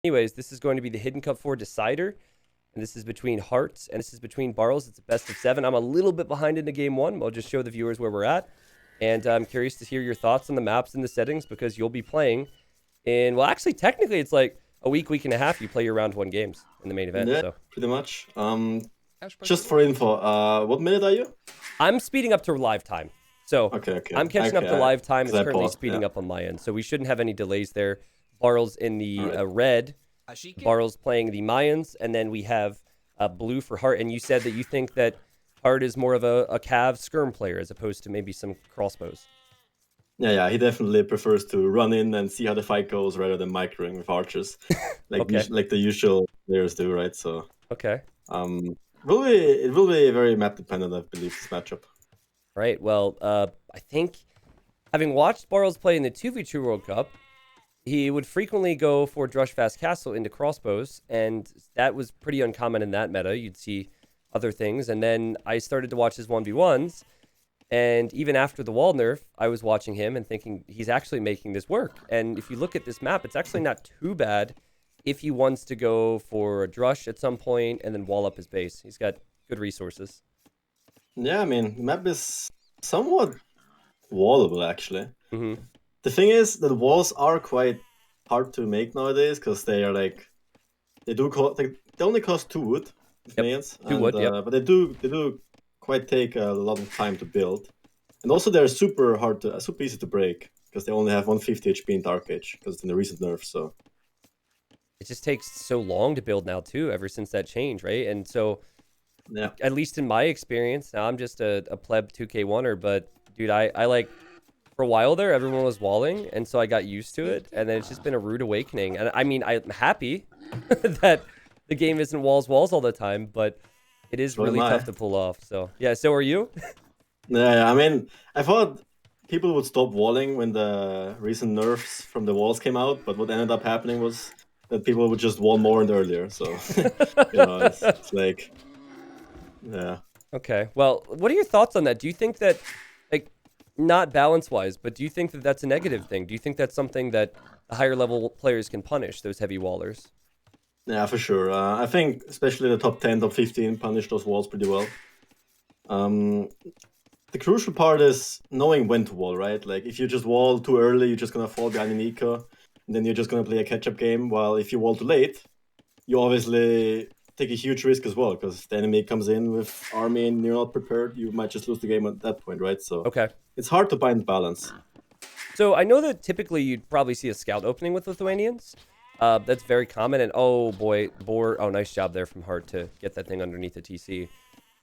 Anyways, this is going to be the Hidden Cup 4 decider. And this is between Heartts and this is between Barles. It's a best of 7. I'm a little bit behind into game 1. I'll just show the viewers where we're at. And I'm curious to hear your thoughts on the maps and the settings because you'll be playing in, well, actually, technically, it's like a week and a half. You play your round 1 games in the main event. Yeah, so pretty much. Just for info, what minute are you? I'm speeding up to live time. So Okay. I'm catching up to live time. It's currently paused, speeding up on my end. So we shouldn't have any delays there. Barles in the red. Barles playing the Mayans. And then we have blue for Heartt. And you said that you think that Heartt is more of a Cav Skirm player as opposed to maybe some crossbows. Yeah, he definitely prefers to run in and see how the fight goes rather than microing with archers, like like the usual players do, right? So okay, it will be very map dependent, I believe, this matchup. Right. Well, I think having watched Barles play in the 2v2 World Cup, he would frequently go for Drush Fast Castle into crossbows, and that was pretty uncommon in that meta. You'd see other things, and then I started to watch his 1v1s. And even after the wall nerf, I was watching him and thinking he's actually making this work. And if you look at this map, it's actually not too bad if he wants to go for a Drush at some point and then wall up his base. He's got good resources. Yeah, I mean, the map is somewhat wallable, actually. Mm-hmm. The thing is that walls are quite hard to make nowadays because they are like, they only cost 2 wood, minions. 2 wood, yep. But they do quite take a lot of time to build, and also they're super easy to break because they only have 150 HP in Dark Age because it's in the recent nerf. So it just takes so long to build now too, ever since that change, right? And so, yeah, at least in my experience, now I'm just a pleb 2K1er, but dude, I like for a while there, everyone was walling, and so I got used to it, and then it's just been a rude awakening. And I mean, I'm happy that the game isn't walls all the time, but it is really tough to pull off. So, yeah, so are you? Yeah, I mean, I thought people would stop walling when the recent nerfs from the walls came out, but what ended up happening was that people would just wall more and earlier. So, it's like, yeah. Okay, well, what are your thoughts on that? Do you think that, like, not balance-wise, but do you think that that's a negative thing? Do you think that's something that the higher-level players can punish, those heavy wallers? Yeah, for sure. I think especially the top 10, top 15 punish those walls pretty well. The crucial part is knowing when to wall, right? Like, if you just wall too early, you're just going to fall behind an eco, and then you're just going to play a catch-up game, while if you wall too late, you obviously take a huge risk as well, because the enemy comes in with army and you're not prepared, you might just lose the game at that point, right? So it's hard to find balance. So I know that typically you'd probably see a scout opening with Lithuanians. That's very common, and oh boy, oh, nice job there from Heartt to get that thing underneath the TC.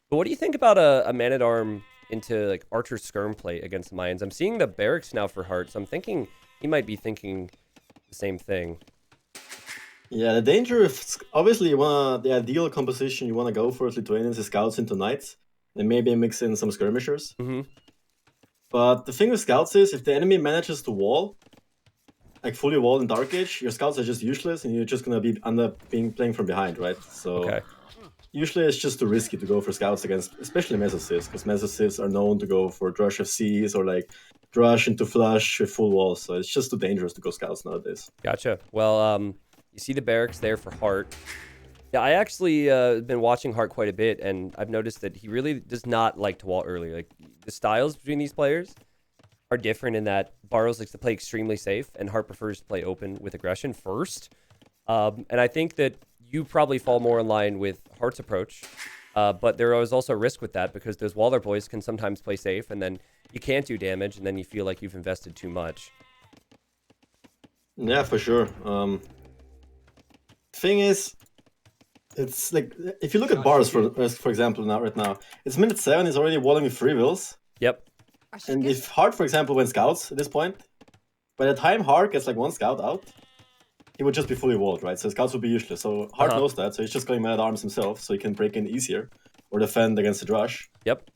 But what do you think about a man-at-arm into like Archer Skirm play against the Mayans? I'm seeing the barracks now for Heartt, so I'm thinking he might be thinking the same thing. Yeah, the danger is obviously the ideal composition you want to go for is Lithuanians is scouts into knights, and maybe mix in some skirmishers. Mm-hmm. But the thing with scouts is if the enemy manages to wall, like fully wall in Dark Age, your scouts are just useless, and you're just gonna end up playing from behind, right? So usually it's just too risky to go for scouts against, especially Mesosivs, because Mesosivs are known to go for Drush FCs or like Drush into Flush with full walls. So it's just too dangerous to go scouts nowadays. Gotcha. Well, you see the barracks there for Heartt. Yeah, I actually been watching Heartt quite a bit, and I've noticed that he really does not like to wall early. Like the styles between these players are different in that Barles likes to play extremely safe and Heartt prefers to play open with aggression first. And I think that you probably fall more in line with Heartt's approach. But there is also a risk with that because those Waller boys can sometimes play safe and then you can't do damage and then you feel like you've invested too much. Yeah, for sure. Thing is, it's like, if you look at Barles, for example, right now, it's minute 7, he's already walling with 3 wills. Yep. And if Heartt, for example, went scouts at this point, by the time Heartt gets like 1 scout out, he would just be fully walled, right? So scouts would be useless. So Heartt knows that, so he's just going man-at-arms himself, so he can break in easier or defend against the Drush. Yep.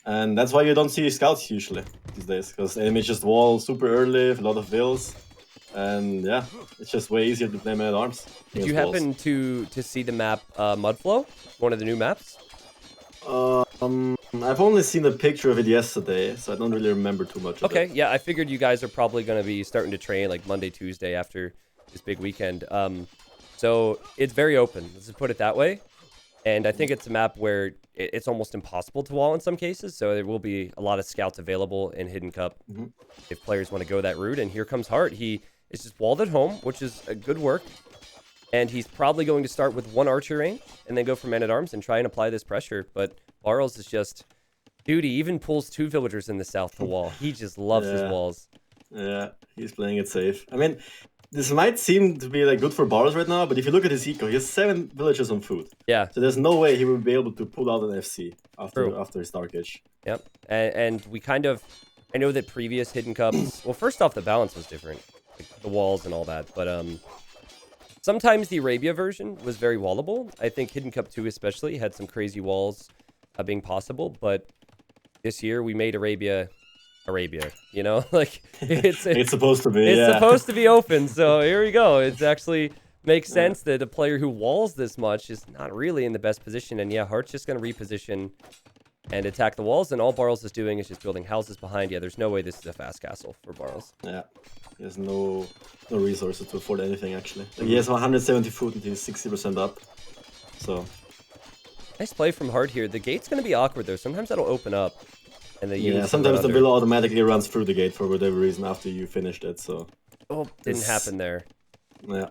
And that's why you don't see scouts usually these days, because enemies just wall super early with a lot of wills. And yeah, it's just way easier to play man-at-arms. Did you happen to see the map Mudflow? One of the new maps? I've only seen a picture of it yesterday, so I don't really remember too much of it. Okay, yeah, I figured you guys are probably going to be starting to train like Monday, Tuesday after this big weekend. So it's very open, let's just put it that way. And I think it's a map where it's almost impossible to wall in some cases. So there will be a lot of scouts available in Hidden Cup if players want to go that route. And here comes Heartt. He is just walled at home, which is a good work. And he's probably going to start with 1 archer range and then go for man-at-arms and try and apply this pressure. But Barles is just... Dude, he even pulls 2 villagers in the south to wall. He just loves his walls. Yeah, he's playing it safe. I mean, this might seem to be like good for Barles right now, but if you look at his eco, he has 7 villagers on food. Yeah. So there's no way he will be able to pull out an FC after his Dark Age. Yep. And we kind of... I know that previous Hidden Cups... Well, first off, the balance was different. Like the walls and all that. But sometimes the Arabia version was very wallable. I think Hidden Cup 2 especially had some crazy walls being possible. But this year we made Arabia, you know? Like, it's supposed to be, It's supposed to be open. So here we go. It actually makes sense that a player who walls this much is not really in the best position. And yeah, Heartt's just going to reposition and attack the walls, and all Barles is doing is just building houses behind. Yeah, there's no way this is a fast castle for Barles. Yeah, he has no resources to afford anything, actually. Like, he has 170 food and he's 60% up, so... Nice play from Heartt here. The gate's going to be awkward, though. Sometimes that'll open up. And the sometimes the villa automatically runs through the gate for whatever reason after you finished it, so... Oh, didn't happen there. Yeah,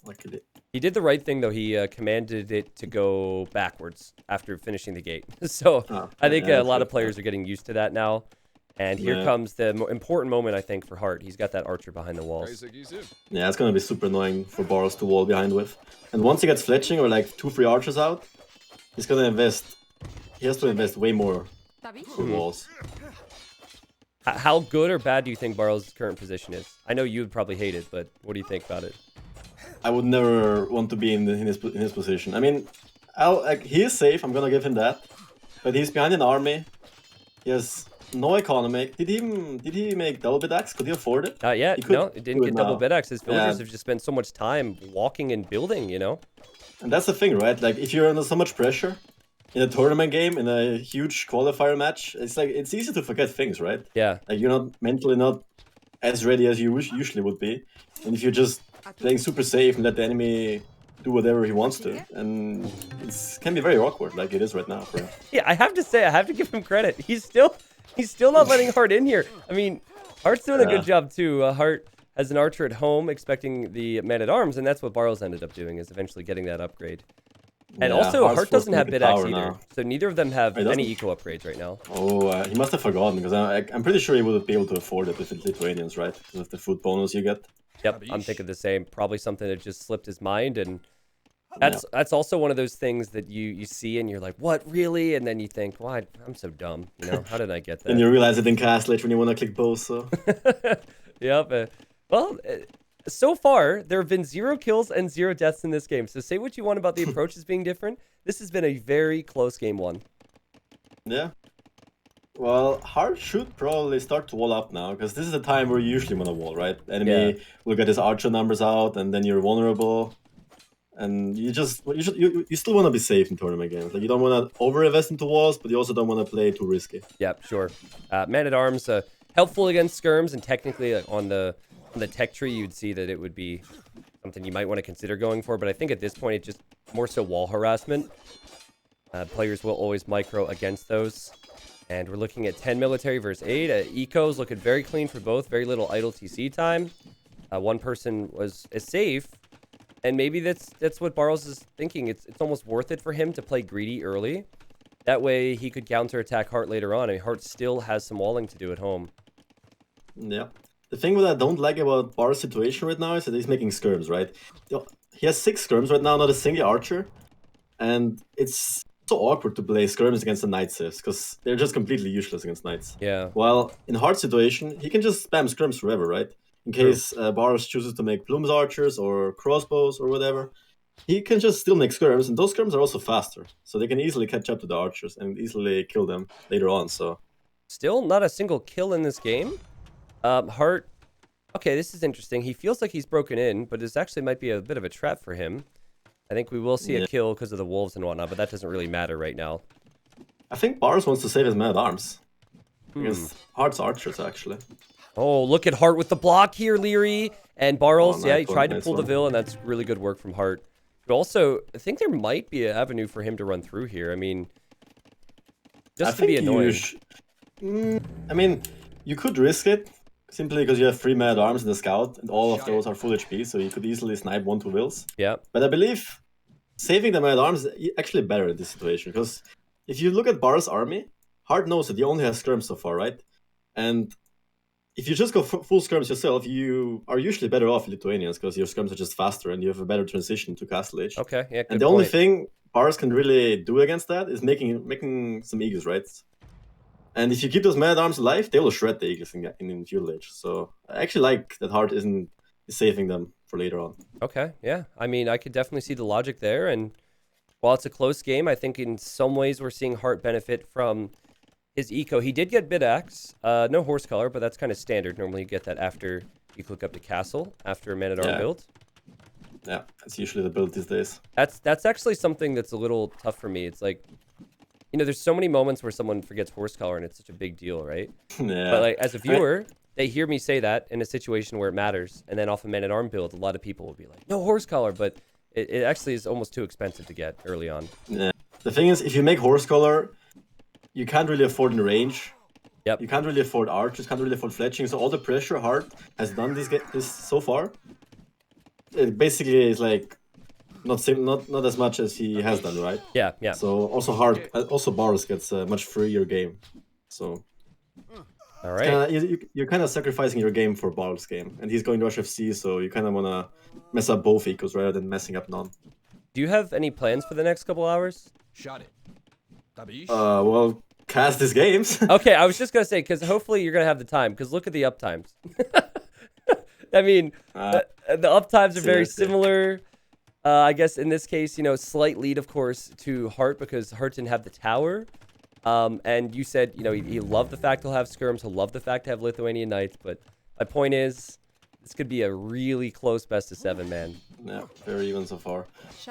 luckily. He did the right thing, though. He commanded it to go backwards after finishing the gate. So I think a lot of players are getting used to that now. And here comes the important moment, I think, for Heartt. He's got that archer behind the walls. Yeah, it's going to be super annoying for Barles to wall behind with. And once he gets fletching or like 2 free archers out, he's going to invest... He has to invest way more for walls. How good or bad do you think Barles' current position is? I know you would probably hate it, but what do you think about it? I would never want to be in his position. I mean, he is safe. I'm gonna give him that. But he's behind an army. He has no economy. Did he make double bid axe? Could he afford it? Not yet. No, it didn't get double bid axe. His villagers have just spent so much time walking and building, you know? And that's the thing, right? Like, if you're under so much pressure in a tournament game, in a huge qualifier match, it's like, it's easy to forget things, right? Yeah. Like, you're not mentally not as ready as you usually would be. And if you're just playing super safe and let the enemy do whatever he wants to, and it can be very awkward, like it is right now for him. Yeah, I have to say, I have to give him credit. He's still not letting Heartt in here. I mean, Heartt's doing a good job too. Heartt has an archer at home, expecting the man-at-arms, and that's what Barles ended up doing, is eventually getting that upgrade. And also, Heartt doesn't have bid axe either, now. So neither of them have any eco upgrades right now. Oh, he must have forgotten, because I'm pretty sure he would be able to afford it with the Lithuanians, right? Because of the food bonus you get. Yep, I'm thinking the same. Probably something that just slipped his mind, and that's also one of those things that you see and you're like, what, really? And then you think, well, I'm so dumb, you know? How did I get that? And you realize it in Castlage when you want to click both, so... Yep. Well, so far, there have been 0 kills and 0 deaths in this game. So say what you want about the approaches being different. This has been a very close game 1. Yeah. Well, Heartt should probably start to wall up now, because this is the time where you usually want to wall, right? Enemy will get his archer numbers out, and then you're vulnerable. And you still want to be safe in tournament games. Like, you don't want to over-invest into walls, but you also don't want to play too risky. Yep, sure. Man-at-arms, helpful against skirms, and technically on the tech tree, you'd see that it would be something you might want to consider going for. But I think at this point, it's just more so wall harassment. Players will always micro against those. And we're looking at 10 military versus 8. Eco's looking very clean for both. Very little idle TC time. One person is safe. And maybe that's what Barles is thinking. It's almost worth it for him to play greedy early. That way he could counterattack Heartt later on. I mean, Heartt still has some walling to do at home. Yeah. The thing that I don't like about Barles' situation right now is that he's making skirms, right? He has 6 skirms right now, not a single archer. And it's so awkward to play skirms against the knight civs, because they're just completely useless against knights. Yeah. While in Heartt's situation, he can just spam skirms forever, right? In case Barles chooses to make plumes archers or crossbows or whatever, he can just still make skirms, and those skirms are also faster, so they can easily catch up to the archers and easily kill them later on. So still not a single kill in this game. Heartt, okay, this is interesting. He feels like he's broken in, but this actually might be a bit of a trap for him. I think we will see a kill because of the wolves and whatnot, but that doesn't really matter right now. I think Barles wants to save his man-at-arms against Heartt's archers, actually. Oh, look at Hearttt with the block here, Leary. And Barles, yeah, he tried to nice pull the Vil, and that's really good work from Hearttt. But also, I think there might be an avenue for him to run through here. I mean, just to be annoying. I mean, you could risk it, simply because you have 3 Man-at-Arms in the Scout, and all of those are full HP, so you could easily snipe 1-2 Vils. Yeah. But I believe saving the Man-at-Arms is actually better in this situation, because if you look at Barles' army, Hearttt knows that he only has skirms so far, right? And if you just go full skirms yourself, you are usually better off Lithuanians, because your skirms are just faster and you have a better transition to Castle Age. Okay, yeah, and the only thing Barles can really do against that is making some Eagles, right? And if you keep those Man-at-Arms alive, they will shred the Eagles in Feudal Age. So I actually like that Hearttt is saving them for later on. Okay, yeah. I mean, I could definitely see the logic there. And while it's a close game, I think in some ways we're seeing Hearttt benefit from his eco. He did get Bid-Axe, no Horse Color, but that's kind of standard. Normally you get that after you click up to Castle, after a Man-at-Arm build. Yeah, that's usually the build these days. That's actually something that's a little tough for me. It's like, you know, there's so many moments where someone forgets Horse Color and it's such a big deal, right? Yeah. But like as a viewer, they hear me say that in a situation where it matters, and then off a Man-at-Arm build, a lot of people will be like, no Horse Color, but it actually is almost too expensive to get early on. Yeah. The thing is, if you make Horse Color, you can't really afford in range. Yep. You can't really afford archers, can't really afford fletching. So all the pressure Hearttt has done this so far, it basically is like not as much as he has done, right? Yeah, yeah. So also Barles gets a much freer game. So all right, you're kind of sacrificing your game for Barles' game, and he's going to Rush FC, so you kind of want to mess up both ecos rather than messing up none. Do you have any plans for the next couple hours? Shot it. Well, cast his games. Okay, I was just gonna say, because hopefully you're gonna have the time, because look at the uptimes. I mean, the uptimes are very similar. I guess in this case, you know, slight lead, of course, to Hearttt, because Hearttt didn't have the tower. And you said, you know, he loved the fact he'll have skirms, he'll love the fact to have Lithuanian Knights, but my point is, this could be a really close best-of-7, man. Yeah, very even so far.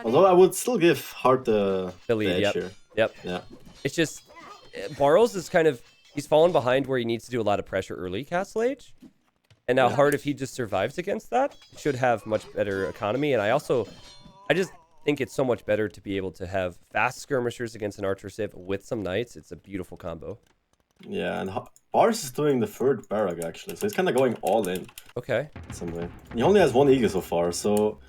Although I would still give Hearttt the lead, edge here. Yep. Yeah. It's just, Barles is kind of, he's fallen behind where he needs to do a lot of pressure early Castle Age. And now Hearttt, if he just survives against that, should have much better economy. And I just think it's so much better to be able to have fast skirmishers against an archer civ with some knights. It's a beautiful combo. Yeah, and Barles is doing the 3rd barrack, actually. So he's kind of going all in. Okay. In some way. He only has 1 eagle so far, so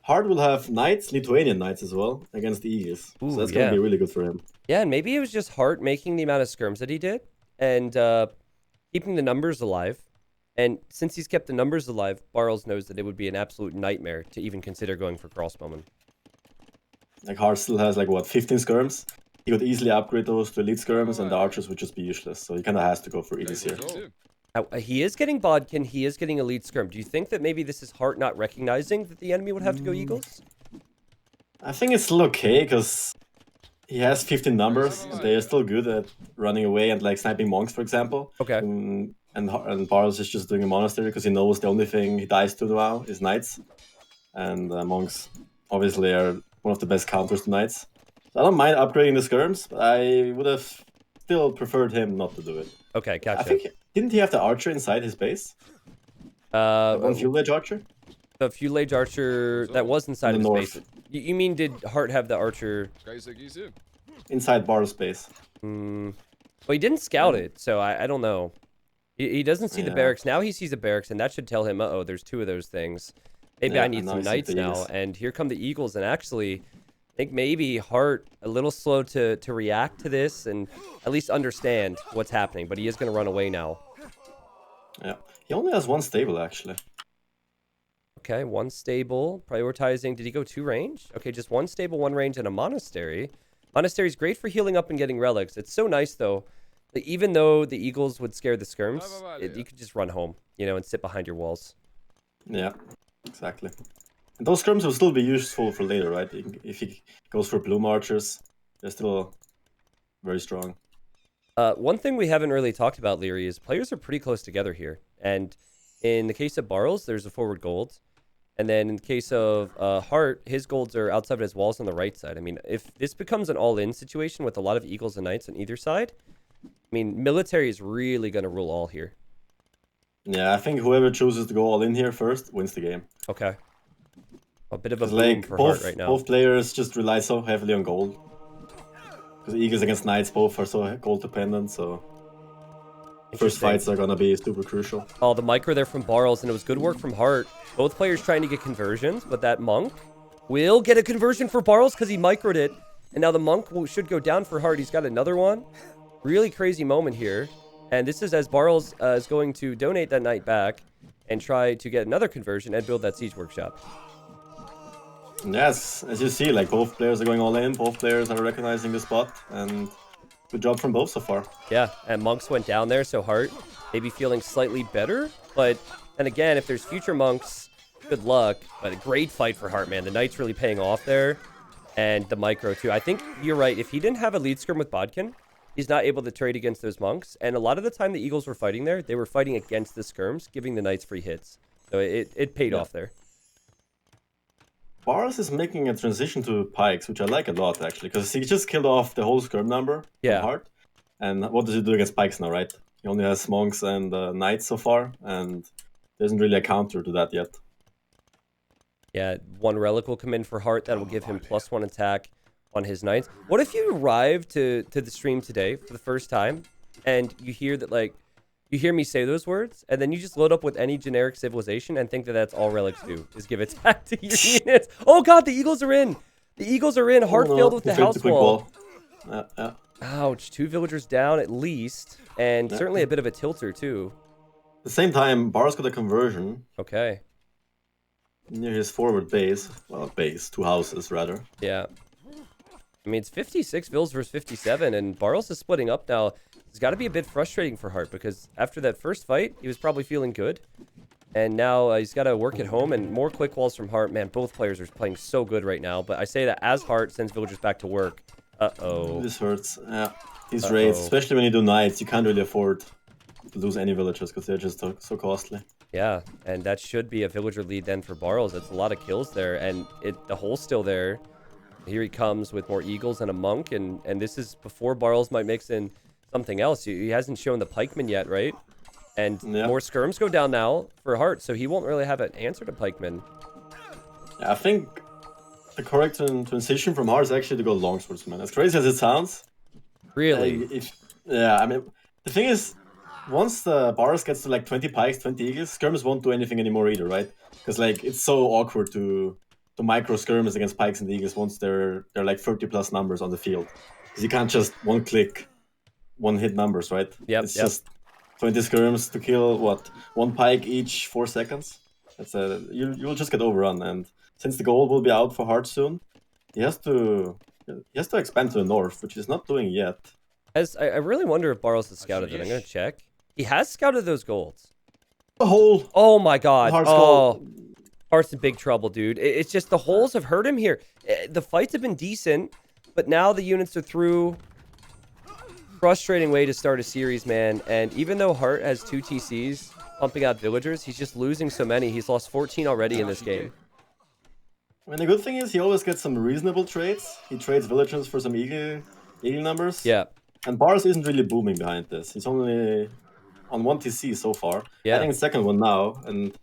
Hearttt will have knights, Lithuanian knights as well, against the eagles. Ooh, so that's going to be really good for him. Yeah, and maybe it was just Hearttt making the amount of skirms that he did, and keeping the numbers alive. And since he's kept the numbers alive, Barles knows that it would be an absolute nightmare to even consider going for crossbowman. Like Hearttt still has like what, 15 skirms? He could easily upgrade those to elite skirms, and the archers would just be useless. So he kind of has to go for elites here. Now, he is getting Bodkin, he is getting elite skirm. Do you think that maybe this is Hearttt not recognizing that the enemy would have to go Eagles? I think it's still okay, because he has 15 numbers. They are still good at running away and like sniping monks, for example. Okay. And Barles is just doing a monastery because he knows the only thing he dies to now is knights. And monks obviously are one of the best counters to knights. So I don't mind upgrading the skirms, but I would have still preferred him not to do it. Okay, gotcha. I think, didn't he have the archer inside his base? One Feudal Age archer? The Feudal Age archer that was inside his north. base. You mean did Hearttt have the archer inside Barles' base? Well, he didn't scout it, so I don't know. He doesn't see the barracks. Now he sees a barracks, and that should tell him, uh-oh, there's 2 of those things. Maybe I need some knights now. And here come the Eagles, and actually, I think maybe Hearttt a little slow to react to this and at least understand what's happening, but he is going to run away now. Yeah, he only has 1 stable, actually. Okay, 1 stable. Prioritizing, did he go 2 range? Okay, just 1 stable, 1 range, and a monastery. Monastery's great for healing up and getting relics. It's so nice, though. Even though the Eagles would scare the skirms, you could just run home, you know, and sit behind your walls. Yeah, exactly. And those skirms will still be useful for later, right? If he goes for bloom archers, they're still very strong. One thing we haven't really talked about, Leary, is players are pretty close together here. And in the case of Barles, there's a forward gold. And then in the case of Hearttt, his golds are outside of his walls on the right side. I mean, if this becomes an all-in situation with a lot of Eagles and Knights on either side, I mean, military is really going to rule all here. Yeah, I think whoever chooses to go all in here first wins the game. Okay. A bit of a boom like for Heartt right now. Both players just rely so heavily on gold. Because Eagles against Knights both are so gold dependent, so first fights are gonna be super crucial. Oh, the micro there from Barles, and it was good work from Heartt. Both players trying to get conversions, but that Monk will get a conversion for Barles because he microed it. And now the Monk should go down for Heartt. He's got another one. Really crazy moment here. And this is as Barles is going to donate that Knight back and try to get another conversion and build that Siege Workshop. Yes, as you see, like both players are going all in, both players are recognizing the spot, and good job from both so far. Yeah, and Monks went down there, so Heartt maybe feeling slightly better. But then again, if there's future Monks, good luck. But a great fight for Heartt, man. The Knight's really paying off there. And the micro, too. I think you're right. If he didn't have a lead skirm with Bodkin, he's not able to trade against those Monks. And a lot of the time the Eagles were fighting there, they were fighting against the skirms, giving the Knights free hits. So it paid off there. Barles is making a transition to pikes, which I like a lot, actually, because he just killed off the whole skirm number from Heartt. And what does he do against pikes now, right? He only has Monks and Knights so far, and there isn't really a counter to that yet. Yeah, one relic will come in for Heartt. That will give him +1 attack on his Knights. What if you arrive to the stream today for the first time, and you hear that, like, you hear me say those words, and then you just load up with any generic civilization and think that that's all relics do, is give attack to your units. Oh god, the Eagles are in! The Eagles are in! Heartt failed with the house wall. Ouch, 2 villagers down at least, and certainly a bit of a tilter too. At the same time, Barles got a conversion. Okay. Near his forward base. Well, base, 2 houses rather. Yeah. I mean, it's 56 vills versus 57, and Barles is splitting up now. It's got to be a bit frustrating for Heartt, because after that first fight, he was probably feeling good. And now he's got to work at home, and more quick walls from Heartt. Man, both players are playing so good right now. But I say that as Heartt sends villagers back to work. Uh-oh. This hurts. Yeah. These raids, especially when you do Knights, you can't really afford to lose any villagers, because they're just so costly. Yeah, and that should be a villager lead then for Barles. It's a lot of kills there, and the hole's still there. Here he comes with more Eagles and a Monk, and this is before Barles might mix in something else. He hasn't shown the Pikeman yet, right? And more skirms go down now for Heartt, so he won't really have an answer to Pikeman. Yeah, I think the correct transition from Heartt is actually to go longswordsman. As crazy as it sounds. Really? I mean, the thing is, once the Barles gets to like 20 pikes, 20 eagles, skirms won't do anything anymore either, right? Because like it's so awkward to micro skirms against pikes and eagles once they're like 30 plus numbers on the field. Because you can't just one click, one hit numbers, right? Yep. It's just 20 skirms to kill what, 1 pike each 4 seconds. That's you'll just get overrun. And since the gold will be out for Heartt soon, he has to expand to the north, which he's not doing yet. I really wonder if Barles has scouted it. I'm gonna check. He has scouted those golds. The hole. Oh my god. Heartt's Heartt's in big trouble, dude. It's just the holes have hurt him here. The fights have been decent, but now the units are through. Frustrating way to start a series, man. And even though Heartt has 2 TCs pumping out villagers, he's just losing so many. He's lost 14 already in this game. I mean, the good thing is he always gets some reasonable trades. He trades villagers for some eagle numbers. Yeah. And Barles isn't really booming behind this. He's only on 1 TC so far. Yeah. I think second one now, and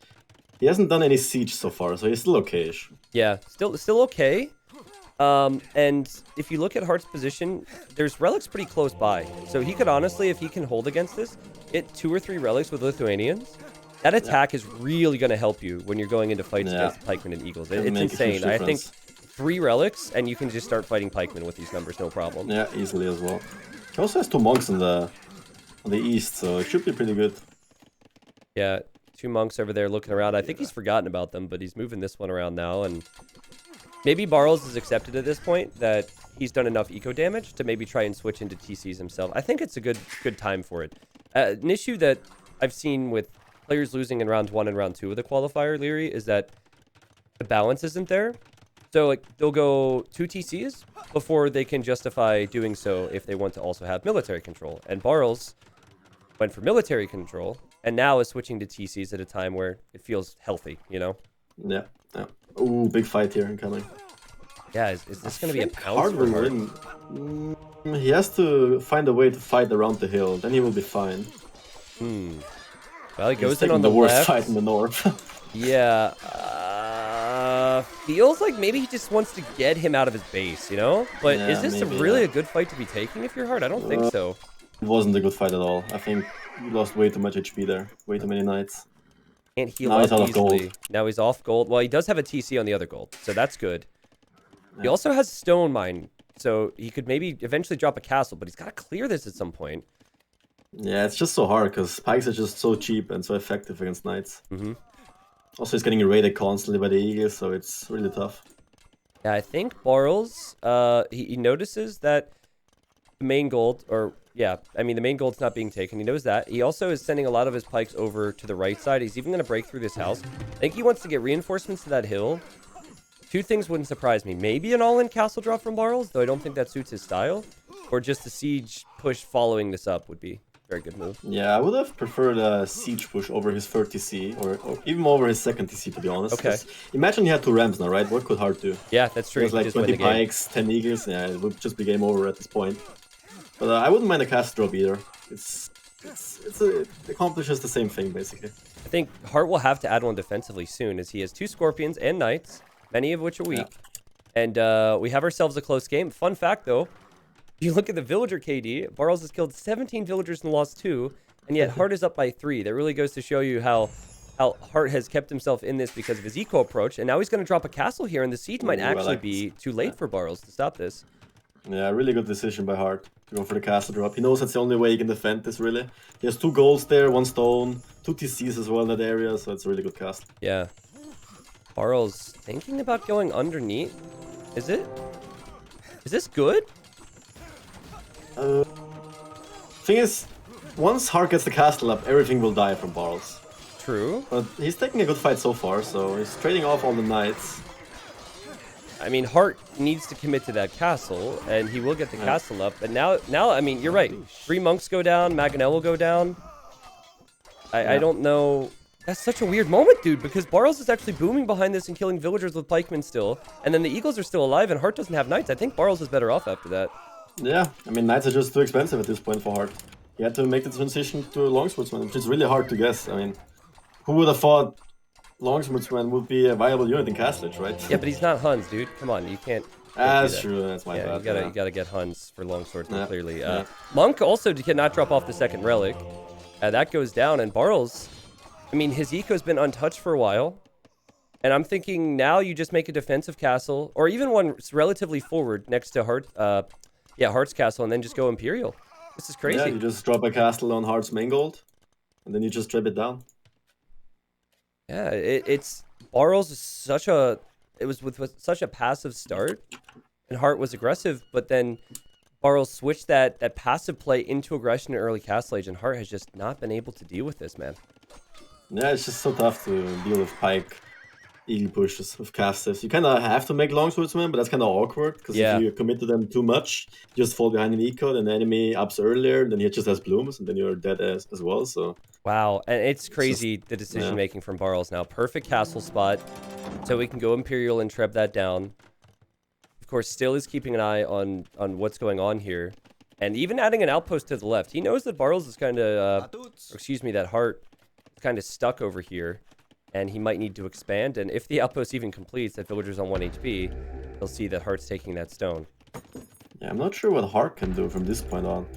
he hasn't done any siege so far, so he's still okay-ish. Yeah, still okay. And if you look at Heartt's position, there's relics pretty close by. So he could honestly, if he can hold against this, get 2 or 3 relics with Lithuanians. That attack is really going to help you when you're going into fights against Pikemen and Eagles. It's insane. I think 3 relics, and you can just start fighting Pikemen with these numbers, no problem. Yeah, easily as well. He also has 2 monks on the east, so it should be pretty good. Yeah, 2 monks over there looking around. I think he's forgotten about them, but he's moving this one around now, and maybe Barles has accepted at this point that he's done enough eco damage to maybe try and switch into TCs himself. I think it's a good time for it. An issue that I've seen with players losing in round 1 and round 2 of the qualifier, Leary, is that the balance isn't there. So like they'll go 2 TCs before they can justify doing so if they want to also have military control. And Barles went for military control and now is switching to TCs at a time where it feels healthy, you know? Yeah. Ooh, big fight here incoming. Yeah, is this going to be a pounce for Heartt? He has to find a way to fight around the hill, then he will be fine. Well, he He's goes in taking on the worst left. fight in the north. Yeah. Feels like maybe he just wants to get him out of his base, you know? But Yeah, is this maybe, really a good fight to be taking if you're Heartt? I don't think so. It wasn't a good fight at all. I think he lost way too much HP there. Way too many knights. Can't heal Now up he's out of easily. gold. Now he's off gold. Well, he does have a TC on the other gold, so that's good. He Yeah. also has stone mine, so he could maybe eventually drop a castle, but he's got to clear this at some point. Yeah, it's just so hard because pikes are just so cheap and so effective against knights. Mm-hmm. Also, he's getting raided constantly by the eagles, so it's really tough. Yeah, I think Barles, he notices that the main gold, or yeah, I mean the main gold's not being taken. He knows that. He also is sending a lot of his pikes over to the right side. He's even going to break through this house. I think he wants to get reinforcements to that hill. Two things wouldn't surprise me. Maybe an all-in castle drop from Barles, though I don't think that suits his style. Or just a siege push following this up would be a very good move. Yeah, I would have preferred a siege push over his third TC, or even over his second TC, to be honest. Okay. 'Cause imagine he had 2 ramps now, right? What could Heartt do? Yeah, that's true. He has like Just win 20 the game. pikes, 10 eagles. Yeah, it would just be game over at this point. But I wouldn't mind a cast drop either. It accomplishes the same thing, basically. I think Heartt will have to add one defensively soon, as he has 2 scorpions and knights, many of which are weak. Yeah. And we have ourselves a close game. Fun fact, though, if you look at the villager KD, Barles has killed 17 villagers and lost 2, and yet Heartt is up by 3. That really goes to show you how Heartt has kept himself in this because of his eco approach, and now he's going to drop a castle here, and the siege might actually be too late for Barles to stop this. Yeah, really good decision by Heartt to go for the castle drop. He knows that's the only way he can defend this, really. He has 2 golds there, 1 stone, 2 TCs as well in that area, so it's a really good cast. Yeah. Barles thinking about going underneath. Is it? Is this good? Thing is, once Heartt gets the castle up, everything will die from Barles. True. But he's taking a good fight so far, so he's trading off all the knights. I mean, Heartt needs to commit to that castle, and he will get the castle up. But now, I mean, you're right. 3 monks go down, Maganel will go down. I don't know. That's such a weird moment, dude, because Barles is actually booming behind this and killing villagers with pikemen still. And then the eagles are still alive, and Heartt doesn't have knights. I think Barles is better off after that. Yeah, I mean, knights are just too expensive at this point for Heartt. He had to make the transition to a longswordsman, which is really hard to guess. I mean, who would have thought longswordsman would be a viable unit in Castlage, right? Yeah, but he's not Huns, dude. Come on, you can't. That's true. That's my Yeah, bad. you gotta get Huns for longswordsman, clearly. yeah. Monk also cannot drop off the second relic. That goes down, and Barles, I mean, his eco's been untouched for a while. And I'm thinking now you just make a defensive castle, or even one relatively forward next to Heartt's castle, and then just go Imperial. This is crazy. Yeah, you just drop a castle on Heart's main gold, and then you just trip it down. Yeah, it's Barles is such a. It was with such a passive start, and Heartt was aggressive, but then Barles switched that passive play into aggression in early Castle Age, and Heartt has just not been able to deal with this, man. Yeah, it's just so tough to deal with pike eagle pushes with casters. You kind of have to make longswordsmen, but that's kind of awkward because if you commit to them too much, you just fall behind an eco, then the enemy ups earlier, then he just has blooms, and then you're dead as well. So wow, and it's crazy the decision making from Barles now. Perfect castle spot, so we can go Imperial and treb that down. Of course, still is keeping an eye on what's going on here, and even adding an outpost to the left. He knows that Barles is kind of, that Heartt is kind of stuck over here. And he might need to expand, and if the outpost even completes, that villager's on 1 HP, he'll see that Heartt's taking that stone. Yeah, I'm not sure what Heartt can do from this point on.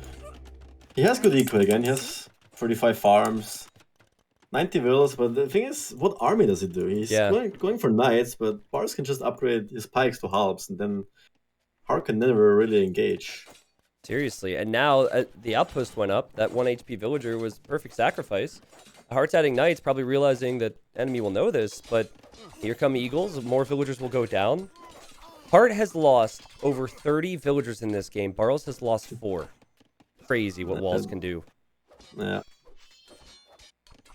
He has good eco again, he has 35 farms, 90 villas, but the thing is, what army does he do? He's going for knights, but Barles can just upgrade his pikes to halbs, and then Heartt can never really engage. Seriously, and now the outpost went up, that 1 HP villager was perfect sacrifice. Heartt's adding knights, probably realizing that enemy will know this, but here come eagles, more villagers will go down. Heartt has lost over 30 villagers in this game. Barles has lost 4. Crazy what walls can do. Yeah.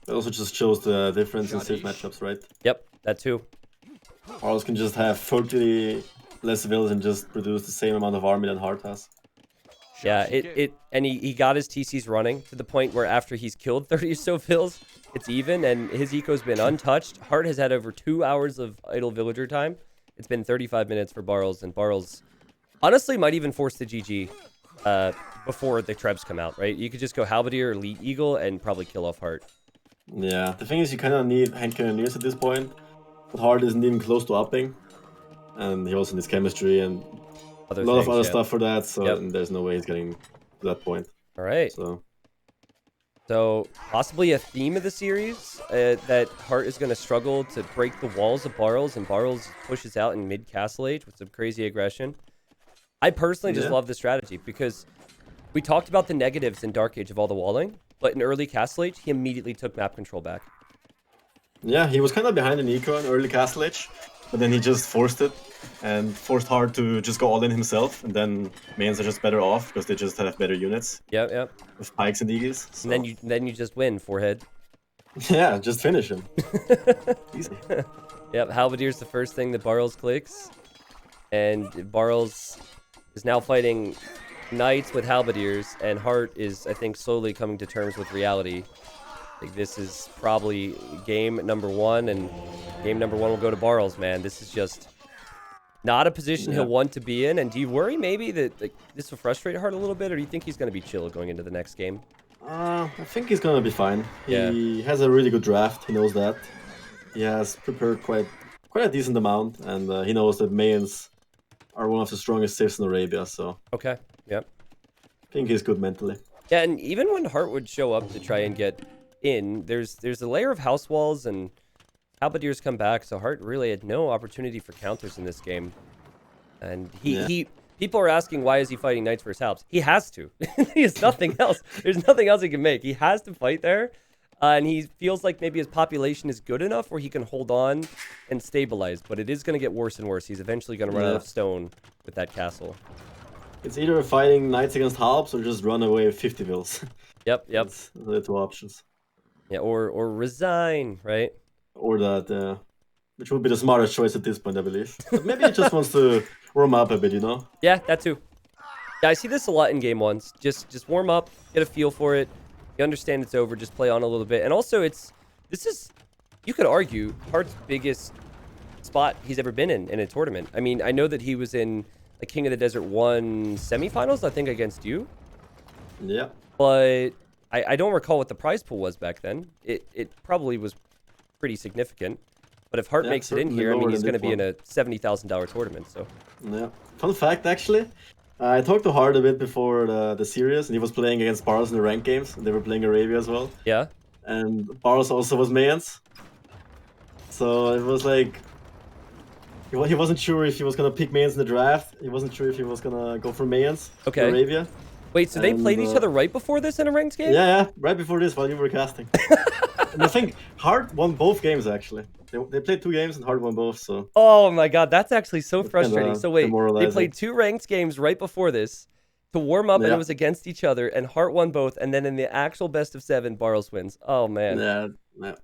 It also just shows the difference in safe matchups, right? Yep, that too. Barles can just have 30 less villas and just produce the same amount of army that Heartt has. Yeah, and he got his TCs running to the point where after he's killed 30 or so vills, it's even, and his eco's been untouched. Heartt has had over 2 hours of idle villager time. It's been 35 minutes for Barles, and Barles honestly might even force the GG before the trebs come out, right? You could just go Halberdier or Elite Eagle and probably kill off Heartt. Yeah, the thing is, you kind of need hand cannoneers at this point. But Heartt isn't even close to upping, and he also needs chemistry and a lot of other stuff for that. So there's no way he's getting to that point. All right. So possibly a theme of the series that Heartt is going to struggle to break the walls of Barles, and Barles pushes out in mid Castle Age with some crazy aggression. I personally just love the strategy because we talked about the negatives in Dark Age of all the walling, but in early Castle Age, he immediately took map control back. Yeah, he was kind of behind in eco in early Castle Age, but then he just forced it and forced Heartt to just go all in himself, and then mains are just better off because they just have better units. Yep. With pikes and eagles. So. And then you just win, forehead. Yeah, just finish him. Easy. Yep, Halberdier's the first thing that Barles clicks, and Barles is now fighting knights with halberdiers, and Heartt is, I think, slowly coming to terms with reality. I think this is probably game number 1, and game number 1 will go to Barles, man. This is just not a position he'll want to be in. And do you worry maybe that this will frustrate Heartt a little bit, or do you think he's going to be chill going into the next game? I think he's going to be fine. He has a really good draft. He knows that. He has prepared quite a decent amount, and he knows that Mayans are one of the strongest civs in Arabia. So okay, yep. I think he's good mentally. Yeah, and even when Heartt would show up to try and get in, there's a layer of house walls, and halberdiers come back, so Heartt really had no opportunity for counters in this game. And people are asking, why is he fighting knights versus halbs? He has to. He has nothing else. There's nothing else he can make. He has to fight there, and he feels like maybe his population is good enough where he can hold on and stabilize, but it is going to get worse and worse. He's eventually going to run out of stone with that castle. It's either fighting knights against halbs or just run away with 50 vills. Yep. That's the 2 options. Yeah, or resign, right? Or that, which would be the smartest choice at this point, I believe. But maybe he just wants to warm up a bit, you know? Yeah, that too. Yeah, I see this a lot in game 1s. Just warm up, get a feel for it. You understand it's over, just play on a little bit. And also, this is, you could argue, Heartt's biggest spot he's ever been in a tournament. I mean, I know that he was in the King of the Desert 1 semifinals, I think, against you. Yeah. But I don't recall what the prize pool was back then. It probably was pretty significant. But if Heartt makes it in here, I mean, he's going to be in a $70,000 tournament. So. Yeah. Fun fact, actually. I talked to Heartt a bit before the series, and he was playing against Barles in the ranked games, and they were playing Arabia as well. Yeah. And Barles also was Mayans. So it was like, he wasn't sure if he was going to pick Mayans in the draft. He wasn't sure if he was going to go for Mayans in Arabia. Wait, so they played each other right before this in a ranked game? Yeah, right before this while you were casting. And I think Heartt won both games, actually. They played 2 games and Heartt won both, so... Oh my god, that's actually so frustrating. So wait, they played 2 ranked games right before this to warm up, and it was against each other, and Heartt won both, and then in the actual best of 7, Barles wins. Oh, man. Yeah.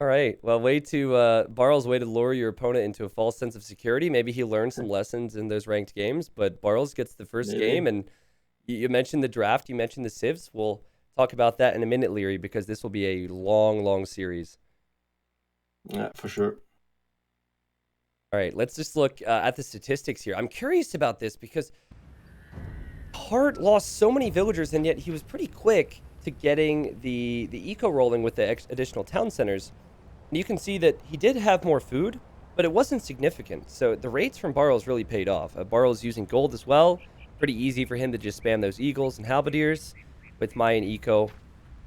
All right, well, Barles' way to lure your opponent into a false sense of security. Maybe he learned some lessons in those ranked games, but Barles gets the first game, and you mentioned the draft, you mentioned the civs. We'll talk about that in a minute, Leary, because this will be a long, long series. Yeah, for sure. All right, let's just look at the statistics here. I'm curious about this because Heartt lost so many villagers, and yet he was pretty quick to getting the eco rolling with the additional town centers. And you can see that he did have more food, but it wasn't significant. So the rates from Barles really paid off. Barles using gold as well. Pretty easy for him to just spam those eagles and halberdiers with Mayan eco.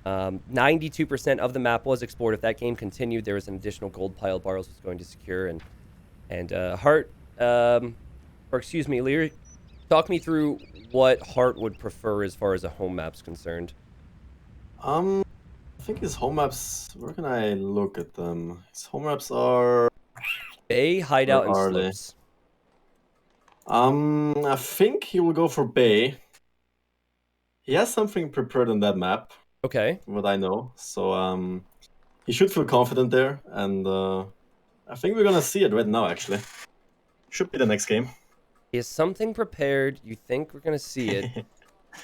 92% of the map was explored. If that game continued, there was an additional gold pile Barles was going to secure. And Heartt, Leary, talk me through what Heartt would prefer as far as a home map's concerned. I think his home maps, where can I look at them? His home maps are... Bay, Hideout, and Slopes. I think he will go for Bay. He has something prepared on that map. Okay. From what I know. So he should feel confident there, and I think we're gonna see it right now, actually. Should be the next game. He has something prepared. You think we're gonna see it?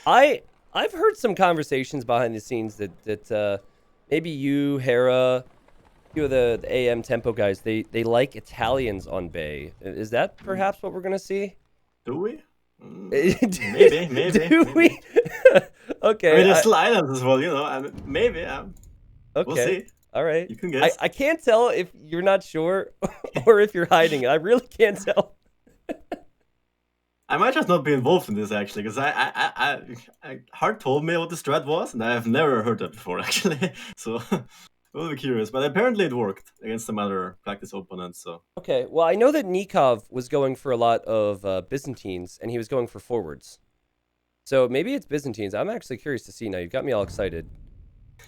I've heard some conversations behind the scenes that maybe you, Hera, a few of the AM Tempo guys, they like Italians on Bay. Is that perhaps what we're gonna see? Do we? Maybe. Do we? Okay. I mean, there's still islands as well, you know. Maybe. Okay. We'll see. All right. You can guess. I can't tell if you're not sure or if you're hiding it. I really can't tell. I might just not be involved in this actually, because Hearttt told me what the strat was, and I have never heard that before actually. So we'll be curious. But apparently it worked against some other practice opponents. So Okay. Well, I know that Nikov was going for a lot of Byzantines, and he was going for forwards. So maybe it's Byzantines. I'm actually curious to see now. You've got me all excited.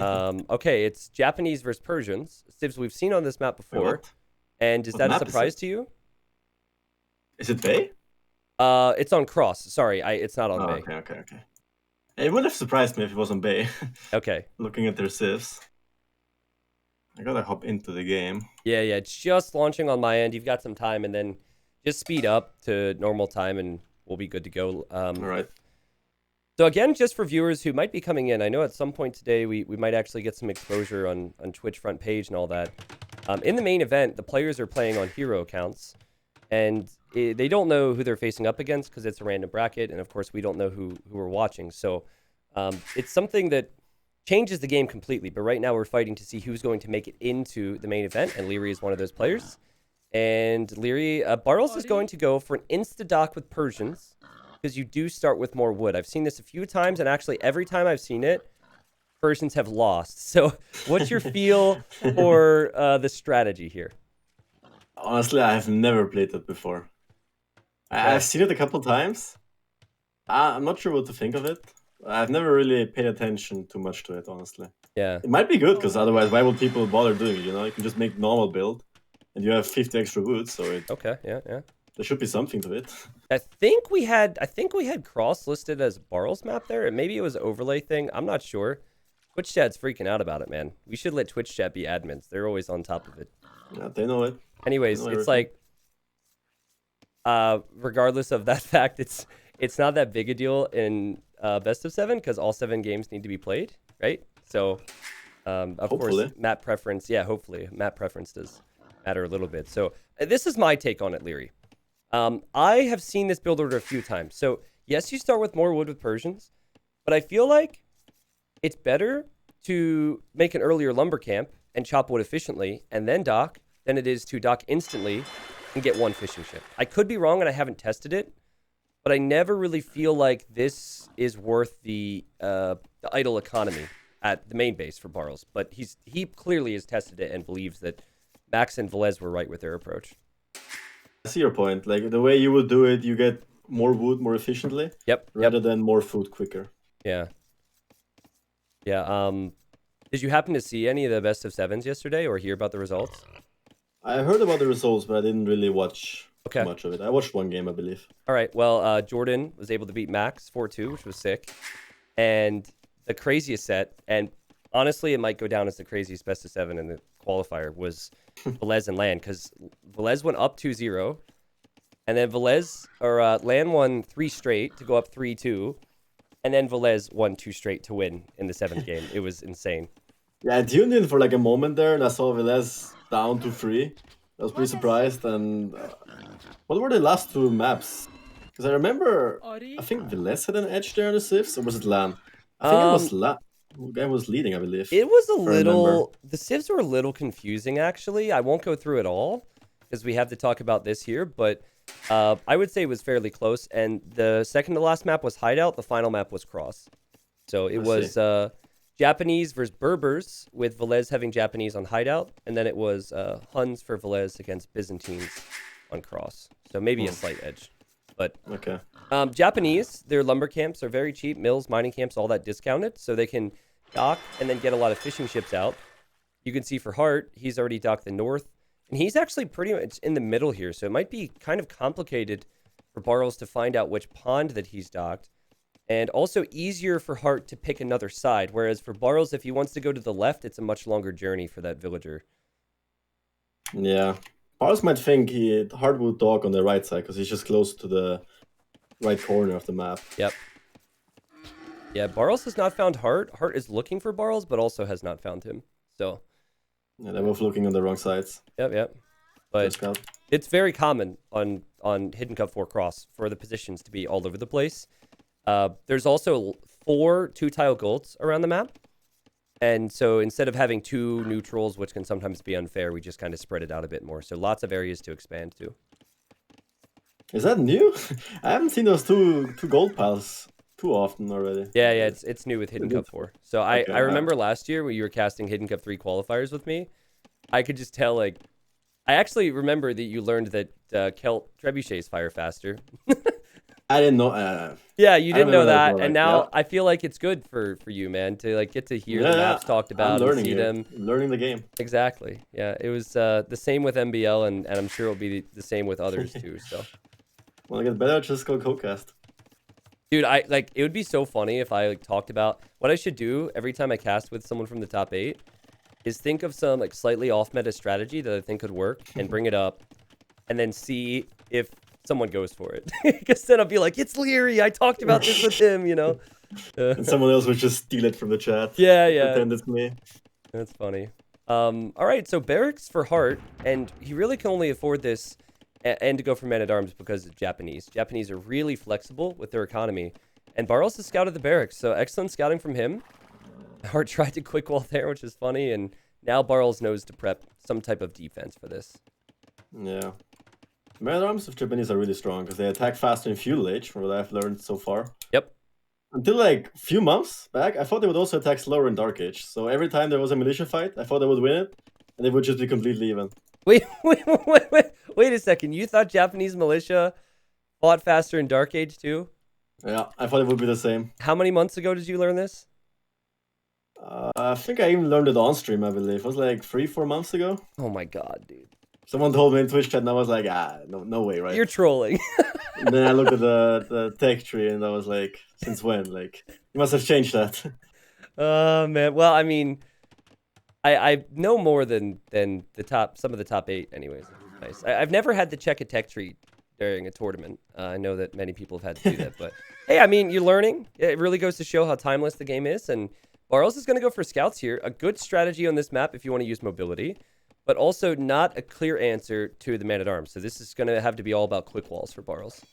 Okay, it's Japanese versus Persians. Civs we've seen on this map before. what? And is What that a map is surprise it? to you? Is it Bay? It's on Cross. Sorry, it's not on Bay. Okay. It would have surprised me if it was on Bay. Okay. Looking at their civs. I gotta hop into the game. Yeah, it's just launching on my end. You've got some time, and then just speed up to normal time, and we'll be good to go. All right. So again, just for viewers who might be coming in, I know at some point today we might actually get some exposure on Twitch front page and all that. In the main event, the players are playing on hero accounts, and they don't know who they're facing up against because it's a random bracket, and of course we don't know who we're watching. So it's something that changes the game completely. But right now we're fighting to see who's going to make it into the main event, and Leary is one of those players. And Leary, Barles is going to go for an insta-dock with Persians, because you do start with more wood. I've seen this a few times, and actually every time I've seen it, Persians have lost. So what's your feel for the strategy here? Honestly, I have never played that before. I've seen it a couple times. I'm not sure what to think of it. I've never really paid attention too much to it, honestly. Yeah. It might be good, because otherwise, why would people bother doing it? You can just make normal build, and you have 50 extra wood, so Okay, yeah. There should be something to it. I think we had Cross listed as Barles map there, and maybe it was an overlay thing. I'm not sure. Twitch chat's freaking out about it, man. We should let Twitch chat be admins. They're always on top of it. Yeah, they know it. Anyways, it's like, regardless of that fact, it's not that big a deal in best of 7 because all 7 games need to be played, right? So, of course, map preference. Yeah, hopefully, map preference does matter a little bit. So, this is my take on it, Leary. I have seen this build order a few times. So, yes, you start with more wood with Persians, but I feel like it's better to make an earlier lumber camp and chop wood efficiently and then dock than it is to dock instantly and get one fishing ship. I could be wrong and I haven't tested it, but I never really feel like this is worth the idle economy at the main base for Barles. But he clearly has tested it and believes that Max and Velez were right with their approach. I see your point. Like the way you would do it, you get more wood more efficiently. Yep. Rather than more food quicker. Yeah. Did you happen to see any of the best of 7s yesterday or hear about the results? I heard about the results, but I didn't really watch too much of it. I watched one game, I believe. All right. Well, Jordan was able to beat Max 4-2, which was sick. And the craziest set, and honestly, it might go down as the craziest best of 7 in the qualifier, was Velez and Lan, because Velez went up 2-0, and then Lan won 3 straight to go up 3-2, and then Velez won 2 straight to win in the 7th game. It was insane. Yeah, I tuned in for like a moment there, and I saw Velez down to 3. I was pretty surprised. And what were the last 2 maps? Because I remember, I think Velez had an edge there on the Civs, or was it Lan? I think it was Lan. The guy was leading, I believe. It was a little... The Civs were a little confusing, actually. I won't go through it all, because we have to talk about this here, but I would say it was fairly close. And the second to last map was Hideout. The final map was Cross. So it was Japanese versus Berbers, with Velez having Japanese on Hideout. And then it was Huns for Velez against Byzantines on Cross. So maybe a slight edge. But okay. Japanese, their lumber camps are very cheap. Mills, mining camps, all that discounted. So they can dock and then get a lot of fishing ships out. You can see for Hearttt, he's already docked the north. And he's actually pretty much in the middle here. So it might be kind of complicated for Barles to find out which pond that he's docked. And also easier for Hearttt to pick another side. Whereas for Barles, if he wants to go to the left, it's a much longer journey for that villager. Yeah. Barles might think Hearttt would dock on the right side because he's just close to the right corner of the map. Yep. Yeah, Barles has not found Hearttt. Hearttt is looking for Barles, but also has not found him. So... yeah, they're both looking on the wrong sides. Yep. But it's very common on Hidden Cup 4 Cross for the positions to be all over the place. There's also 4 2-tile golds around the map. And so instead of having 2 neutrals, which can sometimes be unfair, we just kind of spread it out a bit more. So lots of areas to expand to. Is that new? I haven't seen those two gold piles too often already. Yeah, it's new with Hidden Cup 4. So I remember last year when you were casting Hidden Cup 3 qualifiers with me, I could just tell, like, I actually remember that you learned that Celt trebuchets fire faster. I didn't know. Yeah, you didn't know that, well, and now I feel like it's good for you, man, to like get to hear the maps talked about and see them. I'm learning the game. Exactly. Yeah, it was the same with MBL, and I'm sure it'll be the same with others too. So. When I get better, just go co-cast. Dude, it would be so funny if I talked about what I should do every time I cast with someone from the top 8 is think of some like slightly off meta strategy that I think could work and bring it up, and then see if someone goes for it. Because then I'll be like, it's Leary, I talked about this with him, you know. And someone else would just steal it from the chat. Yeah. Pretend it's me. That's funny. All right, so barracks for Heartt, and he really can only afford this and to go for man-at-arms because of Japanese. Japanese are really flexible with their economy. And Barles has scouted the barracks, so excellent scouting from him. Heartt tried to quick wall there, which is funny, and now Barles knows to prep some type of defense for this. Yeah. Man-at-arms of Japanese are really strong because they attack faster in Feudal Age, from what I've learned so far. Yep. Until like a few months back, I thought they would also attack slower in Dark Age. So every time there was a militia fight, I thought they would win it, and they would just be completely even. Wait a second. You thought Japanese militia fought faster in Dark Age too? Yeah, I thought it would be the same. How many months ago did you learn this? I think I even learned it on stream, I believe. It was like 3-4 months ago. Oh my god, dude. Someone told me in Twitch chat, and I was like, no way, right? You're trolling. And then I looked at the tech tree, and I was like, since when? Like, you must have changed that. Man. Well, I mean, I know more than some of the top 8 anyways. Nice. I've never had to check a tech tree during a tournament. I know that many people have had to do that, but hey, I mean, you're learning. It really goes to show how timeless the game is, and Barles is going to go for scouts here. A good strategy on this map if you want to use mobility, but also not a clear answer to the man-at-arms. So this is going to have to be all about quick walls for Barles.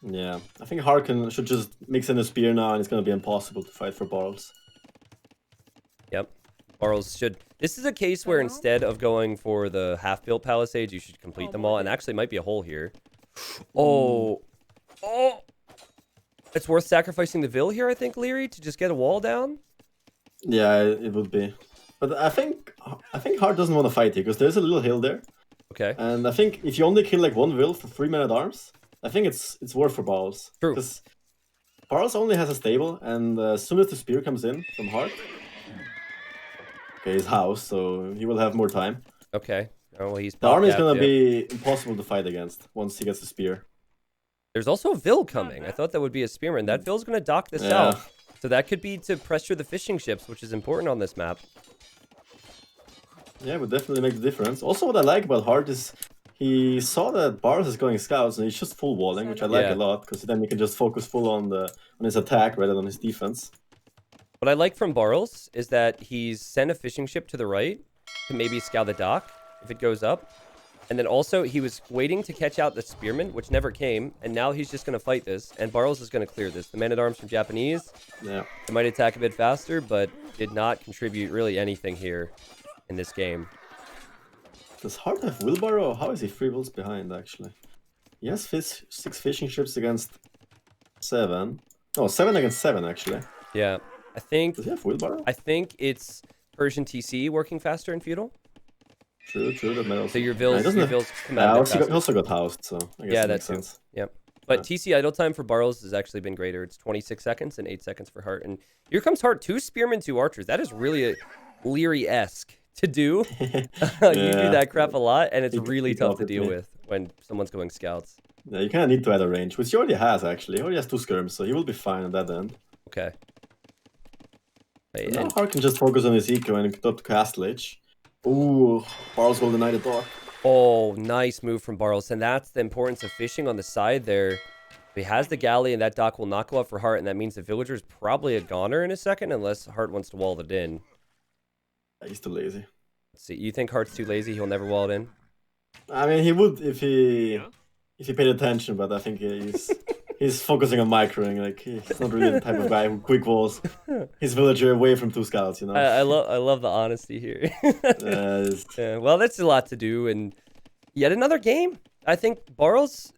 Yeah, I think Heartt should just mix in a spear now, and it's going to be impossible to fight for Barles. Yep. Barles should... This is a case where instead of going for the half-built palisades, you should complete them all, and actually might be a hole here. Oh! It's worth sacrificing the Vil here, I think, Leary, to just get a wall down? Yeah, it would be. But I think Heartt doesn't want to fight here, because there's a little hill there. Okay. And I think if you only kill like one Vil for 3 man-at-arms, I think it's worth for Barles. True. Because Barles only has a stable, and as soon as the spear comes in from Heartt... Okay, his house, so he will have more time. Okay. Oh, well, he's the army is going to be impossible to fight against once he gets the spear. There's also a Vil coming. I thought that would be a spearman. That Vil's going to dock this out. So that could be to pressure the fishing ships, which is important on this map. Yeah, it would definitely make the difference. Also, what I like about Heartt is he saw that Barles is going scouts, and he's just full walling, which I like a lot, because then he can just focus full on his attack rather than his defense. What I like from Barles is that he's sent a fishing ship to the right to maybe scout the dock if it goes up. And then also, he was waiting to catch out the spearman, which never came, and now he's just going to fight this, and Barles is going to clear this. The man-at-arms from Japanese, they might attack a bit faster, but did not contribute really anything here in this game. Does Heartt have wheelbarrow? How is he 3 wheels behind, actually? He has 6 fishing ships against 7. Oh, 7 against 7, actually. Yeah, I think... Does he have wheelbarrow? I think it's Persian TC working faster in Feudal. True, that might also... So your Vils come out he also got housed, so I guess that makes sense. Yep. But TC idle time for Barles has actually been greater. It's 26 seconds and 8 seconds for Heartt. And here comes Heartt, 2 spearmen, 2 archers. That is really a Leary-esque to do. You do that crap a lot, and it's really tough to deal with when someone's going scouts. Yeah, you kind of need to add a range, which he already has, actually. He already has 2 skirms, so he will be fine at that end. Okay. Now Heartt can just focus on his eco and get up to Castle Age. Ooh, Barles will deny the dock. Oh, nice move from Barles. And that's the importance of fishing on the side there. He has the galley, and that dock will not go up for Heartt, and that means the villager's probably a goner in a second, unless Heartt wants to wall it in. He's too lazy. Let's see, you think Heart's too lazy? He'll never wall it in? I mean, he would if he paid attention, but I think he's He's focusing on microing. Like he's not really the type of guy who quick walls his villager away from 2 scouts. You know. I love the honesty here. Yeah, well, that's a lot to do, and yet another game. I think Barles.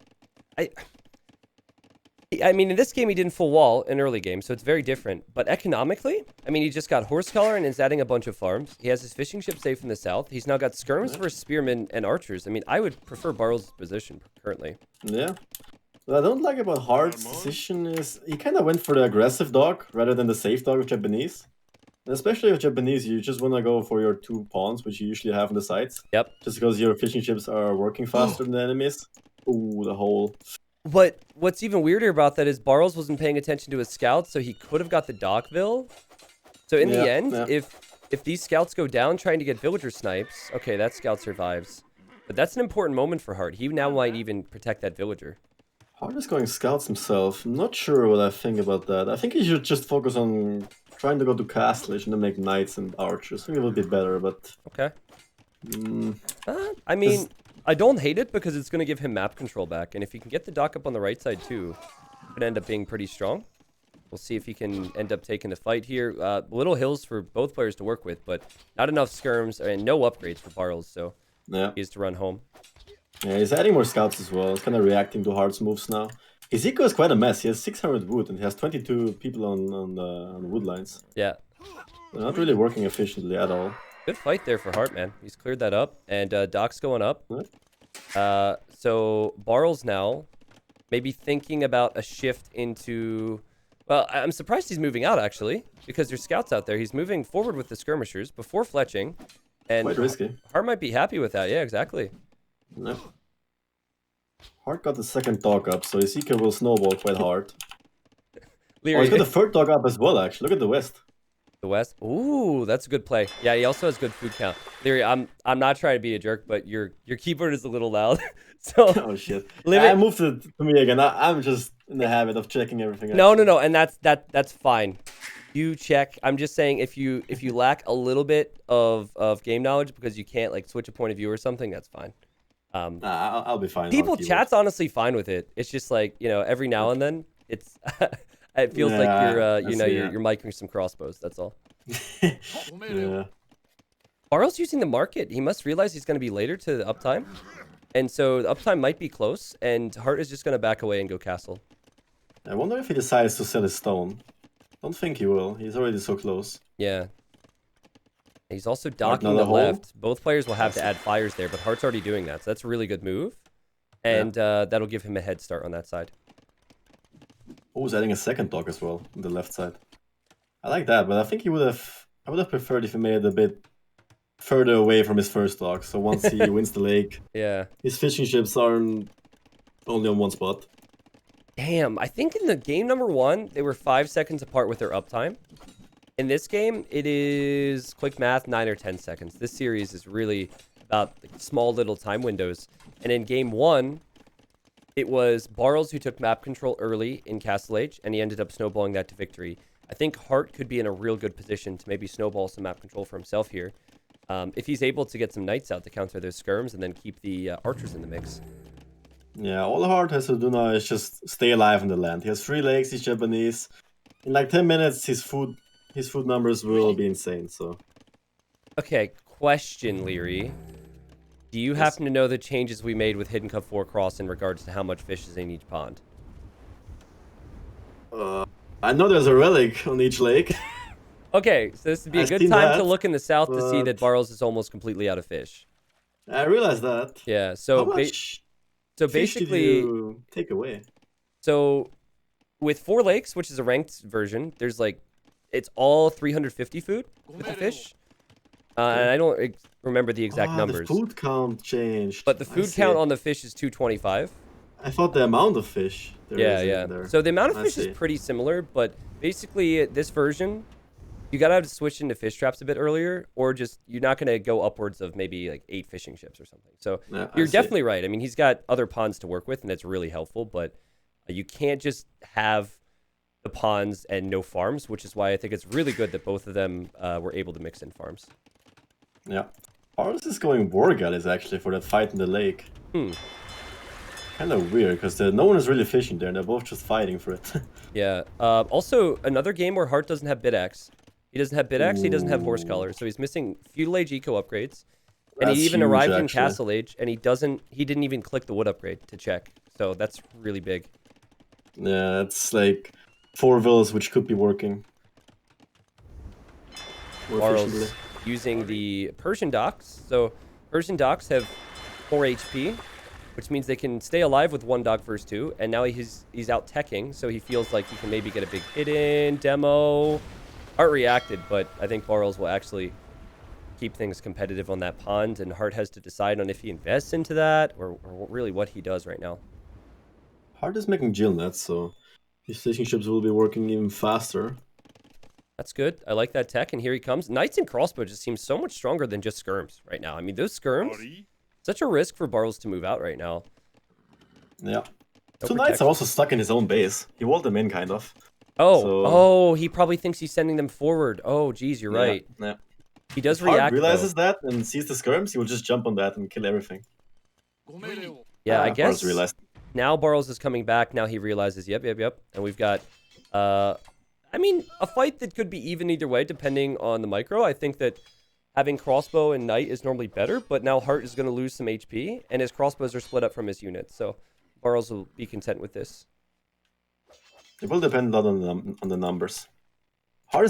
I mean, in this game, he didn't full wall in early game, so it's very different. But economically, I mean, he just got horse collar and is adding a bunch of farms. He has his fishing ship safe in the south. He's now got skirms for spearmen and archers. I mean, I would prefer Barles' position currently. Yeah. What I don't like about Heartt's decision is he kind of went for the aggressive dog rather than the safe dog of Japanese. And especially with Japanese, you just want to go for your 2 pawns, which you usually have on the sides. Yep. Just because your fishing ships are working faster than the enemies. Ooh, the hole. But what's even weirder about that is Barles wasn't paying attention to his scouts, so he could have got the Dockville. So in the end, if these scouts go down trying to get villager snipes, okay, that scout survives. But that's an important moment for Heartt. He now might even protect that villager. Heartt is going scouts himself. I'm not sure what I think about that. I think he should just focus on trying to go to Castlage and then make knights and archers. I think it would be better, but... Okay. I mean... I don't hate it because it's going to give him map control back. And if he can get the dock up on the right side too, it could end up being pretty strong. We'll see if he can end up taking the fight here. Little hills for both players to work with, but not enough skirms and no upgrades for Barles, so he has to run home. Yeah, he's adding more scouts as well. He's kind of reacting to Heartt's moves now. His eco is quite a mess. He has 600 wood and he has 22 people on the wood lines. Yeah. They're not really working efficiently at all. Good fight there for Heartt, man. He's cleared that up, and Doc's going up. So Barles now maybe thinking about a shift into... Well, I'm surprised he's moving out, actually, because there's scouts out there. He's moving forward with the skirmishers before fletching, and quite risky. Heartt might be happy with that. Yeah, exactly. No. Heartt got the second dog up, so his eco will snowball quite hard. Leary, he's got the third dog up as well, actually. Look at the west. The west. Ooh, that's a good play. Yeah, he also has good food count. Leary, I'm not trying to be a jerk, but your keyboard is a little loud. So oh shit. I moved it to me again. I'm just in the habit of checking everything. No, and that's fine. You check. I'm just saying if you lack a little bit of game knowledge because you can't like switch a point of view or something, that's fine. I'll be fine. People chat's honestly fine with it. It's just like, you know, every now and then it's it feels like you're micing some crossbows. That's all. Yeah. Barles using the market. He must realize he's going to be later to the uptime, and so the uptime might be close. And Heartt is just going to back away and go castle. I wonder if he decides to sell his stone. Don't think he will. He's already so close. Yeah. He's also docking the left. Both players will have to add fires there, but Heartt's already doing that, so that's a really good move, and that'll give him a head start on that side. Oh, he's adding a second dog as well on the left side. I like that, but I think I would have preferred if he made it a bit further away from his first dog. So once he wins the lake, his fishing ships aren't only on one spot. Damn, I think in the game number 1, they were 5 seconds apart with their uptime. In this game, it is, quick math, 9 or 10 seconds. This series is really about small little time windows. And in game 1, it was Barles who took map control early in Castlage, and he ended up snowballing that to victory. I think Heartt could be in a real good position to maybe snowball some map control for himself here. If he's able to get some knights out to counter those skirms and then keep the archers in the mix. Yeah, all Heartt has to do now is just stay alive in the land. He has 3 lakes, he's Japanese. In like 10 minutes, his food numbers will be insane, so... Okay, question, Leary. Do you happen to know the changes we made with Hidden Cup 4 Cross in regards to how much fish is in each pond? I know there's a relic on each lake. Okay, so this would be a good time to look in the south to see that Barles is almost completely out of fish. I realized that. Yeah, so... How much basically... did you take away? So, with 4 lakes, which is a ranked version, there's like... It's all 350 food with the fish. And I don't remember the exact numbers. The food count changed. But the food count on the fish is 225. I thought the amount of fish there is in there. So the amount of fish is pretty similar, but basically this version, you gotta have to switch into fish traps a bit earlier, or just you're not gonna go upwards of maybe like 8 fishing ships or something. So you're definitely right. I mean, he's got other ponds to work with, and it's really helpful, but you can't just have the ponds and no farms, which is why I think it's really good that both of them were able to mix in farms. Yeah. Barles is going War Goddess actually for that fight in the lake. Kind of weird, because no one is really fishing there, and they're both just fighting for it. Yeah. Also, another game where Heartt doesn't have Bit-X. He doesn't have Bit-X, he doesn't have Horse Color, so he's missing Feudal Age Eco upgrades. And he even huge, arrived in actually. Castle Age, and he didn't even click the wood upgrade to check. So that's really big. Yeah, it's like 4 villas which could be working. Barles using the Persian docks. So Persian docks have 4 HP, which means they can stay alive with 1 dock versus 2. And now he's out teching, so he feels like he can maybe get a big hit in, demo. Heartt reacted, but I think Barles will actually keep things competitive on that pond, and Heartt has to decide on if he invests into that or really what he does right now. Heartt is making Jill nets, so his fishing ships will be working even faster. That's good. I like that tech, and here he comes. Knights and crossbow just seems so much stronger than just skirms right now. I mean, those skirms, such a risk for Barles to move out right now. Yeah. Two Knights are also stuck in his own base. He walled them in, kind of. Oh, he probably thinks he's sending them forward. Oh, geez, you're right. Yeah. He does if Heartt react, realizes that and sees the skirms, he will just jump on that and kill everything. Yeah, I guess Barles realized. Now Barles is coming back. Now he realizes, yep. And we've got, I mean, a fight that could be even either way, depending on the micro. I think that having crossbow and knight is normally better, but now Heartt is going to lose some HP, and his crossbows are split up from his units. So Barles will be content with this. It will depend a lot on the numbers. Heartt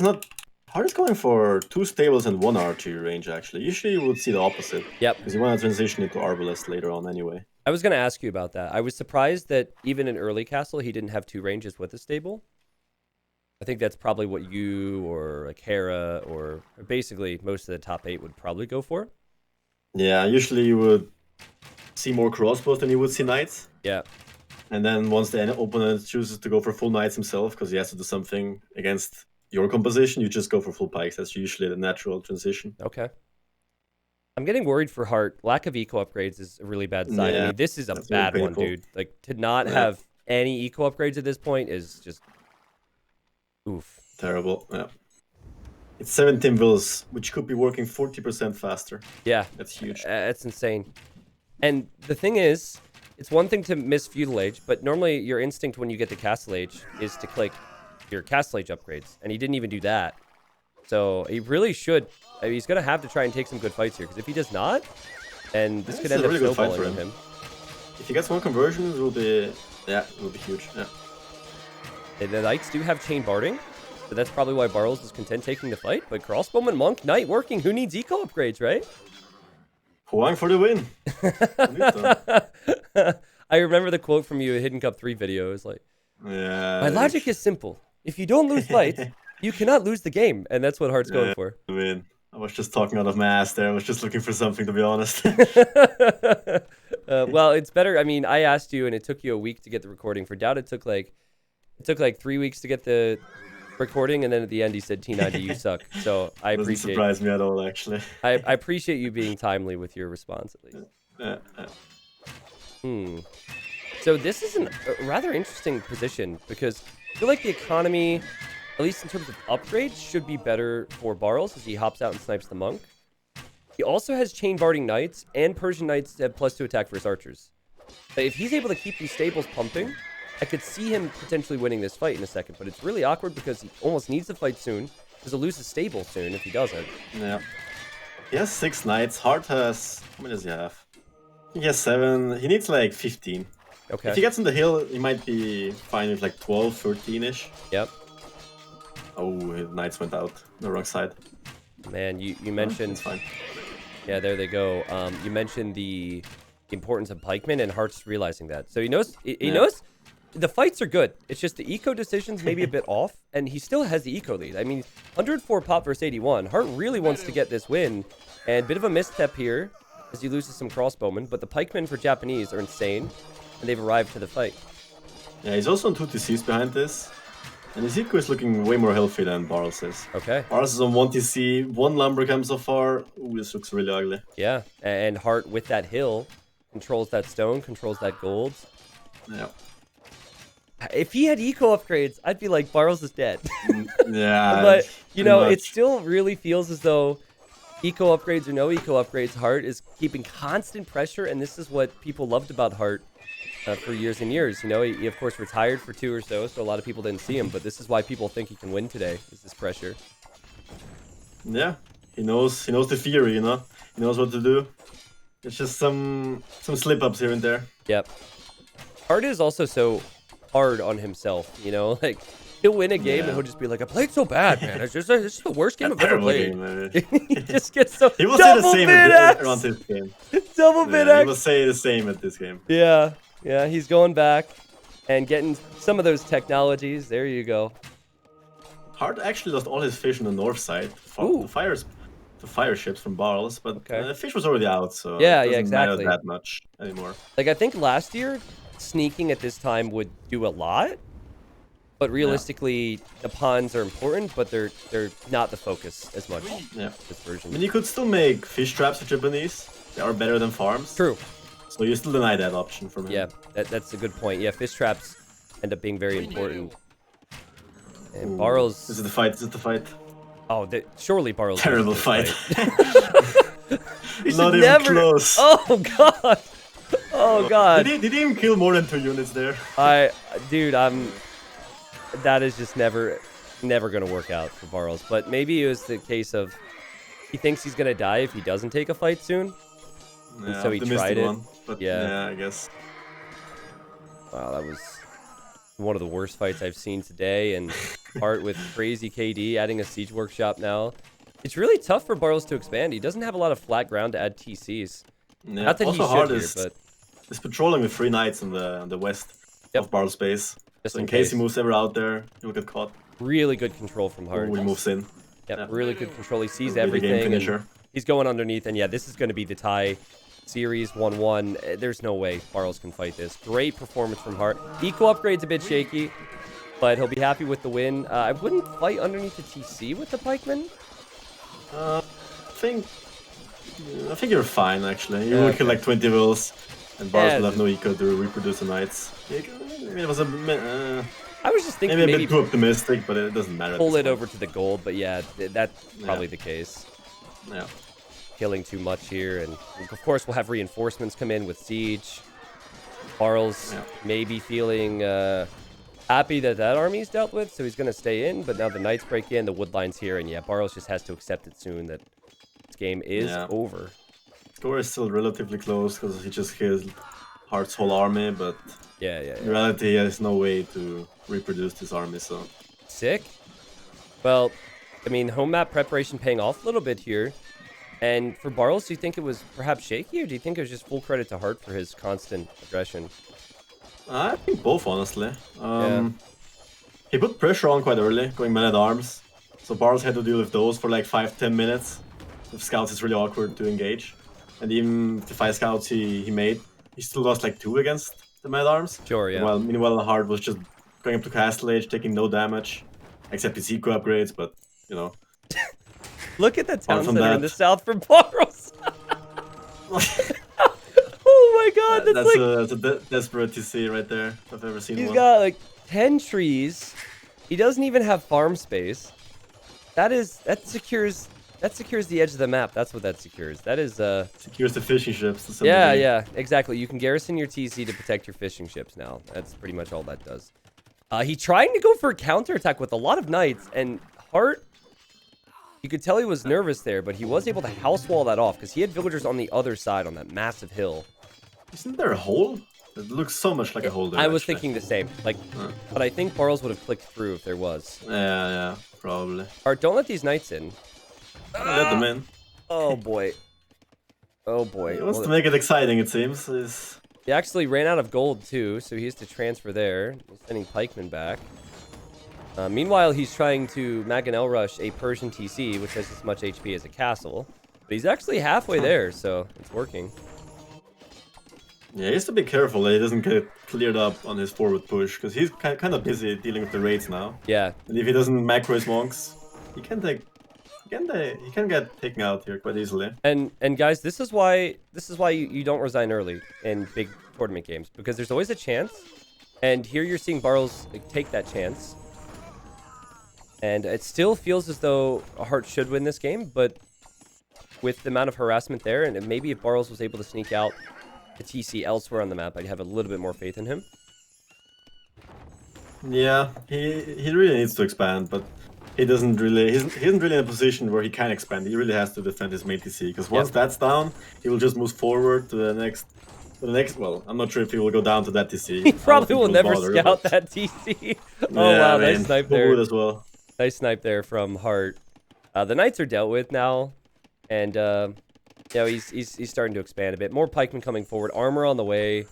is going for 2 stables and 1 archery range, actually. Usually you would see the opposite. Yep. Because you want to transition into Arbalest later on anyway. I was going to ask you about that. I was surprised that even in early castle, he didn't have 2 ranges with a stable. I think that's probably what you or like Hera or basically most of the top 8 would probably go for. Yeah, usually you would see more crossbows than you would see knights. Yeah. And then once the opponent chooses to go for full knights himself, because he has to do something against your composition, you just go for full pikes. That's usually the natural transition. Okay. I'm getting worried for Heartt. Lack of eco upgrades is a really bad sign. Yeah, I mean, this is a bad one, dude. Like, to not have any eco upgrades at this point is just... oof. Terrible, yeah. It's 17 villas, which could be working 40% faster. Yeah. That's huge. That's insane. And the thing is, it's one thing to miss Feudal Age, but normally your instinct when you get to Castle Age is to click your Castle Age upgrades, and he didn't even do that. So he really should. I mean, he's going to have to try and take some good fights here, because if he does not, and this could end up snowballing on him. If he gets 1 conversion, it will be huge. Yeah. And the Knights do have chain barding, so that's probably why Barles is content taking the fight. But Crossbowman, Monk, Knight working. Who needs eco upgrades, right? Huang for the win. I remember the quote from you, a Hidden Cup 3 video. It was like, my logic is simple. If you don't lose fights, you cannot lose the game. And that's what Heartt's going for. I mean, I was just talking out of my ass there. I was just looking for something, to be honest. Well, it's better. I mean, I asked you, and it took you a week to get the recording. For Dowd, it took like 3 weeks to get the recording, and then at the end he said, T90, you suck. So I appreciate. Doesn't surprise me at all, actually. I appreciate you being timely with your response, at least. So this is a rather interesting position, because I feel like the economy, at least in terms of upgrades, should be better for Barles as he hops out and snipes the monk. He also has chain barding knights, and Persian knights have +2 attack for his archers. But if he's able to keep these stables pumping, I could see him potentially winning this fight in a second. But it's really awkward because he almost needs the fight soon, because he'll lose his stable soon if he doesn't. Yeah. He has 6 knights. Heartt has... how many does he have? He has 7. He needs like 15. Okay. If he gets on the hill, he might be fine with like 12, 13-ish. Yep. Oh, his knights went out the wrong side. Man, you mentioned... It's fine. Yeah, there they go. You mentioned the importance of pikemen, and Heartt's realizing that. So he knows knows the fights are good. It's just the eco decisions maybe a bit off, and he still has the eco lead. I mean, 104 pop versus 81. Heartt really wants to get this win, and bit of a misstep here as he loses some crossbowmen, but the pikemen for Japanese are insane, and they've arrived to the fight. Yeah, he's also on 2 TCs behind this. And his eco is looking way more healthy than Barles is. Okay. Barles is on 1 TC, 1 lumber cam so far. Ooh, this looks really ugly. Yeah, and Heartt with that hill controls that stone, controls that gold. Yeah. If he had eco upgrades, I'd be like, Barles is dead. Yeah. But, you know, it still really feels as though eco upgrades or no eco upgrades, Heartt is keeping constant pressure, and this is what people loved about Heartt for years and years. You know, he of course retired for 2 or so a lot of people didn't see him. But this is why people think he can win today. Is this pressure? Yeah, he knows the theory. You know, he knows what to do. It's just some slip-ups here and there. Yep. Heartt is also so hard on himself. You know, like he'll win a game and he'll just be like, "I played so bad, man. It's just this is the worst game I've ever played." He just gets so. He will say the same around this game. Double bit X. He will say the same at this game. Yeah, yeah. He's going back and getting some of those technologies. There you go. Heartt actually lost all his fish on the north side. The fire ships from Barles, but the fish was already out, so yeah, it doesn't exactly. matter that much anymore. Like I think last year, sneaking at this time would do a lot, but realistically, the pawns are important, but they're not the focus as much. Yeah. This version. I mean, you could still make fish traps with Japanese. They are better than farms. True. So you still deny that option from him. Yeah, that's a good point. Yeah, fish traps end up being very important. And Barles. This is the fight. This is the fight. Oh, surely Barles. Terrible fight. Not even close. Oh god. Oh god. Did he even kill more than 2 units there? Dude, that is just never gonna work out for Barles. But maybe it was the case of he thinks he's gonna die if he doesn't take a fight soon. Yeah, and so he tried it. But yeah, I guess. Wow, that was one of the worst fights I've seen today, and Heartt with crazy KD adding a siege workshop now. It's really tough for Barles to expand. He doesn't have a lot of flat ground to add TCs. Yeah. Not that also he should here, but is patrolling with 3 knights on the west of Barles base. Just so in case he moves ever out there, he'll get caught. Really good control from Heartt. Or he moves in. Yep, yeah, really good control. He sees really everything. And he's going underneath, and yeah, this is going to be the tie series 1-1. There's no way Barles can fight this. Great performance from Heartt. Eco upgrade's a bit shaky, but he'll be happy with the win. I wouldn't fight underneath the TC with the pikeman. I think you're fine actually. You will kill like 20 wills, and Barles will have no eco to reproduce the knights. Maybe it was I was just thinking maybe a bit too optimistic, but it doesn't matter. Pull it over to the gold, but yeah, that's probably the case. Yeah. Killing too much here, and of course we'll have reinforcements come in with siege. Barles maybe feeling happy that army's dealt with, so he's going to stay in, but now the knights break in, the wood line's here, and yeah, Barles just has to accept it soon that this game is over. Score is still relatively close because he just killed Heartt's whole army, but in reality he has no way to reproduce this army, so... Sick. Well, I mean, home map preparation paying off a little bit here. And for Barles, do you think it was perhaps shaky, or do you think it was just full credit to Heartt for his constant aggression? I think both, honestly. He put pressure on quite early, going man-at-arms. So Barles had to deal with those for like 5-10 minutes. With scouts, it's really awkward to engage. And even the 5 scouts he made, he still lost like 2 against the man-at-arms. Sure, yeah. Meanwhile, Heartt was just going up to Castle Age, taking no damage. Except his eco upgrades, but, you know... Look at the towns that are in the south for Barles. Oh my god, that's a desperate TC right there, if I've ever seen one. He's got like 10 trees. He doesn't even have farm space. That secures the edge of the map. That's what that secures. That is secures the fishing ships. Yeah, exactly. You can garrison your TC to protect your fishing ships now. That's pretty much all that does. He trying to go for a counterattack with a lot of knights, and Heartt, you could tell he was nervous there, but he was able to house wall that off because he had villagers on the other side on that massive hill. Isn't there a hole? It looks so much like a hole there. I was thinking the same. Like, but I think Barles would have clicked through if there was. Yeah, probably. Alright, don't let these knights in. Let them in. Oh boy. Oh boy. He wants to make it exciting, it seems. He actually ran out of gold too, so he has to transfer there. He's sending pikemen back. Meanwhile, he's trying to Mangonel rush a Persian TC, which has as much HP as a castle. But he's actually halfway there, so it's working. Yeah, he has to be careful that he doesn't get cleared up on his forward push, because he's kind of busy dealing with the raids now. Yeah. And if he doesn't macro his monks, he can get taken out here quite easily. And guys, this is why you don't resign early in big tournament games, because there's always a chance. And here you're seeing Barles take that chance. And it still feels as though Heartt should win this game, but with the amount of harassment there, and maybe if Barles was able to sneak out the TC elsewhere on the map, I'd have a little bit more faith in him. Yeah, he really needs to expand, but he doesn't really. He isn't really in a position where he can expand. He really has to defend his main TC because once that's down, he will just move forward to the next. Well, I'm not sure if he will go down to that TC. He probably will never scout that TC. Oh wow, nice snipe there. As well. Nice snipe there from Heartt. The Knights are dealt with now, and you know, he's starting to expand a bit. More pikemen coming forward, armor on the way.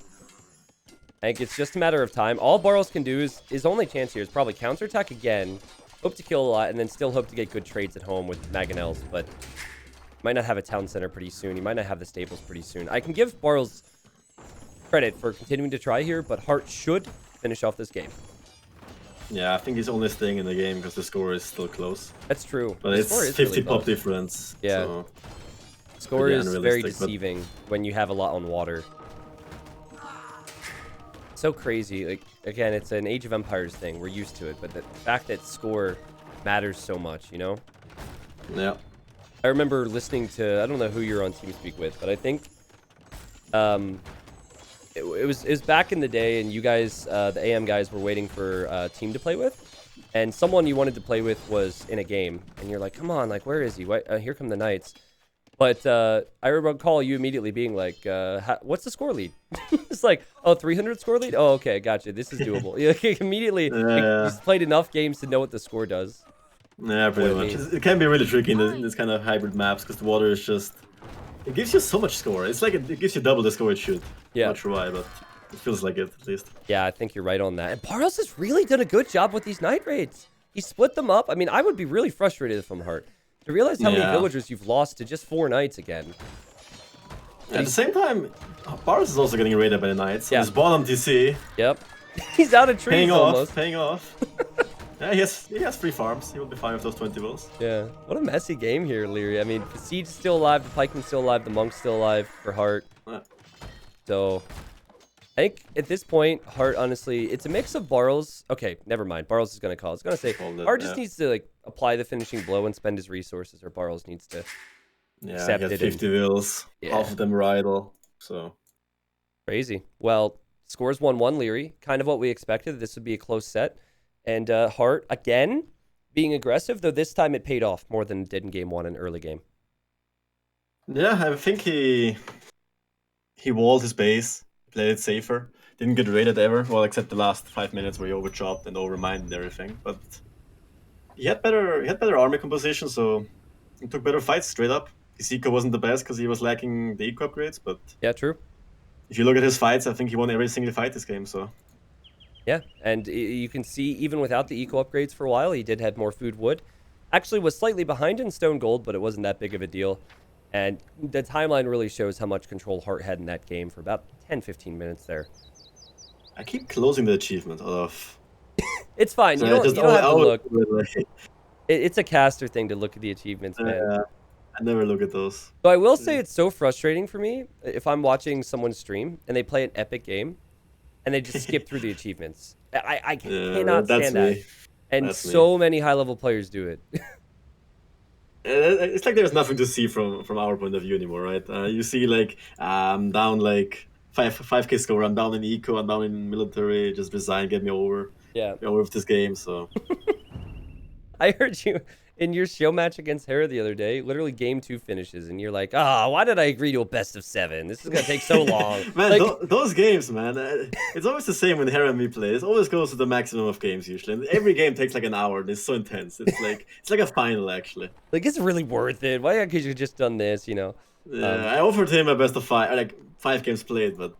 I think it's just a matter of time. All Barles can do is his only chance here is probably counterattack again, hope to kill a lot, and then still hope to get good trades at home with Mangonels, but might not have a town center pretty soon. He might not have the staples pretty soon. I can give Barles credit for continuing to try here, but Heartt should finish off this game. Yeah, I think he's only staying in the game because the score is still close. That's true. But it's 50 really pop difference. Yeah. So score is very deceiving when you have a lot on water. So crazy. Like, again, it's an Age of Empires thing. We're used to it, but the fact that score matters so much, you know? Yeah. I remember listening to, I don't know who you're on TeamSpeak with, but I think it was back in the day, and you guys, the AM guys, were waiting for a team to play with, and someone you wanted to play with was in a game, and you're like, come on, like, where is he? Here come the Knights. But I recall you immediately being like, what's the score lead? It's like, oh, 300 score lead? Oh, okay, gotcha. This is doable. Immediately, you played enough games to know what the score does. Yeah, pretty much. It can be really tricky in this kind of hybrid maps because the water is just... It gives you so much score. It's like it gives you double the score it should. Yeah. Not sure why, but it feels like it, at least. Yeah, I think you're right on that. And Barles has really done a good job with these Knight raids. He split them up. I mean, I would be really frustrated if I'm Heartt. To realize how many villagers you've lost to just 4 Knights again. At the same time, Barles is also getting raided by the Knights. Yeah. He's bottom TC. Yep. He's out of trees almost. Paying off. Yeah, he has 3 farms. He will be fine with those 20 wills. Yeah. What a messy game here, Leary. I mean, the Siege's still alive, the Pikeman's still alive, the Monk's still alive for Heartt. So, I think at this point, Heartt, honestly, it's a mix of Barles. Okay, never mind. Barles is going to call. I was going to say, Heartt just needs to, like, apply the finishing blow and spend his resources, or Barles needs to accept it. 50 wills. Half of them are idle. So, crazy. Well, scores 1-1, Leary. Kind of what we expected. This would be a close set. And Heartt, again, being aggressive, though this time it paid off more than it did in game 1 and early game. Yeah, I think he walled his base, played it safer, didn't get raided ever, well, except the last 5 minutes where he overchopped and overmined everything. But he had better army composition, so he took better fights straight up. His eco wasn't the best because he was lacking the eco upgrades, but yeah, true. If you look at his fights, I think he won every single fight this game. So. Yeah, and you can see even without the eco upgrades for a while, he did have more food wood. Actually was slightly behind in stone gold, but it wasn't that big of a deal. And the timeline really shows how much control Heartt had in that game for about 10-15 minutes there. I keep closing the achievement off. It's fine. So you don't have to look. It's a caster thing to look at the achievements, man. I never look at those. So I will say it's so frustrating for me if I'm watching someone stream and they play an epic game and they just skip through the achievements. I cannot stand that. And so many high-level players do it. It's like there's nothing to see from our point of view anymore, right? You see, like, I'm down like 5k score, I'm down in eco, I'm down in military, just resign, get me over. Yeah. Get over with this game, so. I heard you in your show match against Hera the other day, literally game 2 finishes, and you're like, why did I agree to a best of 7? This is going to take so long. Man, like... those games, man, it's always the same when Hera and me play. It always goes to the maximum of games usually. And every game takes like an hour, and it's so intense. It's like a final, actually. Like, it's really worth it. Why could you just done this, you know? Yeah, I offered him a best of 5, like 5 games played, but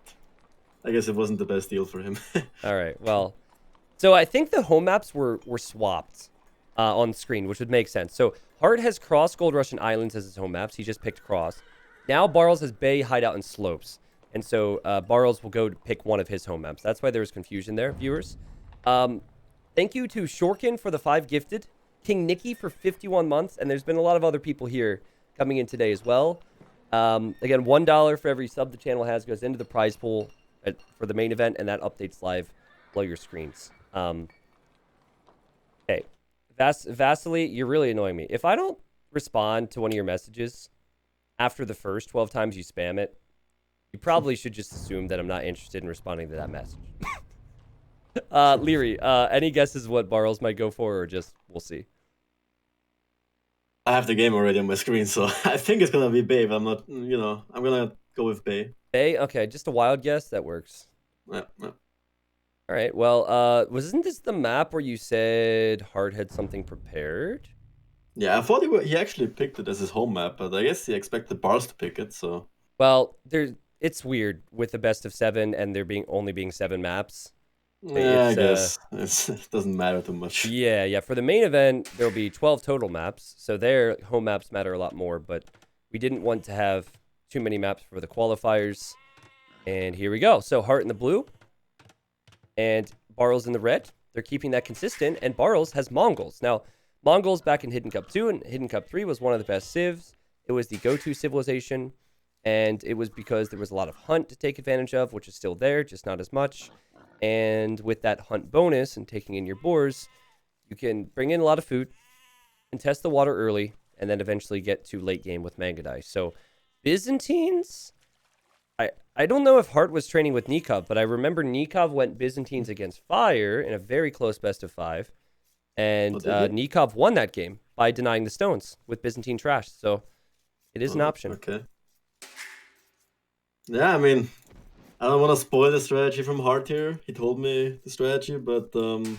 I guess it wasn't the best deal for him. All right, well, so I think the home maps were swapped on screen, which would make sense. So Heartt has Cross, Gold Rush, and Islands as his home maps. He just picked Cross. Now Barles has Bay, Hideout, and Slopes. And so Barles will go to pick one of his home maps. That's why there was confusion there, viewers. Thank you to Shorkin for the 5 gifted, King Nicky for 51 months, and there's been a lot of other people here coming in today as well. Again, $1 for every sub the channel has goes into the prize pool for the main event, and that updates live below your screens. Okay. Vasily, you're really annoying me. If I don't respond to one of your messages after the first 12 times you spam it, You probably should just assume that I'm not interested in responding to that message. Leary, any guesses what Barles might go for, or just we'll see? I have the game already on my screen, so I think it's gonna be Bay, but I'm not, I'm gonna go with Bay. Bay? Okay, just a wild guess. That works. Yeah. All right, well, wasn't this the map where you said Hearttt had something prepared? Yeah, I thought he actually picked it as his home map, but I guess he expected Barles to pick it, so... Well, it's weird with the best of 7 and there only being 7 maps. Yeah, I guess. It doesn't matter too much. Yeah. For the main event, there'll be 12 total maps, so their home maps matter a lot more, but we didn't want to have too many maps for the qualifiers. And here we go. So Hearttt in the blue and Barles in the red. They're keeping that consistent, and Barles has Mongols. Now, Mongols back in Hidden Cup 2 and Hidden Cup 3 was one of the best civs. It was the go-to civilization, and it was because there was a lot of hunt to take advantage of, which is still there, just not as much. And with that hunt bonus and taking in your boars, you can bring in a lot of food and test the water early, and then eventually get to late game with Mangudai. So Byzantines, I don't know if Hearttt was training with Nikov, but I remember Nikov went Byzantines against Fire in a very close best of 5. And Nikov won that game by denying the stones with Byzantine trash. So it is an option. Okay. Yeah, I mean, I don't want to spoil the strategy from Hearttt here. He told me the strategy, but I'm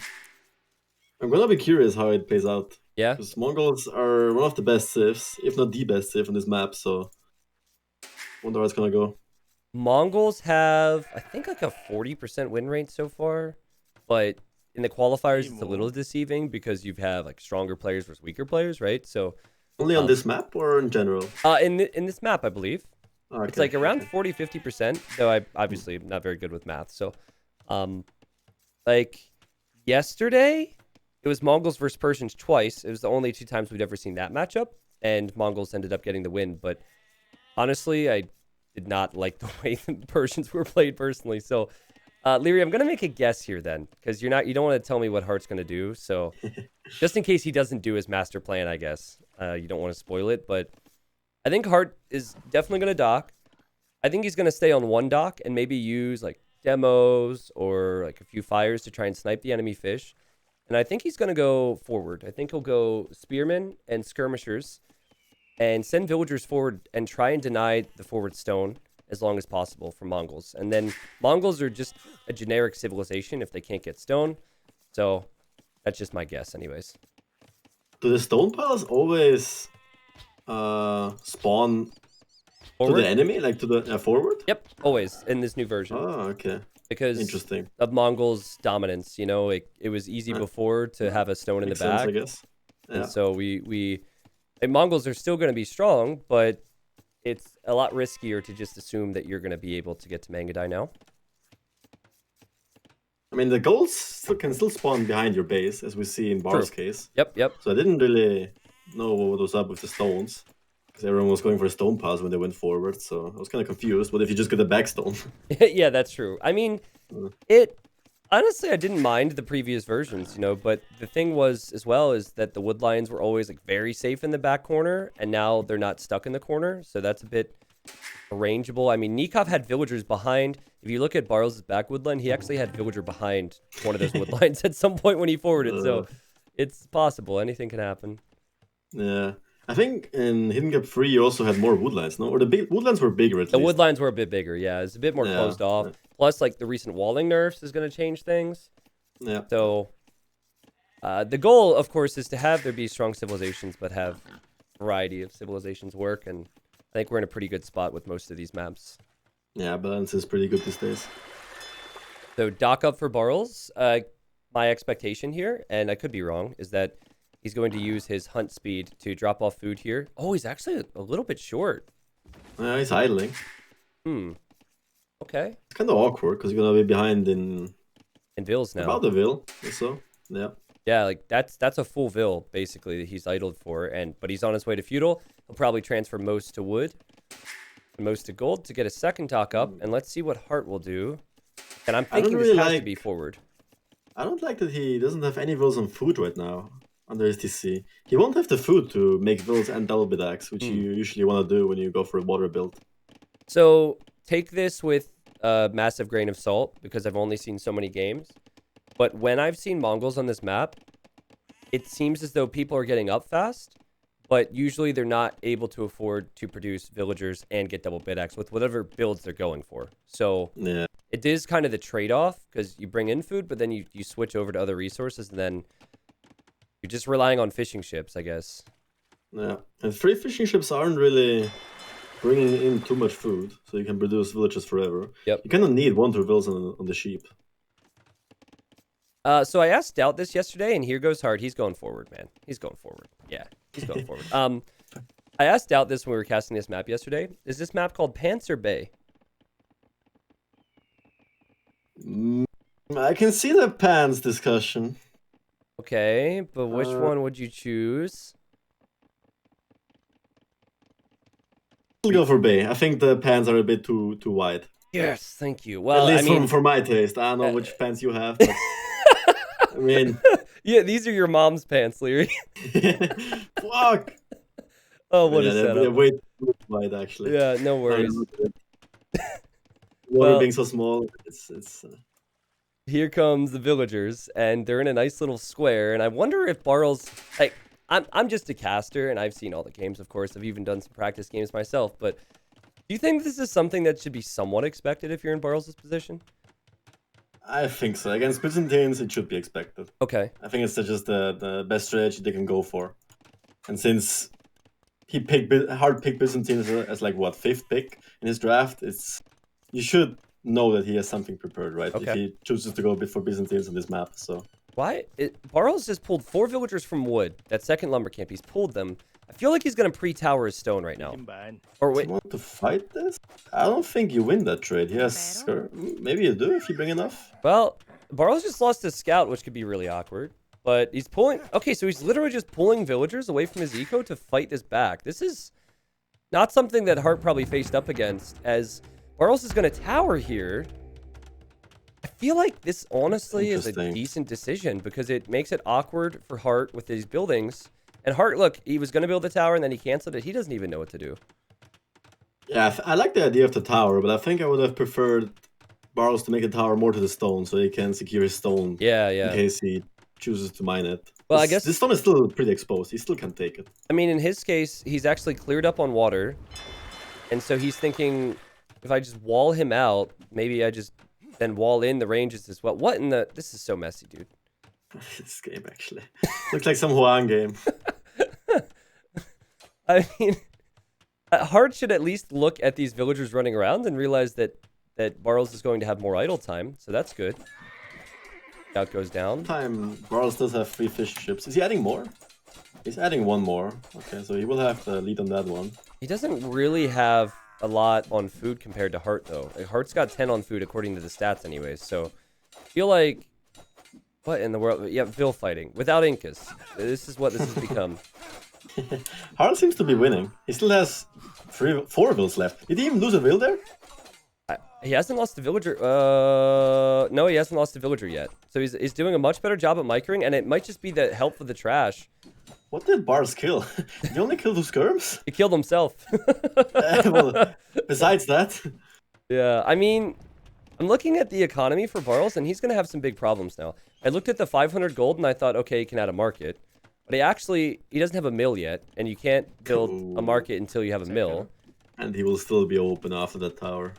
gonna be curious how it plays out. Yeah. Because Mongols are one of the best civs, if not the best civ on this map, so wonder how it's gonna go. Mongols have, I think, like a 40% win rate so far, but in the qualifiers, it's a little deceiving because you have like stronger players versus weaker players, right? So only on this map or in general? In this map, I believe. Okay. It's like around 40-50%, though I obviously am not very good with math. So, like yesterday, it was Mongols versus Persians twice. It was the only 2 times we'd ever seen that matchup, and Mongols ended up getting the win. But honestly, I did not like the way the Persians were played personally. So, Leary, I'm gonna make a guess here then, because you don't want to tell me what Heartt's gonna do. So, just in case he doesn't do his master plan, I guess you don't want to spoil it, but. I think Hearttt is definitely going to dock. I think he's going to stay on 1 dock and maybe use like demos or like a few fires to try and snipe the enemy fish. And I think he's going to go forward. I think he'll go spearmen and skirmishers and send villagers forward and try and deny the forward stone as long as possible from Mongols. And then Mongols are just a generic civilization if they can't get stone. So that's just my guess anyways. Do the stone piles always... spawn forward? To the enemy, like to the forward? Yep, always in this new version. Oh, okay. Because interesting. Of Mongols' dominance, it was easy before to have a stone in the back. Sense, I guess. Yeah. And so Mongols are still going to be strong, but it's a lot riskier to just assume that you're going to be able to get to Mangudai now. I mean, the golds can still spawn behind your base, as we see in Bar's case. Yep. So I didn't really know what was up with the stones, because everyone was going for stone piles when they went forward, so I was kind of confused. What if you just get a backstone? Yeah, that's true. I mean, honestly, I didn't mind the previous versions, but the thing was as well is that the wood lions were always like very safe in the back corner, and now they're not stuck in the corner, so that's a bit arrangeable. I mean, Nikov had villagers behind. If you look at Barles' back woodline, he actually had villager behind one of those wood lines at some point when he forwarded, so it's possible. Anything can happen. Yeah. I think in Hidden Cup 3 you also had more woodlines, no? Or the woodlines were bigger at least. The woodlines were a bit bigger, yeah. It's a bit more closed off. Yeah. Plus, like, the recent walling nerfs is going to change things. Yeah. So, the goal, of course, is to have there be strong civilizations, but have variety of civilizations work, and I think we're in a pretty good spot with most of these maps. Yeah, balance is pretty good these days. So, dock up for Barles. My expectation here, and I could be wrong, is that he's going to use his hunt speed to drop off food here. Oh, he's actually a little bit short. Yeah, he's idling. Okay. It's kind of awkward because you're gonna be behind in vills now. About the vill, so yeah. Yeah, like that's a full vill basically that he's idled for, but he's on his way to feudal. He'll probably transfer most to wood, and most to gold to get a second dock up. And let's see what Hearttt will do. And I'm thinking this has to be forward. I don't like that he doesn't have any vills on food right now. Under his TC. He won't have the food to make vills and double bidacks, which you usually want to do when you go for a water build. So take this with a massive grain of salt because I've only seen so many games. But when I've seen Mongols on this map, it seems as though people are getting up fast, but usually they're not able to afford to produce villagers and get double bid-X with whatever builds they're going for. So yeah, it is kind of the trade-off because you bring in food, but then you switch over to other resources, and then you're just relying on fishing ships, I guess. yeah. And free fishing ships aren't really bringing in too much food, so you can produce villages forever. Yep. You kind of need 1-2 vills on the sheep. So I asked Stout this yesterday, and here goes Heartt. He's going forward, man. He's going forward. Yeah, he's going forward. I asked Stout this when we were casting this map yesterday. Is this map called Pants or Bay? I can see the pans discussion. Okay, but which one would you choose? I'll go for Bay. I think the pans are a bit too wide. Yes, thank you. Well, at least I mean, for my taste. I don't know which pants you have, but I mean, yeah, these are your mom's pants, Leary. fuck. Oh, what a setup. They're way too wide, actually. Yeah, no worries. Water being so small, it's. Here comes the villagers, and they're in a nice little square. And I wonder if Barles, like, I'm just a caster, and I've seen all the games, of course. I've even done some practice games myself. But do you think this is something that should be somewhat expected if you're in Barles' position? I think so. Against Byzantines, it should be expected. Okay. I think it's just the best strategy they can go for. And since he picked Byzantines as like what, 5th pick in his draft, you should know that he has something prepared, right? Okay. If he chooses to go a bit for Byzantines on this map, so. Why? Barles just pulled 4 villagers from wood. That second lumber camp, he's pulled them. I feel like he's going to pre-tower his stone right now. Or wait. Do you want to fight this? I don't think you win that trade. Yes, maybe you do if you bring enough. Well, Barles just lost his scout, which could be really awkward. But he's pulling... Okay, so he's literally just pulling villagers away from his eco to fight this back. This is not something that Heartt probably faced up against, as Barles is going to tower here. I feel like this honestly is a decent decision because it makes it awkward for Heartt with these buildings. And Heartt, look, he was going to build a tower and then he canceled it. He doesn't even know what to do. Yeah, I like the idea of the tower, but I think I would have preferred Barles to make a tower more to the stone so he can secure his stone. Yeah. In case he chooses to mine it. Well, I guess this stone is still pretty exposed. He still can't take it. I mean, in his case, he's actually cleared up on water. And so he's thinking, if I just wall him out, maybe I just then wall in the ranges as well. What in the... This is so messy, dude. This game, actually. Looks like some Huang game. I mean, Heartt should at least look at these villagers running around and realize that Barles is going to have more idle time. So that's good. Scout goes down. Barles does have 3 fish ships. Is he adding more? He's adding 1 more. Okay, so he will have the lead on that one. He doesn't really have a lot on food compared to Heartt, though. Like, Heartt's got 10 on food according to the stats anyways. So I feel like... What in the world? Yeah, Vill fighting. Without Incas. This is what this has become. Heartt seems to be winning. He still has 4 vills left. Did he even lose a vill there? He hasn't lost a villager. No, he hasn't lost a villager yet. So he's doing a much better job at micring, and it might just be the help of the trash. What did Barles kill? Did he only kill 2 skirms? He killed himself. Well, besides that. Yeah, I mean, I'm looking at the economy for Barles, and he's going to have some big problems now. I looked at the 500 gold, and I thought, okay, he can add a market. But he doesn't have a mill yet, and you can't build a market until you have a mill. And he will still be open after that tower.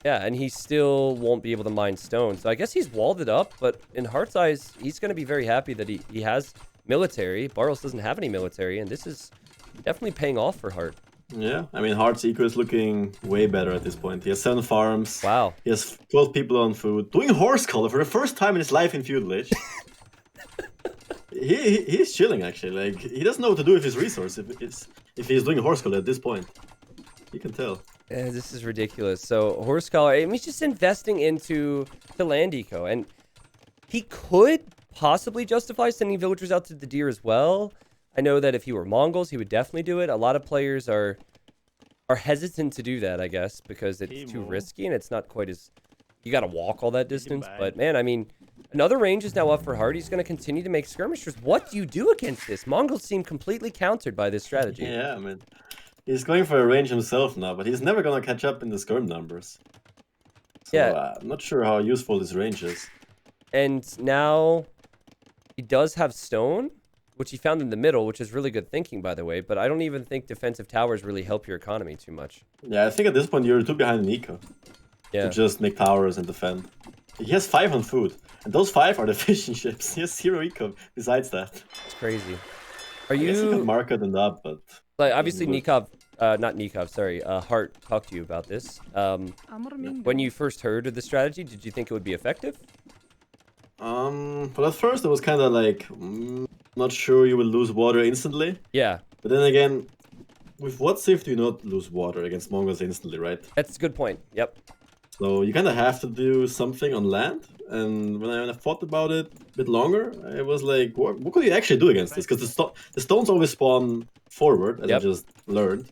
Yeah, and he still won't be able to mine stone. So I guess he's walled it up, but in Heartt's eyes, he's going to be very happy that he has military. Barles doesn't have any military, and this is definitely paying off for Heartt. Yeah, I mean, Heartt's eco is looking way better at this point. He has 7 farms. Wow. He has 12 people on food. Doing horse color for the first time in his life in Feudal Age. He's chilling, actually. Like, he doesn't know what to do with his resource if he's doing horse color at this point. You can tell. Yeah, this is ridiculous. So, horse collar, I mean, he's just investing into the land eco. And he could possibly justify sending villagers out to the deer as well. I know that if he were Mongols, he would definitely do it. A lot of players are hesitant to do that, I guess, because it's too risky and it's not quite as... You got to walk all that distance. But, man, I mean, another range is now up for Heartt. He's going to continue to make skirmishers. What do you do against this? Mongols seem completely countered by this strategy. Yeah, I mean... He's going for a range himself now, but he's never gonna catch up in the skirm numbers. So Yeah. I'm not sure how useful this range is. And now he does have stone, which he found in the middle, which is really good thinking, by the way. But I don't even think defensive towers really help your economy too much. Yeah, I think at this point you're too behind Nico to just make towers and defend. He has 5 on food, and those 5 are the fishing ships. He has 0 eco besides that. It's crazy. I guess you could mark it and up, but... Like, obviously, Nikov, not Nikov, sorry, Heartt talked to you about this. When you first heard of the strategy, did you think it would be effective? Well, at first it was kind of like, not sure you will lose water instantly. Yeah. But then again, with what civ do you not lose water against Mongols instantly, right? That's a good point, yep. So you kind of have to do something on land. And when I thought about it a bit longer, I was like, what could you actually do against this? Because the stones always spawn forward, as I just learned.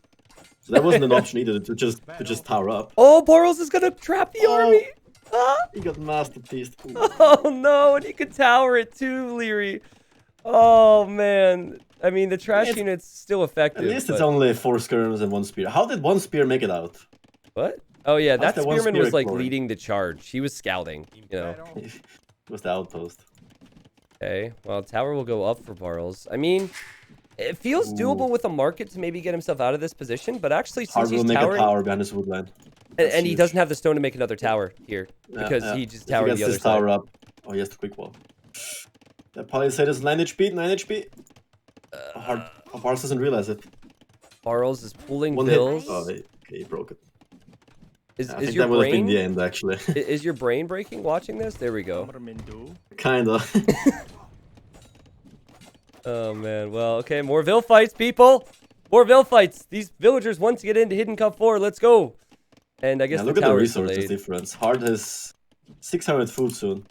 So that wasn't an option either, to just tower up. Oh, Barles is gonna trap the army! Ah! He got masterpieced. Oh no, and he could tower it too, Leary. Oh man. I mean, the trash unit's still effective. At least it's only 4 skirms and 1 spear. How did 1 spear make it out? What? Oh yeah, that How's spearman was like leading the charge. He was scouting, you know. It was the outpost. Okay, well, tower will go up for Barles. I mean, it feels doable with a market to maybe get himself out of this position, but actually, since he's make towering, a tower behind his woodland. And he doesn't have the stone to make another tower here because he just towered the other side. Tower up. Oh, he has the quick wall. That palisade is 9 HP, 9 HP. Barles doesn't realize it. Barles is pulling bills. Oh, okay, he broke it. I think your that would have been brain the end, actually. Is your brain breaking watching this? There we go. Kinda. Oh man, well, okay, more Vil fights, people. More Vil fights. These villagers want to get into Hidden Cup 4. Let's go. And I guess look the at the tower's resources delayed. difference. Heartt has 600 food soon.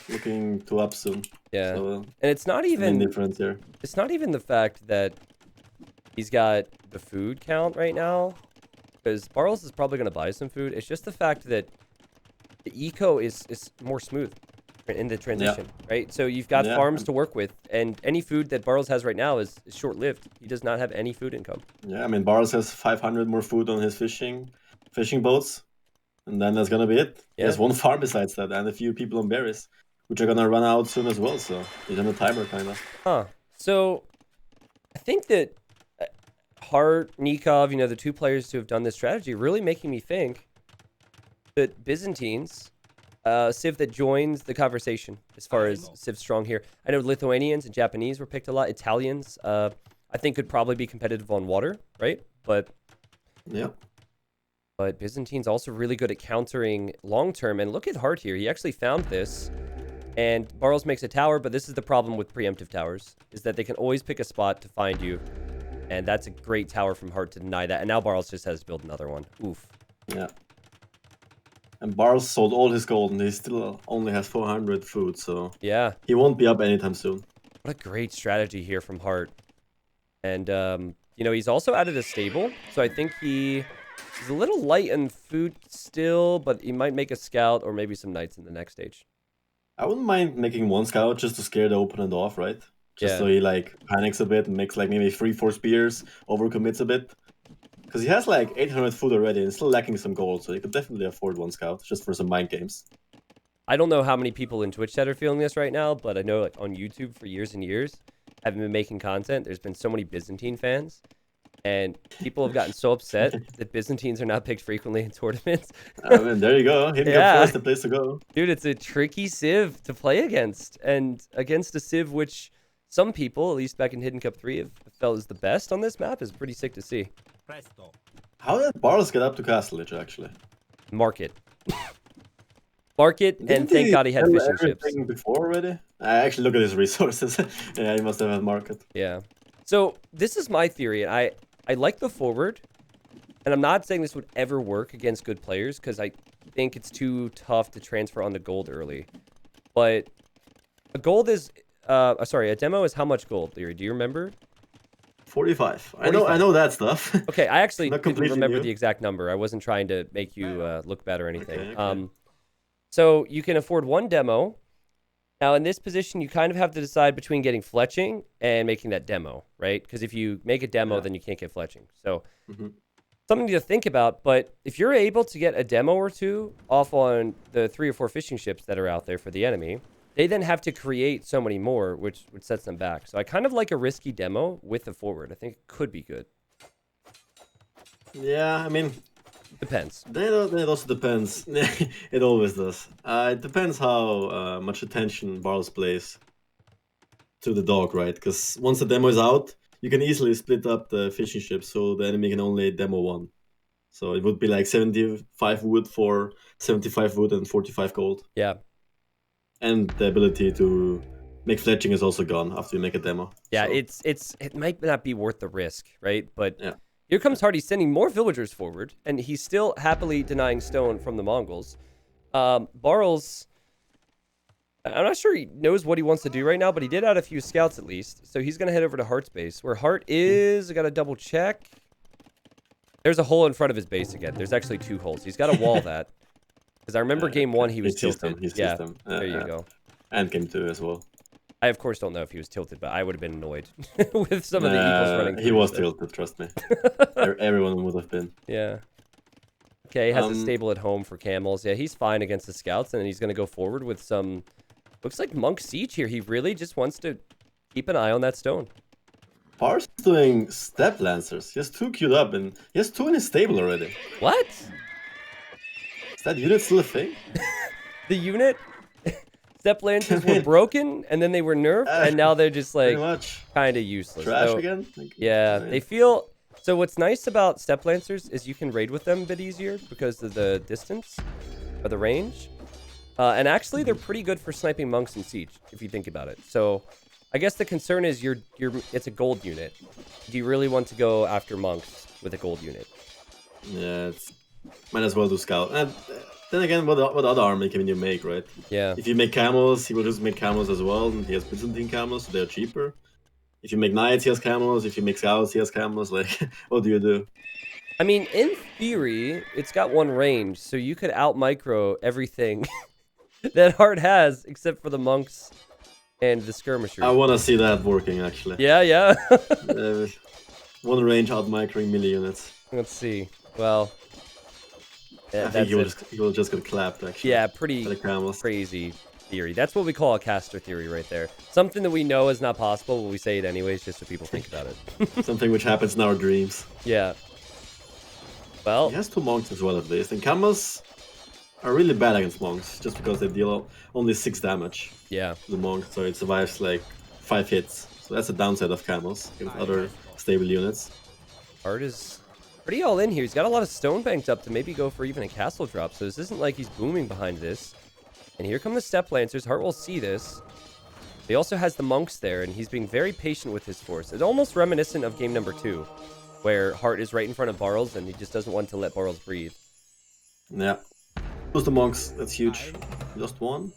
Looking to up soon. Yeah, so, and it's not even difference here. It's not even the fact that he's got the food count right now, because Barles is probably going to buy some food. It's just the fact that the eco is more smooth in the transition, right? So you've got farms to work with, and any food that Barles has right now is short-lived. He does not have any food income. Yeah, I mean, Barles has 500 more food on his fishing boats, and then that's gonna be it. He has 1 farm besides that, and a few people on berries, which are gonna run out soon as well, so he's on a timer, kind of. Huh. So, I think that Heartt, Nikov, you know, the 2 players who have done this strategy, really making me think that Byzantines, civ that joins the conversation as far as civ strong here. I know Lithuanians and Japanese were picked a lot. Italians, I think, could probably be competitive on water, right? But Byzantines also really good at countering long-term. And look at Heartt here. He actually found this. And Barles makes a tower, but this is the problem with preemptive towers, is that they can always pick a spot to find you. And that's a great tower from Heartt to deny that. And now Barles just has to build another one. Oof. Yeah. And Barles sold all his gold, and he still only has 400 food, so... Yeah. He won't be up anytime soon. What a great strategy here from Heartt. And, you know, he's also added a stable. So I think he's a little light in food still, but he might make a scout or maybe some knights in the next stage. I wouldn't mind making 1 scout just to scare the opponent off, right? Just so he, like, panics a bit and makes, like, maybe 3-4 spears, overcommits a bit. Because he has, like, 800 food already and still lacking some gold, so he could definitely afford 1 scout, just for some mind games. I don't know how many people in Twitch chat are feeling this right now, but I know, like, on YouTube for years and years, having been making content, there's been so many Byzantine fans. And people have gotten so upset that Byzantines are not picked frequently in tournaments. I mean, there you go. Hidden Cup 4 is the place to go. Dude, it's a tricky civ to play against. And against a civ which some people, at least back in Hidden Cup 3, have felt is the best on this map is pretty sick to see. How did Barles get up to Castlage, actually? Market. Market, and thank God he had fishing ships. Before already? I actually look at his resources. Yeah, he must have had market. Yeah. So, this is my theory, and I like the forward, and I'm not saying this would ever work against good players, because I think it's too tough to transfer onto gold early. But a gold is, sorry, a demo is how much gold, Leary? Do you remember? 45. I know that stuff. Okay, I actually didn't remember the exact number. I wasn't trying to make you look bad or anything. Okay. So you can afford 1 demo, Now, in this position, you kind of have to decide between getting fletching and making that demo, right? Because if you make a demo, then you can't get fletching. So something to think about. But if you're able to get a demo or two off on the 3 or 4 fishing ships that are out there for the enemy, they then have to create so many more, which sets them back. So I kind of like a risky demo with the forward. I think it could be good. Yeah, I mean... Depends. It also depends. It always does. It depends how much attention Barles plays to the dog, right? Because once the demo is out, you can easily split up the fishing ship so the enemy can only demo one. So it would be like 75 wood for 75 wood and 45 gold. Yeah. And the ability to make fletching is also gone after you make a demo. Yeah, so. it might not be worth the risk, right? But yeah. Here comes Hearttt sending more villagers forward, and he's still happily denying stone from the Mongols. Barles, I'm not sure he knows what he wants to do right now, but he did add a few scouts at least. So he's going to head over to Heartt's base, where Heartt is. I got to double check. There's a hole in front of his base again. There's actually 2 holes. He's got to wall that. Because I remember game 1, he was tilted. Yeah, there you go. And game 2 as well. I, of course, don't know if he was tilted, but I would have been annoyed with some of the eagles running. He was tilted, trust me. Everyone would have been. Yeah. Okay, has a stable at home for camels. Yeah, he's fine against the scouts, and he's going to go forward with some... Looks like Monk Siege here. He really just wants to keep an eye on that stone. Barles doing step lancers. He has 2 queued up, and he has 2 in his stable already. What? Is that unit still a thing? The unit... Step lancers were broken, and then they were nerfed, and now they're just like kind of useless. Trash again? Yeah, they feel... So what's nice about step lancers is you can raid with them a bit easier because of the distance or the range. And actually, they're pretty good for sniping monks in siege, if you think about it. So I guess the concern is it's a gold unit. Do you really want to go after monks with a gold unit? Yeah, might as well do scout. And then again, what other army can you make, right? Yeah. If you make camels, he will just make camels as well, and he has Byzantine camels, so they're cheaper. If you make knights, he has camels. If you make scouts, he has camels. Like, what do you do? I mean, in theory, it's got 1 range, so you could out-micro everything that Heartt has, except for the monks and the skirmishers. I want to see that working, actually. Yeah. 1 range out-microing melee units. Let's see. Well... I think he will just get clapped, actually. Yeah, pretty crazy theory. That's what we call a caster theory right there. Something that we know is not possible, but we say it anyways just so people think about it. Something which happens in our dreams. Yeah. Well... He has 2 monks as well, at least. And camels are really bad against monks, just because they deal only 6 damage. Yeah. The monk, so it survives like 5 hits. So that's the downside of camels against other stable units. Heartt is... pretty all in here. He's got a lot of stone banked up to maybe go for even a castle drop. So this isn't like he's booming behind this. And here come the step lancers. Heartt will see this. He also has the monks there, and he's being very patient with his force. It's almost reminiscent of game number 2, where Heartt is right in front of Barles, and he just doesn't want to let Barles breathe. Yeah. Lose the monks. That's huge. He lost 1.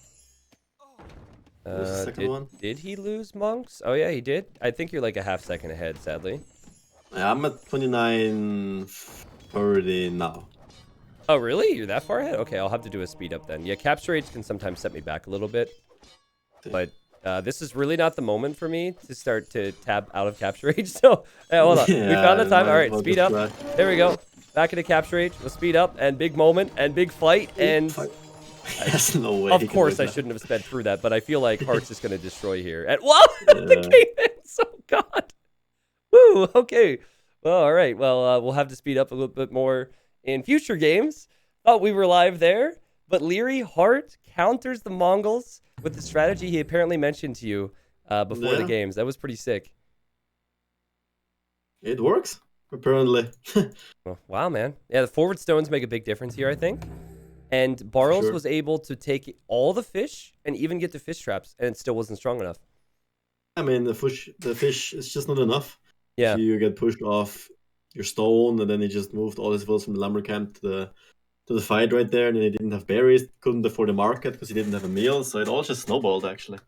The second one. Did he lose monks? Oh yeah, he did. I think you're like a half second ahead, sadly. Yeah, I'm at 29:30 now. Oh, really? You're that far ahead? Okay, I'll have to do a speed up then. Yeah, capture rates can sometimes set me back a little bit. But this is really not the moment for me to start to tab out of capture rate. So, hold on. Yeah, we found the time. All right, we'll speed up. There we go. Back into capture rate. We'll speed up. And big moment. And big fight. And... There's no way. Of course, I shouldn't have sped through that. But I feel like Heartt's just going to destroy here. And whoa! The cadence! Oh, God. Woo! Okay. Well, all right. Well, we'll have to speed up a little bit more in future games. Thought we were live there, but Leary Heartt counters the Mongols with the strategy he apparently mentioned to you before the games. That was pretty sick. It works, apparently. Well, wow, man. Yeah, the forward stones make a big difference here, I think. And Barles was able to take all the fish and even get the fish traps, and it still wasn't strong enough. I mean, the fish is just not enough. Yeah. You get pushed off your stone, and then he just moved all his villas from the lumber camp to the fight right there, and then he didn't have berries, couldn't afford the market because he didn't have a meal, so it all just snowballed, actually.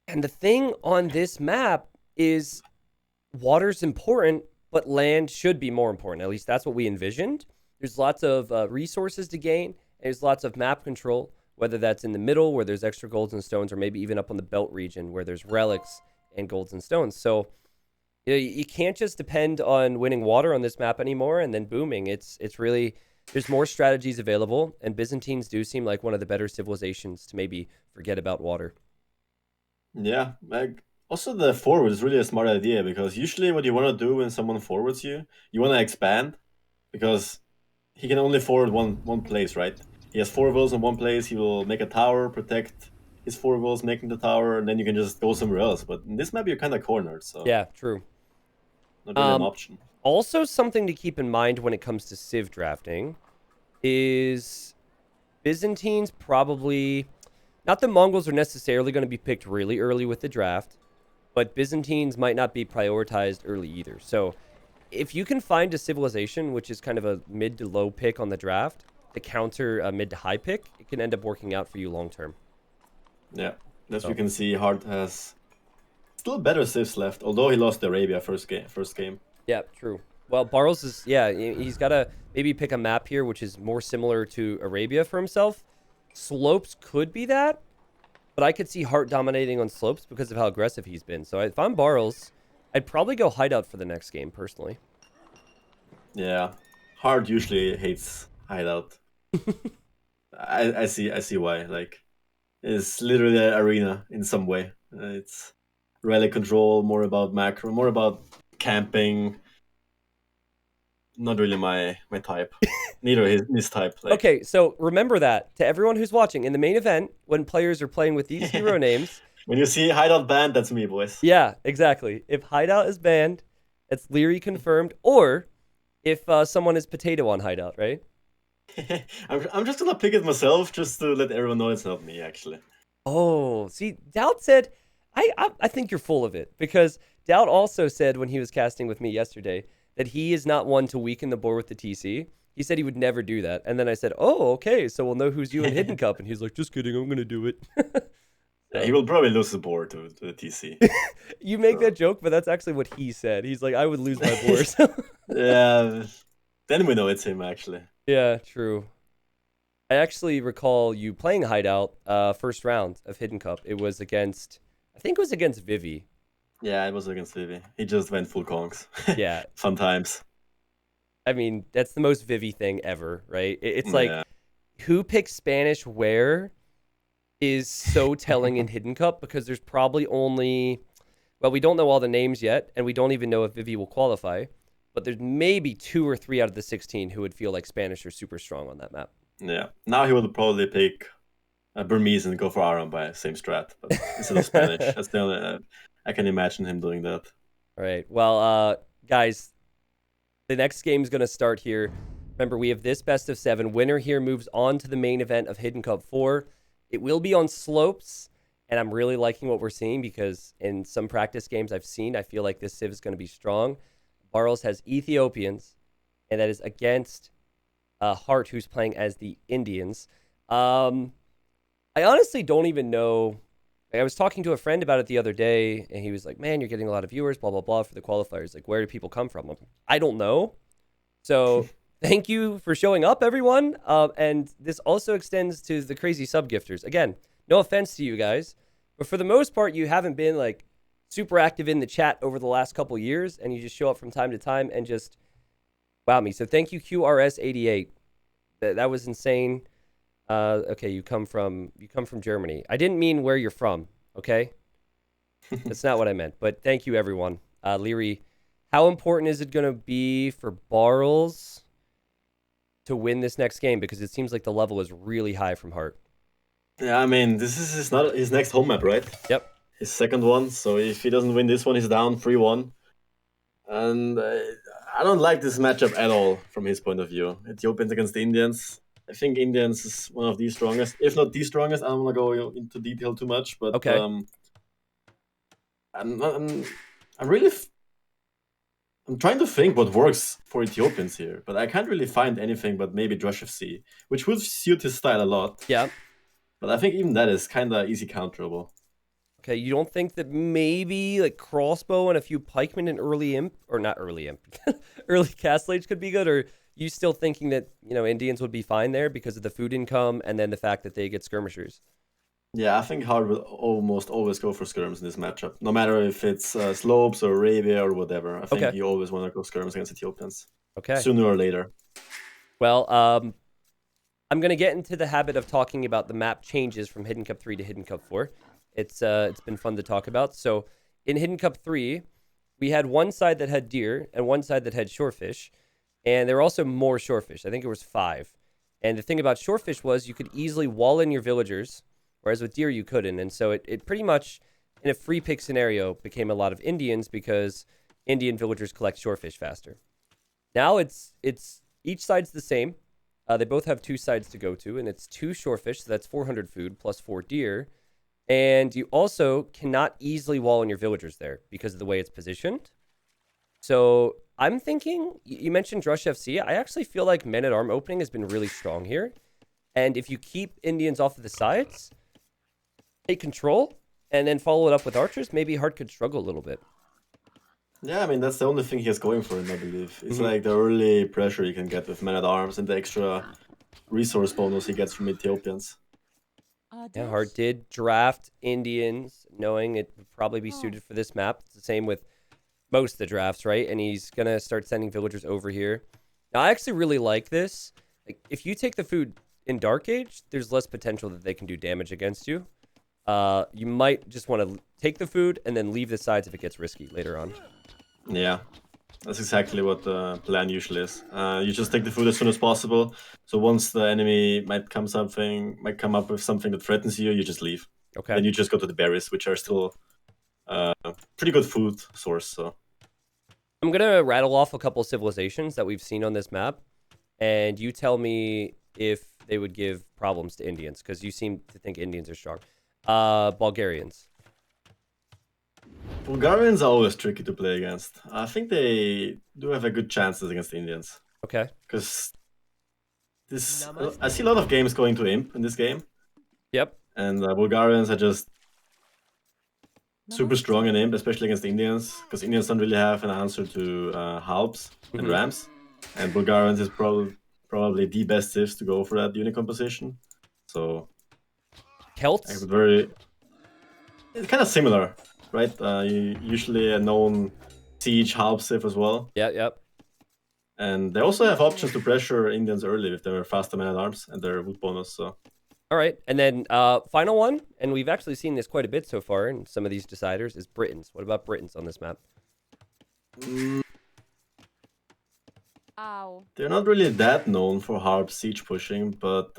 And the thing on this map is water's important, but land should be more important. At least that's what we envisioned. There's lots of resources to gain, and there's lots of map control, whether that's in the middle where there's extra golds and stones, or maybe even up on the belt region where there's relics and golds and stones. So you can't just depend on winning water on this map anymore and then booming. It's really, there's more strategies available, and Byzantines do seem like one of the better civilizations to maybe forget about water. Yeah, also the forward is really a smart idea, because usually what you want to do when someone forwards you want to expand, because he can only forward one place, right? He has 4 villas in one place, he will make a tower, protect his 4 villas making the tower, and then you can just go somewhere else. But in this map, you're kind of cornered, so... Yeah, true. Not really an option. Also, something to keep in mind when it comes to civ drafting is Byzantines probably... Not that Mongols are necessarily going to be picked really early with the draft, but Byzantines might not be prioritized early either. So if you can find a civilization which is kind of a mid to low pick on the draft to counter a mid to high pick, it can end up working out for you long term. Yeah, as you can see, Hearttt has still better civs left, although he lost Arabia first game. Yeah, true. Well, Barles is, yeah, he's got to maybe pick a map here which is more similar to Arabia for himself. Slopes could be that, but I could see Hearttt dominating on slopes because of how aggressive he's been. So if I'm Barles, I'd probably go hideout for the next game, personally. Yeah, Hearttt usually hates hideout. I see why. Like, it's literally an arena in some way. It's rally control, more about macro, more about camping. Not really my type. Neither his type. Like. Okay, so remember that to everyone who's watching in the main event when players are playing with these hero names. When you see hideout banned, that's me, boys. Yeah, exactly. If hideout is banned, it's Leary confirmed, or if someone is potato on hideout, right? I'm just gonna pick it myself just to let everyone know it's not me, actually. Oh, see, Doubt said, I think you're full of it, because Doubt also said when he was casting with me yesterday that he is not one to weaken the board with the TC. He said he would never do that. And then I said, oh, okay, so we'll know who's you in Hidden Cup. And he's like, just kidding, I'm going to do it. Yeah, he will probably lose the board to the TC. You make that joke, but that's actually what he said. He's like, I would lose my board. Yeah, then we know it's him, actually. Yeah, true. I actually recall you playing Hideout first round of Hidden Cup. It was against, I think it was against Vivi. Yeah, it was against Vivi. He just went full conks. Yeah. Fun times. I mean, that's the most Vivi thing ever, right? It's like, who picks Spanish where is so telling in Hidden Cup, because there's probably only, well, we don't know all the names yet, and we don't even know if Vivi will qualify, but there's maybe 2 or 3 out of the 16 who would feel like Spanish are super strong on that map. Yeah. Now he will probably pick Burmese and go for Aram by same strat, but instead of Spanish. That's the only... I can imagine him doing that. All right. Well, guys, the next game is going to start here. Remember, we have this best of 7. Winner here moves on to the main event of Hidden Cup 4. It will be on slopes, and I'm really liking what we're seeing, because in some practice games I've seen, I feel like this civ is going to be strong. Barles has Ethiopians, and that is against Hearttt, who's playing as the Indians. I honestly don't even know. I was talking to a friend about it the other day, and he was like, man, you're getting a lot of viewers, blah, blah, blah, for the qualifiers. Like, where do people come from? I don't know. So thank you for showing up, everyone. And this also extends to the crazy sub-gifters. Again, no offense to you guys, but for the most part, you haven't been, like, super active in the chat over the last couple years, and you just show up from time to time and just wow me. So thank you, QRS88. That was insane. Okay, you come from Germany. I didn't mean where you're from, okay? That's not what I meant. But thank you, everyone. Leary, how important is it going to be for Barles to win this next game? Because it seems like the level is really high from Hearttt. Yeah, I mean, this is his next home map, right? Yep. His second one. So if he doesn't win this one, he's down 3-1. And I don't like this matchup at all from his point of view. Ethiopians against the Indians. I think Indians is one of the strongest, if not the strongest. I don't want to go into detail too much, but okay. I'm really I'm trying to think what works for Ethiopians here, but I can't really find anything but maybe Drush FC, which would suit his style a lot. Yeah. But I think even that is kind of easy counterable. Okay, you don't think that maybe like crossbow and a few pikemen and early imp, or not early imp, early castle age could be good, or you still thinking that, Indians would be fine there because of the food income and then the fact that they get skirmishers? Yeah, I think Hearttt will almost always go for skirms in this matchup. No matter if it's slopes or Arabia or whatever. I think you always want to go skirms against Ethiopians. Okay. Sooner or later. Well, I'm going to get into the habit of talking about the map changes from Hidden Cup 3 to Hidden Cup 4. It's been fun to talk about. So in Hidden Cup 3, we had one side that had deer and one side that had shorefish. And there were also more shorefish. I think it was 5. And the thing about shorefish was you could easily wall in your villagers, whereas with deer you couldn't. And so it pretty much, in a free pick scenario, became a lot of Indians because Indian villagers collect shorefish faster. Now it's each side's the same. They both have 2 sides to go to, and it's 2 shorefish, so that's 400 food plus 4 deer. And you also cannot easily wall in your villagers there because of the way it's positioned. So I'm thinking, you mentioned Drush FC. I actually feel like men-at-arm opening has been really strong here. And if you keep Indians off of the sides, take control, and then follow it up with archers, maybe Hearttt could struggle a little bit. Yeah, I mean, that's the only thing he has going for him, I believe. It's like the early pressure you can get with men-at-arms and the extra resource bonus he gets from Ethiopians. Yeah, Hearttt did draft Indians, knowing it would probably be suited for this map. It's the same with most of the drafts, right? And he's going to start sending villagers over here. Now, I actually really like this. Like, if you take the food in Dark Age, there's less potential that they can do damage against you. You might just want to take the food and then leave the sides if it gets risky later on. Yeah, that's exactly what the plan usually is. You just take the food as soon as possible. So once the enemy might come up with something that threatens you, you just leave. Okay. Then you just go to the berries, which are still pretty good food source. So I'm gonna rattle off a couple of civilizations that we've seen on this map, and you tell me if they would give problems to Indians, because you seem to think Indians are strong. Bulgarians. Bulgarians are always tricky to play against. I think they do have a good chances against the Indians. Okay. Because I see a lot of games going to Imp in this game. Yep. And Bulgarians are just super strong in Imp, especially against Indians, because Indians don't really have an answer to Halbs and Rams. And Bulgarians is probably the best civs to go for that unicorn position. So Celts? It's kind of similar, right? Usually a known siege Halb civ as well. Yeah, yep. And they also have options to pressure Indians early with their faster man-at-arms and their wood bonus. So. All right, and then final one, and we've actually seen this quite a bit so far in some of these deciders, is Britons. What about Britons on this map? Ow. They're not really that known for hard siege pushing, but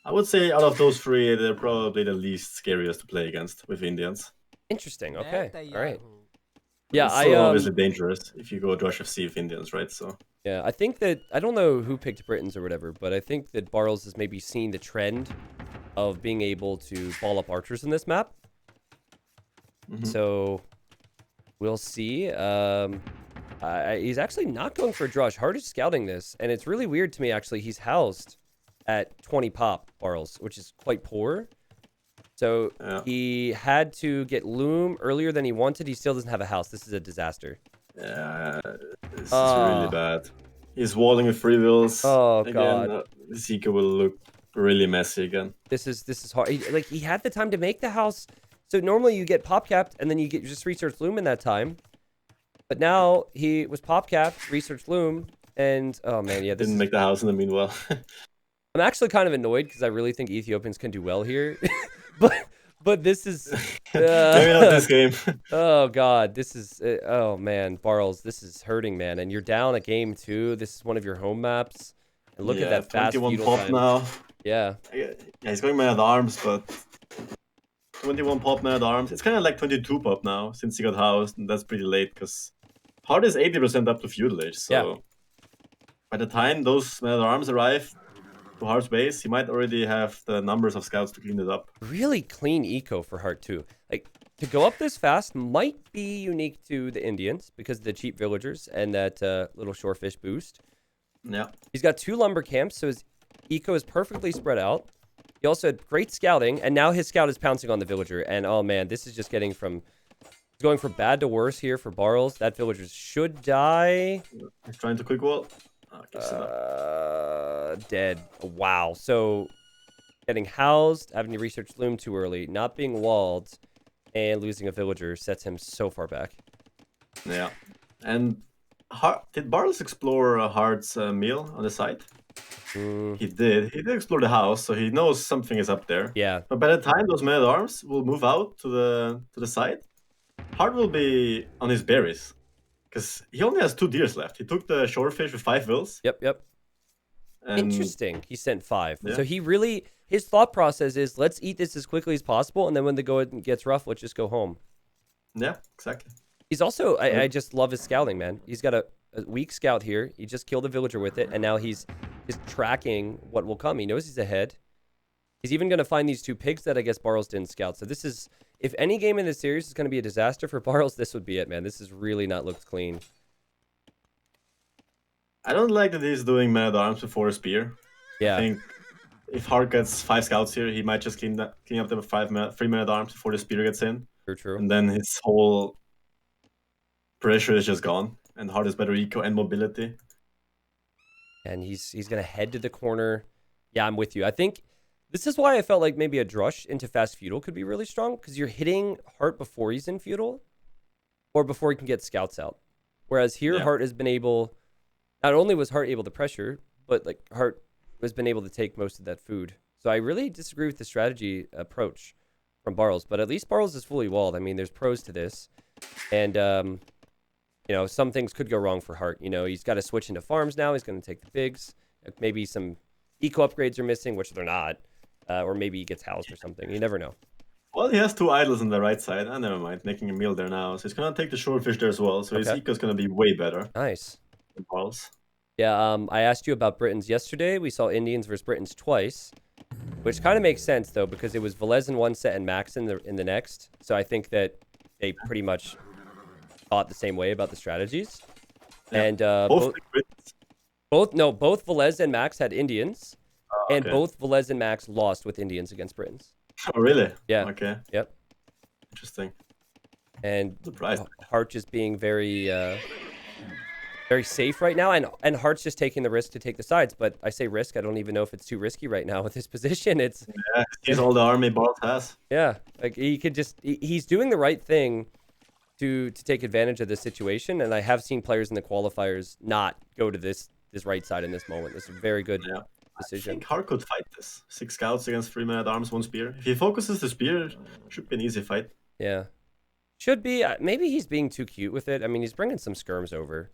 I would say out of those 3, they're probably the least scariest to play against with Indians. Interesting. Okay. All right. Yeah, it's obviously dangerous if you go Drush FC with Indians, right? So. Yeah, I think that, I don't know who picked Britons or whatever, but I think that Barles has maybe seen the trend of being able to ball up archers in this map. So we'll see. He's actually not going for a Drush. Hearttt is scouting this, and it's really weird to me, actually. He's housed at 20 pop, Barles, which is quite poor. So he had to get Loom earlier than he wanted. He still doesn't have a house. This is a disaster. Yeah, this is really bad. He's walling with free wills. Oh, again, God. Zika will look really messy again. This is hard. He had the time to make the house. So normally you get pop capped and then you just research Loom in that time. But now he was pop capped, research Loom, and oh man, yeah, didn't make the house in the meanwhile. I'm actually kind of annoyed because I really think Ethiopians can do well here. But this is maybe not this game. Oh God, this is oh man, Barles, this is hurting, man. And you're down a game too. This is one of your home maps. And look at that fast 21 feudal pop time. now. Yeah, he's going man-at-arms, but 21 pop man-at-arms. It's kind of like 22 pop now since he got housed, and that's pretty late because Hearttt is 80% up to feudal age. So by the time those man-at-arms arrive to Heartt's base, he might already have the numbers of scouts to clean it up. really clean eco for Hearttt too. Like, to go up this fast might be unique to the Indians because of the cheap villagers and that little shorefish boost. Yeah. He's got 2 lumber camps, so his eco is perfectly spread out. He also had great scouting, and now his scout is pouncing on the villager. And oh man, this is just getting from He's going from bad to worse here for Barles. That villager should die. He's trying to quick wall. Gives it up. Dead. Wow. So getting housed, having to research Loom too early, not being walled, and losing a villager sets him so far back. Yeah. And did Barles explore Heartt's meal on the side? He did. He did explore the house, so he knows something is up there. Yeah. But by the time those men-at-arms will move out to the side, Heartt will be on his berries. Because he only has 2 deers left. He took the shorefish with 5 wills. Yep. And interesting. He sent 5. Yeah. So he really, his thought process is, let's eat this as quickly as possible, and then when the going gets rough, let's just go home. Yeah, exactly. He's also, I just love his scouting, man. He's got a weak scout here. He just killed a villager with it, and now he's tracking what will come. He knows he's ahead. He's even going to find these 2 pigs that I guess Barles didn't scout. So this is, if any game in this series is going to be a disaster for Barles, this would be it, man. This has really not looked clean. I don't like that he's doing men-at-arms before a spear. Yeah. I think if Heartt gets 5 scouts here, he might just clean up the 3 men-at-arms before the spear gets in. True. And then his whole pressure is just gone. And Heartt has better eco and mobility. And he's going to head to the corner. Yeah, I'm with you. I think this is why I felt like maybe a drush into fast feudal could be really strong, because you're hitting Heartt before he's in feudal or before he can get scouts out. Whereas here, Heartt has been able, not only was Heartt able to pressure, but like Heartt has been able to take most of that food. So I really disagree with the strategy approach from Barles, but at least Barles is fully walled. I mean, there's pros to this. And, you know, some things could go wrong for Heartt. You know, he's got to switch into farms now. He's going to take the pigs. Maybe some eco upgrades are missing, which they're not. Or maybe he gets housed or something. You never know. Well, he has 2 idols on the right side. Never mind, making a meal there now. So he's going to take the shorefish there as well. So his eco is going to be way better. Nice. Than Barles. Yeah, I asked you about Britons yesterday. We saw Indians versus Britons twice, which kind of makes sense, though, because it was Velez in one set and Max in the next. So I think that they pretty much thought the same way about the strategies. Yeah. And both Velez and Max had Indians, okay. and both Velez and Max lost with Indians against Britons. Oh, really? Yeah. Okay. Yep. Interesting. And surprised. Heartt just being very, very safe right now, and Heartt's just taking the risk to take the sides. But I say risk, I don't even know if it's too risky right now with his position. It's he's all the army Barles has. Yeah, like he could just he's doing the right thing to take advantage of this situation. And I have seen players in the qualifiers not go to this right side in this moment. This is a very good decision. I think Heartt could fight this. 6 scouts against 3 men-at-arms, 1 spear. If he focuses the spear, it should be an easy fight. Yeah, should be. Maybe he's being too cute with it. I mean, he's bringing some skirms over.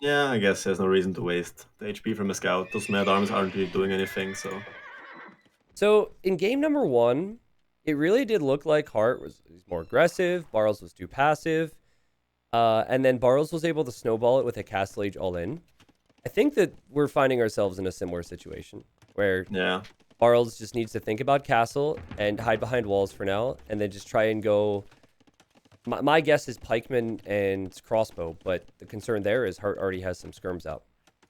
Yeah, I guess there's no reason to waste the HP from a scout. Those men-at-arms aren't really doing anything, so... So, in game number 1, it really did look like Heartt was more aggressive, Barles was too passive, and then Barles was able to snowball it with a Castle Age all-in. I think that we're finding ourselves in a similar situation, where Barles just needs to think about Castle and hide behind walls for now, and then just try and go... My guess is pikeman and crossbow, but the concern there is Heartt already has some skirms out.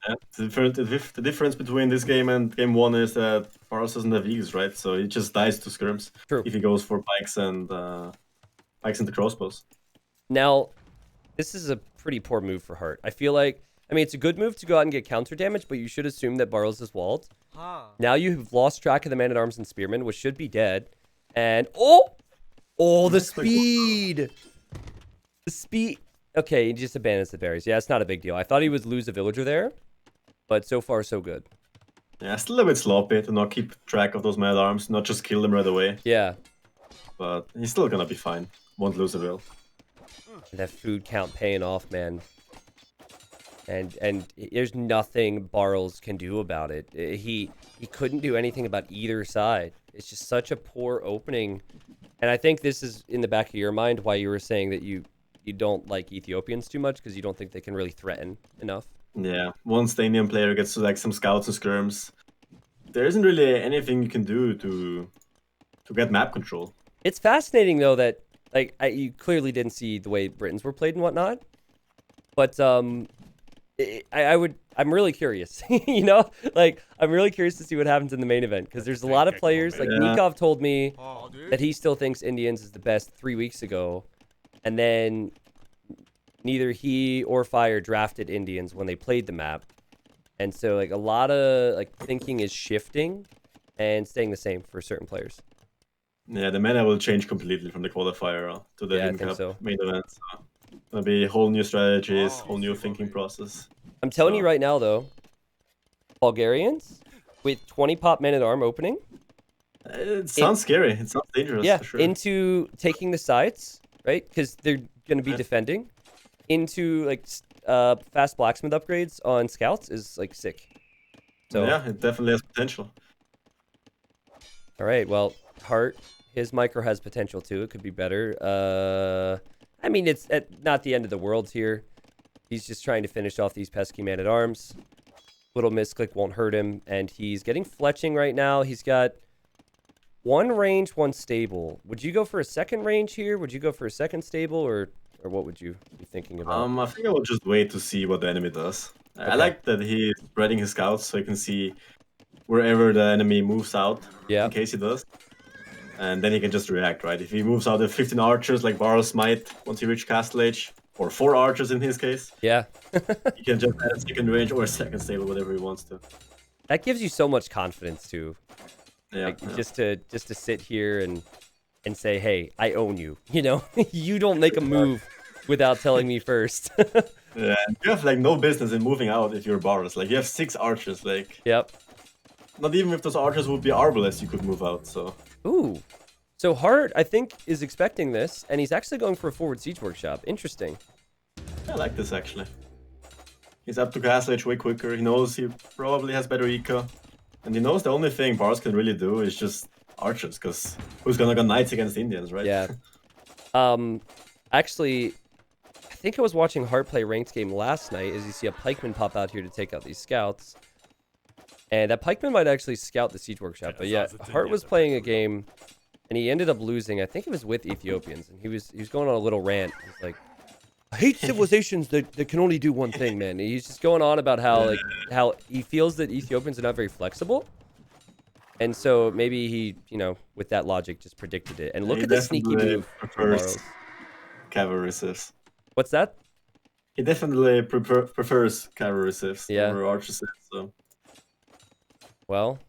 Yeah, the difference between this game and game 1 is that Barles doesn't have eagles, right? So he just dies to skirms. True. If he goes for pikes and the crossbows. Now, this is a pretty poor move for Heartt. I feel like, I mean, it's a good move to go out and get counter damage, but you should assume that Barles is walled. Now you've lost track of the man-at-arms and spearmen, which should be dead. And, oh, the speed! The speed. Okay, he just abandons the berries. Yeah, it's not a big deal. I thought he would lose a villager there, but so far, so good. Yeah, still a bit sloppy to not keep track of those man-at-arms, not just kill them right away. Yeah. But he's still gonna be fine. Won't lose a will. That food count paying off, man. And there's nothing Barles can do about it. He couldn't do anything about either side. It's just such a poor opening. And I think this is in the back of your mind why you were saying that you don't like Ethiopians too much, because you don't think they can really threaten enough. Yeah, once the Indian player gets to like some scouts and skirms, there isn't really anything you can do to get map control. It's fascinating though that you clearly didn't see the way Britons were played and whatnot, but I'm really curious. You know, like I'm really curious to see what happens in the main event, because there's a lot of players. Like Nikov told me that he still thinks Indians is the best 3 weeks ago. And then neither he or Fire drafted Indians when they played the map. And so like a lot of like thinking is shifting and staying the same for certain players. Yeah, the meta will change completely from the qualifier to the Hidden Cup main event. So there'll be whole new strategies, whole new thinking process. I'm telling you right now, though, Bulgarians with 20 pop men at arm opening. It sounds scary. It sounds dangerous. Yeah, for sure. Into taking the sides, right? Because they're going to be defending. Into like fast blacksmith upgrades on scouts is like sick. So yeah, it definitely has potential. All right, well, Heartt, his micro has potential too. It could be better. I mean, it's not the end of the world here. He's just trying to finish off these pesky man-at-arms. Little misclick won't hurt him, and he's getting fletching right now. He's got one range, one stable. Would you go for a second range here? Would you go for a second stable, or what would you be thinking about? I think I will just wait to see what the enemy does. Okay. I like that he's spreading his scouts so he can see wherever the enemy moves out, in case he does. And then he can just react, right? If he moves out the 15 archers like Barles might once he reaches castle age, or 4 archers in his case. Yeah. He can just add a second range or a second stable, whatever he wants to. That gives you so much confidence too. Yeah. Like, just to sit here and say, hey, I own you. You know, you don't make a move without telling me first. Yeah, you have like no business in moving out if you're Barles. Like you have 6 archers, like. Yep. Not even if those archers would be arbalists, you could move out. So. Ooh. So Heartt, I think, is expecting this, and he's actually going for a forward siege workshop. Interesting. I like this, actually. He's up to castle age way quicker. He knows he probably has better eco. And he knows the only thing Barles can really do is just archers, because who's gonna go knights against Indians, right? Yeah. Actually, I think I was watching Heartt play ranked game last night, as you see a pikeman pop out here to take out these scouts. And that pikeman might actually scout the siege workshop. But yeah, Heartt was playing a game, and he ended up losing. I think it was with Ethiopians, and he was going on a little rant. He's like, I hate civilizations that can only do one thing, man. And he's just going on about how he feels that Ethiopians are not very flexible. And so maybe he, with that logic, just predicted it. And look at the sneaky move. Prefers cavalry civs. What's that? He definitely prefers cavalry civs over archer civs. So. Well,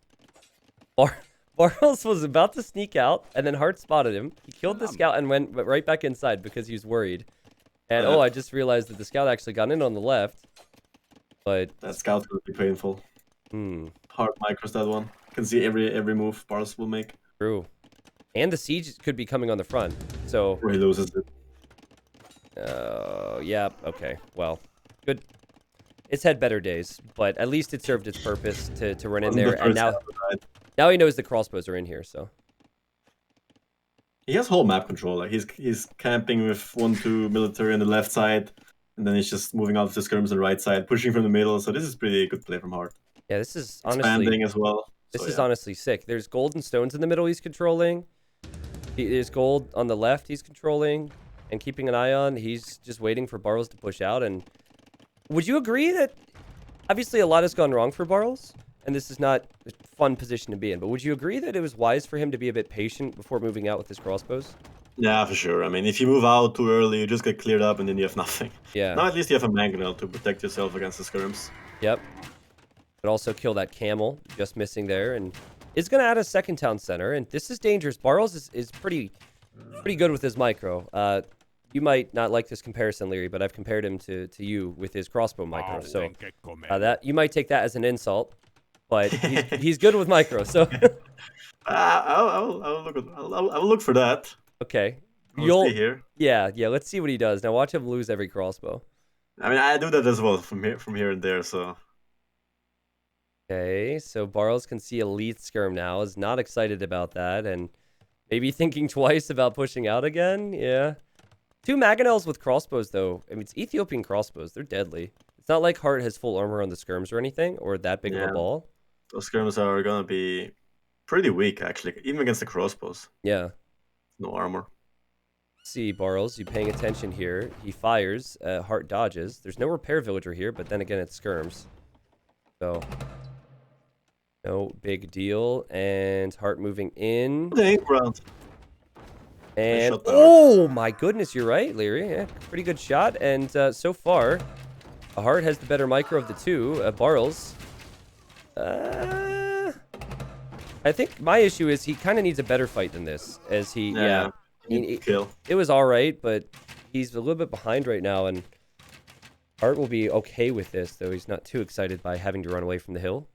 Barles was about to sneak out, and then Heartt spotted him. He killed the scout and went right back inside because he was worried. And I just realized that the scout actually got in on the left. But that scout would be painful. Hard micros that one. Can see every move Barles will make. True. And the siege could be coming on the front. So or he loses it. Yeah, okay. Well, good. It's had better days, but at least it served its purpose to run in there. And now he knows the crossbows are in here, so. He has whole map control. Like he's camping with 1-2 military on the left side, and then he's just moving out to skirms on the right side, pushing from the middle. So this is pretty good play from Heartt. Yeah, this is honestly expanding as well. This is honestly sick. There's gold and stones in the middle he's controlling. There's gold on the left he's controlling and keeping an eye on. He's just waiting for Barles to push out. And would you agree that obviously a lot has gone wrong for Barles? And this is not a fun position to be in, but would you agree that it was wise for him to be a bit patient before moving out with his crossbows? Yeah, for sure. I mean, if you move out too early, you just get cleared up and then you have nothing. Yeah. Now at least you have a mangonel to protect yourself against the skirms. Yep. But also kill that camel, just missing there, and is going to add a second town center, and this is dangerous. Barles is pretty good with his micro. You might not like this comparison, Leary, but I've compared him to you with his crossbow micro, so that you might take that as an insult. But he's good with micro, so I'll look for that. Okay, you'll see here. Yeah. Let's see what he does. Now watch him lose every crossbow. I mean, I do that as well from here and there. So. Okay, so Barles can see elite skirm now. Is not excited about that, and maybe thinking twice about pushing out again. Yeah, 2 mangonels with crossbows though. I mean, it's Ethiopian crossbows. They're deadly. It's not like Heartt has full armor on the skirms or anything, or that big of a ball. Those skirms are gonna be pretty weak, actually, even against the crossbows. Yeah. No armor. Let's see, Barles, you paying attention here. He fires, Heartt dodges. There's no repair villager here, but then again, it's skirms. So, no big deal. And Heartt moving in. The 8th round. And shot tower. oh my goodness, you're right, Leary. Yeah, pretty good shot. And so far, Hearttt has the better micro of the two. Barles. I think my issue is he kind of needs a better fight than this. As he, yeah. Kill. It was all right, but he's a little bit behind right now, and Hearttt will be okay with this, though he's not too excited by having to run away from the hill.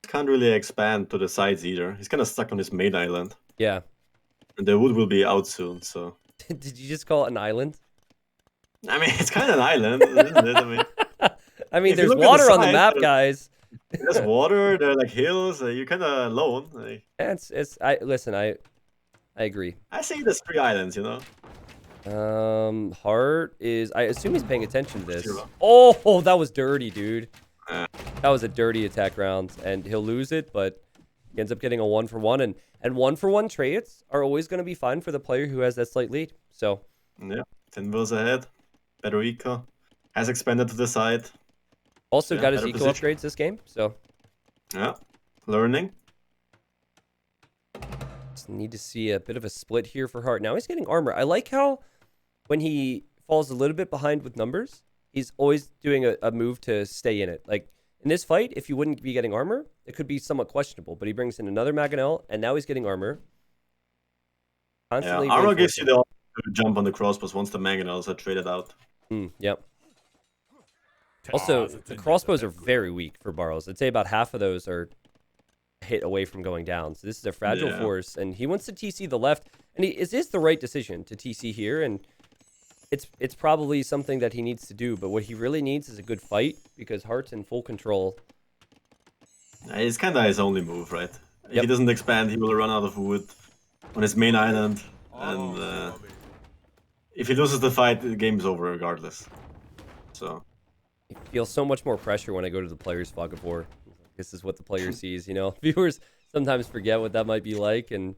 Can't really expand to the sides either. He's kind of stuck on his main island. Yeah. And the wood will be out soon, so... Did you just call it an island? I mean, it's kind of an island, isn't it? I mean, there's water on the map, guys. There's water, there are like hills, you're kind of alone. Like... Listen, I agree. I say there's 3 islands, you know? Hearttt is... I assume he's paying attention to this. Oh, that was dirty, dude. That was a dirty attack round, and he'll lose it, but he ends up getting a 1-for-1, and 1-for-1 trades are always going to be fine for the player who has that slight lead. So yeah, 10 vills ahead. Better eco. Has expanded to the side. Also got his eco upgrades this game, so yeah, learning. Just need to see a bit of a split here for Hearttt. Now he's getting armor. I like how when he falls a little bit behind with numbers, he's always doing a move to stay in it. Like in this fight, if you wouldn't be getting armor, it could be somewhat questionable. But he brings in another Mangonel, and now he's getting armor. Constantly armor gives you the option to jump on the crossbows once the Mangonels are traded out. Yep. Also, the crossbows are very weak for Barles. I'd say about half of those are hit away from going down. So this is a fragile force, and he wants to TC the left, and it is the right decision to TC here, and it's probably something that he needs to do, but what he really needs is a good fight, because Heartt's in full control. It's kind of his only move, right? If he doesn't expand, he will run out of wood on his main island, and if he loses the fight, the game is over regardless. So... I feel so much more pressure when I go to the player's Fog of War. This is what the player sees, you know? Viewers sometimes forget what that might be like, and...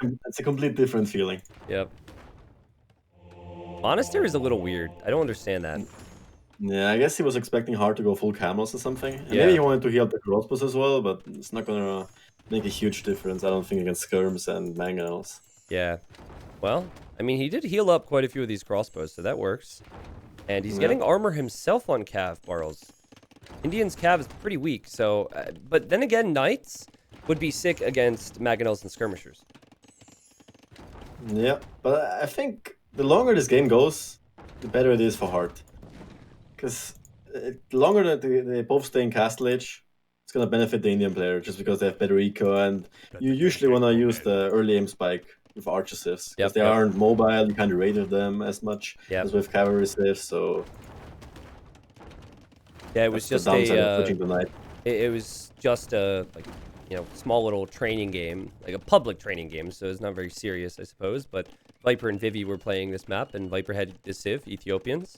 Yeah, it's a complete different feeling. Yep. Monastery is a little weird. I don't understand that. Yeah, I guess he was expecting Hearttt to go full camels or something. And maybe he wanted to heal the crossbows as well, but it's not gonna make a huge difference, I don't think, against skirms and mangonels. Yeah. Well, I mean, he did heal up quite a few of these crossbows, so that works. And he's getting armor himself on Cav, Barles. Indian's Cav is pretty weak, so... but then again, Knights would be sick against Mangonels and Skirmishers. Yeah, but I think the longer this game goes, the better it is for Hearttt. Because the longer that they both stay in Castle Age, it's going to benefit the Indian player, just because they have better eco, and you usually want to use the early aim spike with archer sieves. Because they aren't mobile, you can't raid them as much as with cavalry sieves, so... Yeah, it was just it was just a small little training game, like a public training game, so it's not very serious, I suppose. But Viper and Vivi were playing this map, and Viper had the Civ, Ethiopians.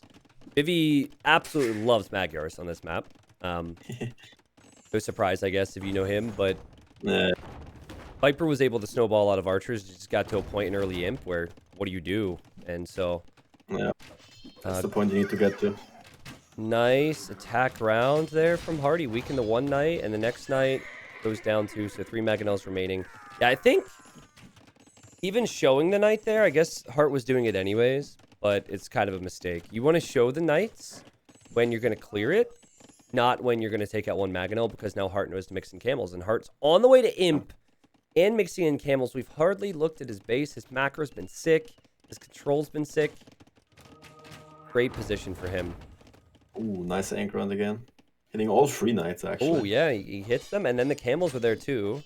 Vivi absolutely loves Magyars on this map. No surprise, I guess, if you know him, but Viper was able to snowball a lot of archers. Just got to a point in early imp where, what do you do? And so... Yeah, that's the point you need to get to. Nice attack round there from Hearttt. Weakened the one knight, and the next knight goes down to, so 3 Mangonels remaining. Yeah, I think even showing the knight there, I guess Hearttt was doing it anyways, but it's kind of a mistake. You want to show the knights when you're going to clear it, not when you're going to take out 1 Mangonel, because now Hearttt knows to mix in camels, and Heartt's on the way to imp and mixing in camels. We've hardly looked at his base. His macro's been sick. His control's been sick. Great position for him. Ooh, nice anchor round again. Hitting all 3 knights, actually. Oh, yeah, he hits them, and then the camels were there, too.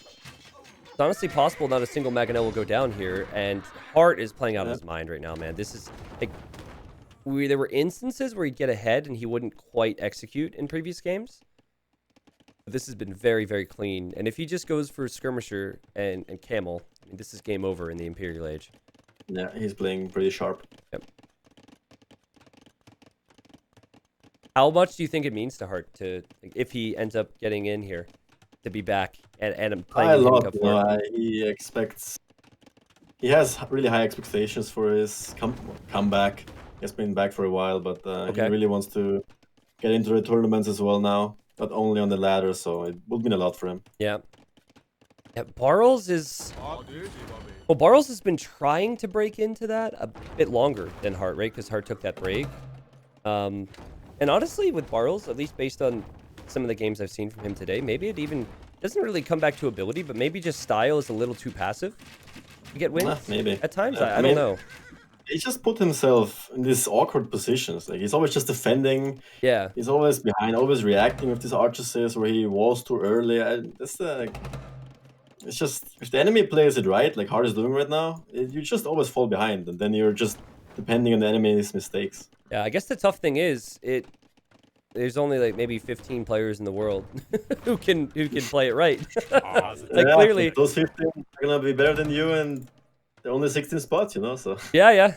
It's honestly possible not a single Mangonel will go down here, and Hearttt is playing out of his mind right now, man. This is, like, there were instances where he'd get ahead and he wouldn't quite execute in previous games. But this has been very, very clean, and if he just goes for Skirmisher and Camel, I mean, this is game over in the Imperial Age. Yeah, he's playing pretty sharp. Yep. How much do you think it means to Hearttt to, if he ends up getting in here, to be back and playing? A lot. He has really high expectations for his comeback. He has been back for a while, but he really wants to get into the tournaments as well now. Not only on the ladder, so it would mean a lot for him. Yeah. Yeah, Barles is... Well, Barles has been trying to break into that a bit longer than Hearttt, right? Because Hearttt took that break. And honestly, with Barles, at least based on some of the games I've seen from him today, maybe it even doesn't really come back to ability, but maybe just style is a little too passive to get wins. Maybe. At times, I don't know. He just put himself in these awkward positions. Like, he's always just defending. Yeah. He's always behind, always reacting with these arches where he walls too early. It's just, if the enemy plays it right, like Hearttt is doing right now, you just always fall behind, and then you're just depending on the enemy's mistakes. Yeah, I guess the tough thing is there's only like maybe 15 players in the world who can play it right. Clearly those 15 are gonna be better than you, and they're only 16 spots, you know. So yeah.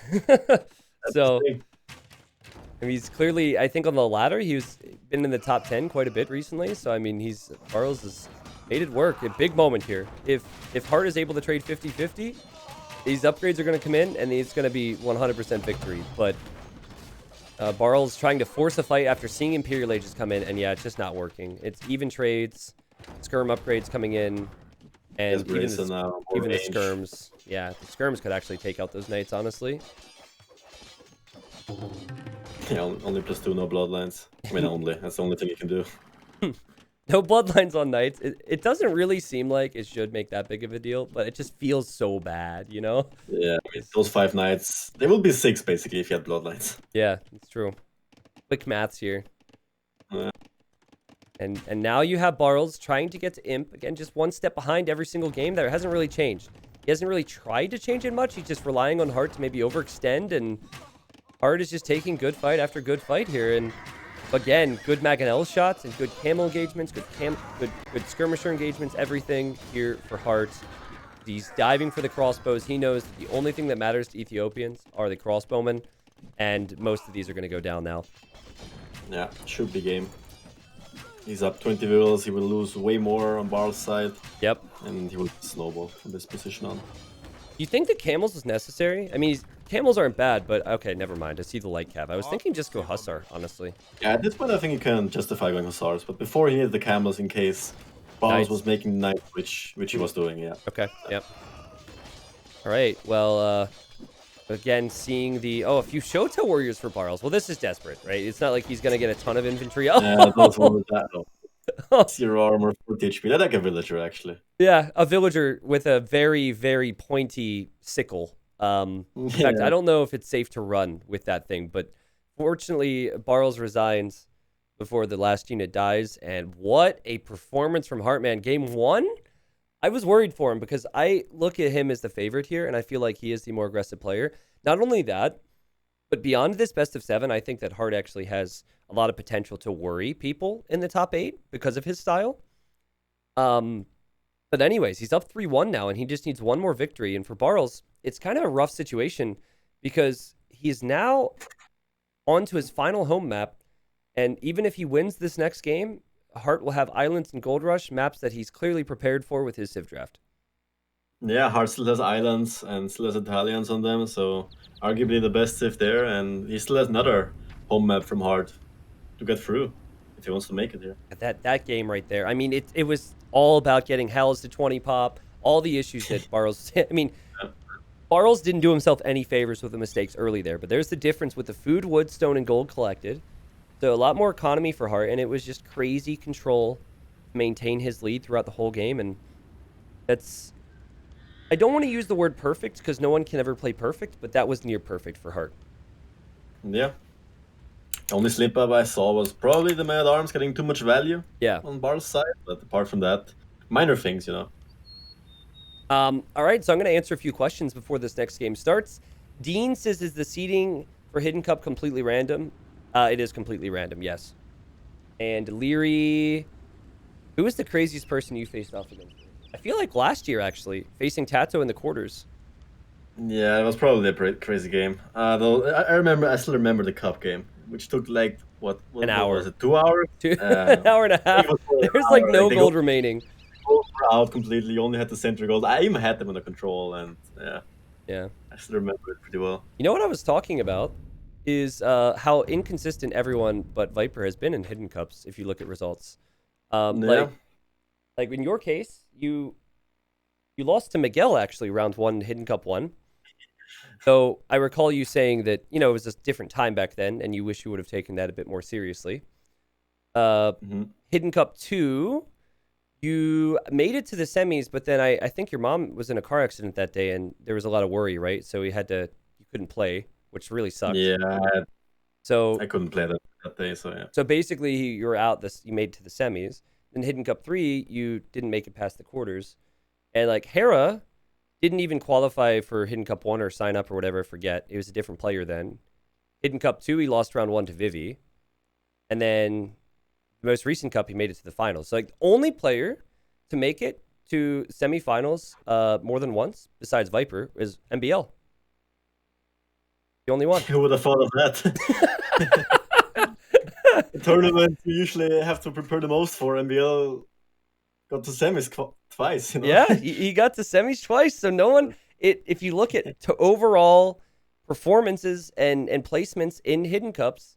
So I mean, he's clearly, I think on the ladder, he's been in the top 10 quite a bit recently. So I mean, Barles has made it work. A big moment here. If Hearttt is able to trade 50-50, these upgrades are going to come in, and it's going to be 100% victory. But Barles trying to force a fight after seeing Imperial Ages come in, and yeah, it's just not working. It's even trades, skirm upgrades coming in, and even the skirms. Yeah, the skirms could actually take out those knights, honestly. Yeah, only +2, no bloodlines. I mean, only. That's the only thing you can do. No bloodlines on knights. It doesn't really seem like it should make that big of a deal, but it just feels so bad, you know? Yeah, I mean, those 5 knights, they will be 6 basically if you had bloodlines. Yeah, it's true. Quick maths here. Yeah. And now you have Barles trying to get to Imp. Again, just one step behind every single game. That hasn't really changed. He hasn't really tried to change it much. He's just relying on Hearttt to maybe overextend, and Hearttt is just taking good fight after good fight here. And again, good Mangonel shots and good camel engagements, good skirmisher engagements, everything here for Hearttt. He's diving for the crossbows. He knows that the only thing that matters to Ethiopians are the crossbowmen, and most of these are going to go down now. Yeah, should be game. He's up 20 vills. He will lose way more on Barles' side. Yep. And he will snowball from this position on. You think the camels is necessary? I mean, camels aren't bad, but okay, never mind. I see the light cav. I was thinking just go Hussar, honestly. Yeah, at this point I think you can justify going Hussars, but before he needed the camels in case Barles was making the knight, which he was doing, yeah. Okay, yep. All right, well, again, seeing a few Shoto warriors for Barles. Well, this is desperate, right? It's not like he's going to get a ton of infantry. Oh. Yeah, those ones that. Zero armor, 40 HP. They're like a villager, actually. Yeah, a villager with a very, very pointy sickle. In fact, I don't know if it's safe to run with that thing, but fortunately, Barles resigns before the last unit dies. And what a performance from Hearttt, man. Game 1, I was worried for him because I look at him as the favorite here, and I feel like he is the more aggressive player. Not only that, but beyond this best of 7, I think that Hearttt actually has a lot of potential to worry people in the top 8 because of his style. But anyways, he's up 3-1 now, and he just needs one more victory. And for Barles, it's kind of a rough situation because he is now on to his final home map. And even if he wins this next game, Hearttt will have Islands and Gold Rush, maps that he's clearly prepared for with his Civ draft. Yeah, Hearttt still has Islands and still has Italians on them, so arguably the best Civ there. And he still has another home map from Hearttt to get through if he wants to make it here. That game right there. I mean, it was all about getting Hells to 20 pop, all the issues that Barles... I mean, Barles didn't do himself any favors with the mistakes early there, but there's the difference with the food, wood, stone, and gold collected. So a lot more economy for Hearttt, and it was just crazy control to maintain his lead throughout the whole game, and that's... I don't want to use the word perfect, because no one can ever play perfect, but that was near perfect for Hearttt. Yeah. Only slip-up I saw was probably the man-at-arms getting too much value on Barles' side, but apart from that, minor things, you know. All right, so I'm going to answer a few questions before this next game starts. Dean says, is the seeding for Hidden Cup completely random? It is completely random, yes. And Leary, who was the craziest person you faced off against? I feel like last year, actually, facing Tato in the quarters. Yeah, it was probably a crazy game. Though I still remember the cup game, which took like what an hour? Was it 2 hours? An hour and a half. There's like no gold remaining. Out completely. You only had the center gold. I even had them under control, and yeah. I still remember it pretty well. You know what I was talking about is how inconsistent everyone but Viper has been in Hidden Cups. If you look at results, like in your case, you You lost to Miguel, actually, round 1, Hidden Cup 1. So I recall you saying that, it was a different time back then, and you wish you would have taken that a bit more seriously. Hidden Cup 2, you made it to the semis, but then I think your mom was in a car accident that day, and there was a lot of worry, right? So you couldn't play, which really sucked. Yeah, so I couldn't play that day, so yeah. So basically, you were out. You made it to the semis. In Hidden Cup 3, you didn't make it past the quarters, and like Hera didn't even qualify for Hidden Cup 1 or sign up or whatever. I forget. It was a different player then. Hidden Cup 2, he lost round 1 to Vivi, and then the most recent cup, he made it to the finals. So like the only player to make it to semifinals more than once, besides Viper, is MBL. The only one. Who would have thought of that? The tournament you usually have to prepare the most for, MBL got to semis twice. Yeah, he got to semis twice. So no one. If you look at overall performances and placements in Hidden Cups,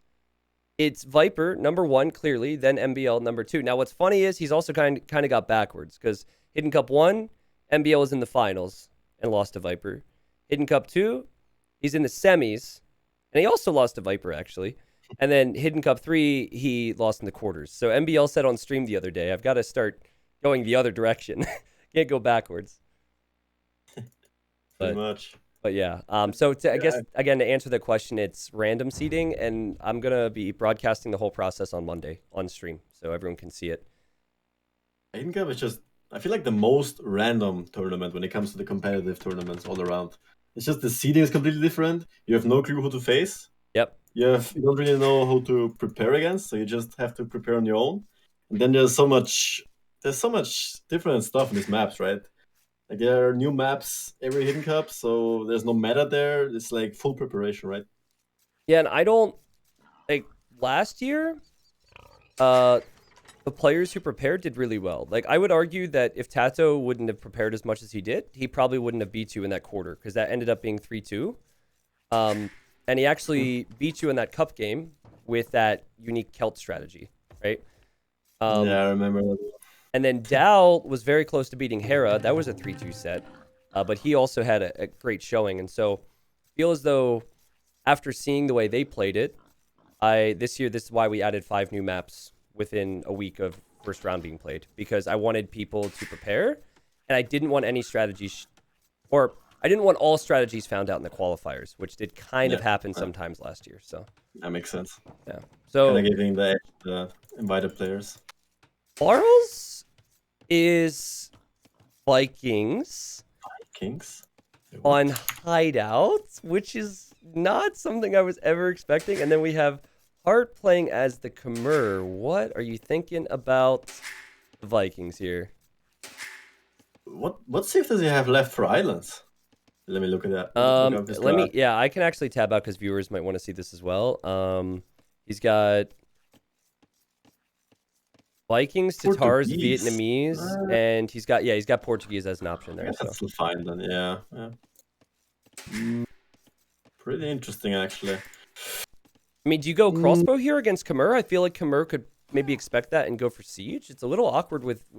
it's Viper number 1 clearly, then MBL number 2. Now what's funny is he's also kind of got backwards because Hidden Cup 1, MBL was in the finals and lost to Viper. Hidden Cup 2, he's in the semis, and he also lost to Viper actually. And then Hidden Cup 3, he lost in the quarters. So MBL said on stream the other day, I've got to start going the other direction. Can't go backwards. Pretty much. But yeah. I guess, again, to answer the question, it's random seeding, and I'm going to be broadcasting the whole process on Monday on stream so everyone can see it. Hidden Cup is just, I feel like the most random tournament when it comes to the competitive tournaments all around. It's just the seeding is completely different. You have no clue who to face. Yep. You don't really know who to prepare against, so you just have to prepare on your own. And then there's so much different stuff in these maps, right? Like there are new maps every Hidden Cup, so there's no meta there. It's like full preparation, right? Yeah, and I don't like last year. The players who prepared did really well. Like I would argue that if Tato wouldn't have prepared as much as he did, he probably wouldn't have beat you in that quarter because that ended up being 3-2. And he actually beat you in that cup game with that unique Celt strategy, right? Yeah, I remember that. And then Dal was very close to beating Hera. That was a 3-2 set. But he also had a great showing. And so I feel as though after seeing the way they played it, this is why we added 5 new maps within a week of first round being played. Because I wanted people to prepare. And I didn't want any strategies, I didn't want all strategies found out in the qualifiers, which did kind of happen sometimes last year. So that makes sense. Yeah. So kind of giving the invited players. Barles is Vikings on Hideout, which is not something I was ever expecting. And then we have Hearttt playing as the Khmer. What are you thinking about the Vikings here? What safe does he have left for islands? Let me look at that. I can actually tab out because viewers might want to see this as well. He's got Vikings, Tatars, Vietnamese, and he's got Portuguese as an option there. That's still fine then, yeah. Pretty interesting actually. I mean, do you go crossbow here against Khmer? I feel like Khmer could maybe expect that and go for siege. It's a little awkward with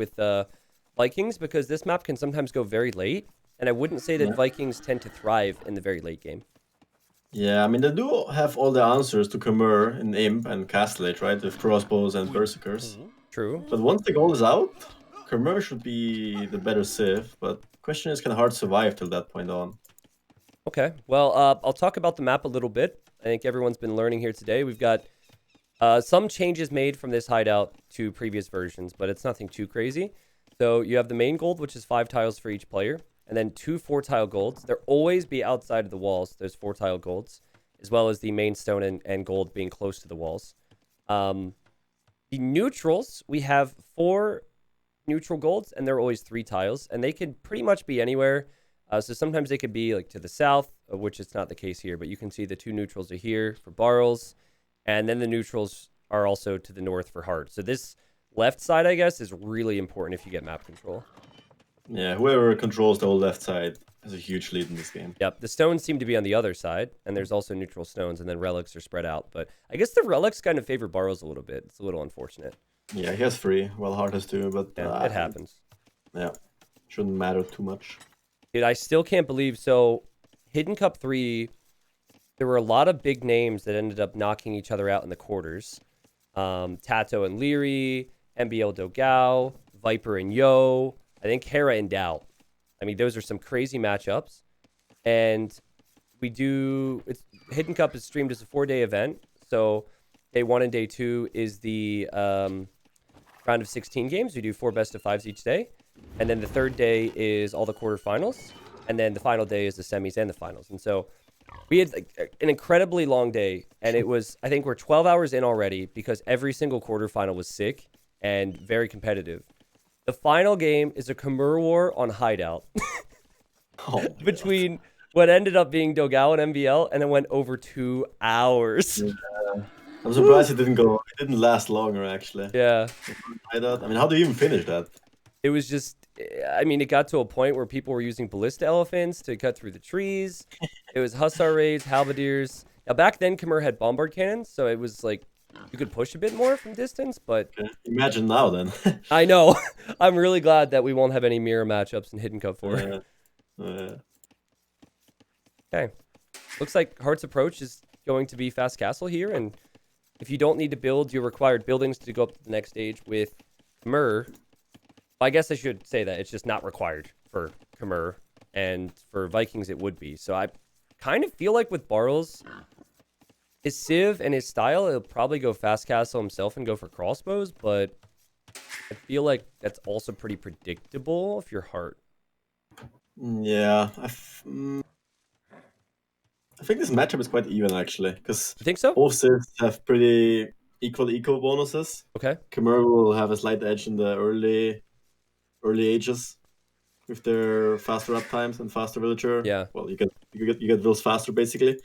Vikings because this map can sometimes go very late. And I wouldn't say that Vikings tend to thrive in the very late game. Yeah, I mean, they do have all the answers to Khmer and Imp and Castellate, right? With crossbows and berserkers. True. But once the goal is out, Khmer should be the better civ. But question is, can Hearttt survive till that point on? Okay, well, I'll talk about the map a little bit. I think everyone's been learning here today. We've got some changes made from this hideout to previous versions, but it's nothing too crazy. So you have the main gold, which is 5 tiles for each player. And then 2 4-tile golds. They'll always be outside of the walls. There's 4-tile golds, as well as the main stone and gold being close to the walls. The neutrals, we have 4 neutral golds, and they're always 3 tiles. And they can pretty much be anywhere. So sometimes they could be like to the south, which is not the case here. But you can see the 2 neutrals are here for Barles. And then the neutrals are also to the north for Hearttt. So this left side, I guess, is really important if you get map control. Yeah, whoever controls the whole left side has a huge lead in this game. Yep, the stones seem to be on the other side, and there's also neutral stones, and then relics are spread out. But I guess the relics kind of favor Barles a little bit. It's a little unfortunate. Yeah, he has 3, while Hearttt has 2, but... Yeah, it happens. Yeah. shouldn't matter too much. Dude, I still can't believe. So, Hidden Cup 3, there were a lot of big names that ended up knocking each other out in the quarters. Tato and Leary, MBL Dogao, Viper and Yo, I think Hera and Dao. I mean, those are some crazy matchups. And Hidden Cup is streamed as a 4-day event. So day 1 and day 2 is the round of 16 games. We do 4 best of 5s each day. And then the 3rd day is all the quarterfinals. And then the final day is the semis and the finals. And so we had an incredibly long day. And it was, I think we're 12 hours in already because every single quarterfinal was sick and very competitive. The final game is a Khmer War on Hideout. Between what ended up being Dogao and MBL, and it went over 2 hours. Yeah. I'm surprised it didn't last longer, actually. Yeah. I mean, how do you even finish that? It was just, I mean, it got to a point where people were using ballista elephants to cut through the trees. It was hussar raids, halberdiers. Now, back then, Khmer had bombard cannons, so it was like, you could push a bit more from distance, but... Okay. Imagine now, then. I know. I'm really glad that we won't have any mirror matchups in Hidden Cup 4. Yeah. Okay. Looks like Heartt's approach is going to be Fast Castle here, and if you don't need to build your required buildings to go up to the next stage with Khmer, I guess I should say that it's just not required for Khmer, and for Vikings it would be. So I kind of feel like with Barles, his civ and his style, he'll probably go Fast Castle himself and go for crossbows, but I feel like that's also pretty predictable if you're Heartt. Yeah, I think this matchup is quite even, actually, because You think so? both civs have pretty equal eco bonuses. Okay. Khmer will have a slight edge in the early ages with their faster up times and faster villager. Yeah. Well, you get vills faster, basically.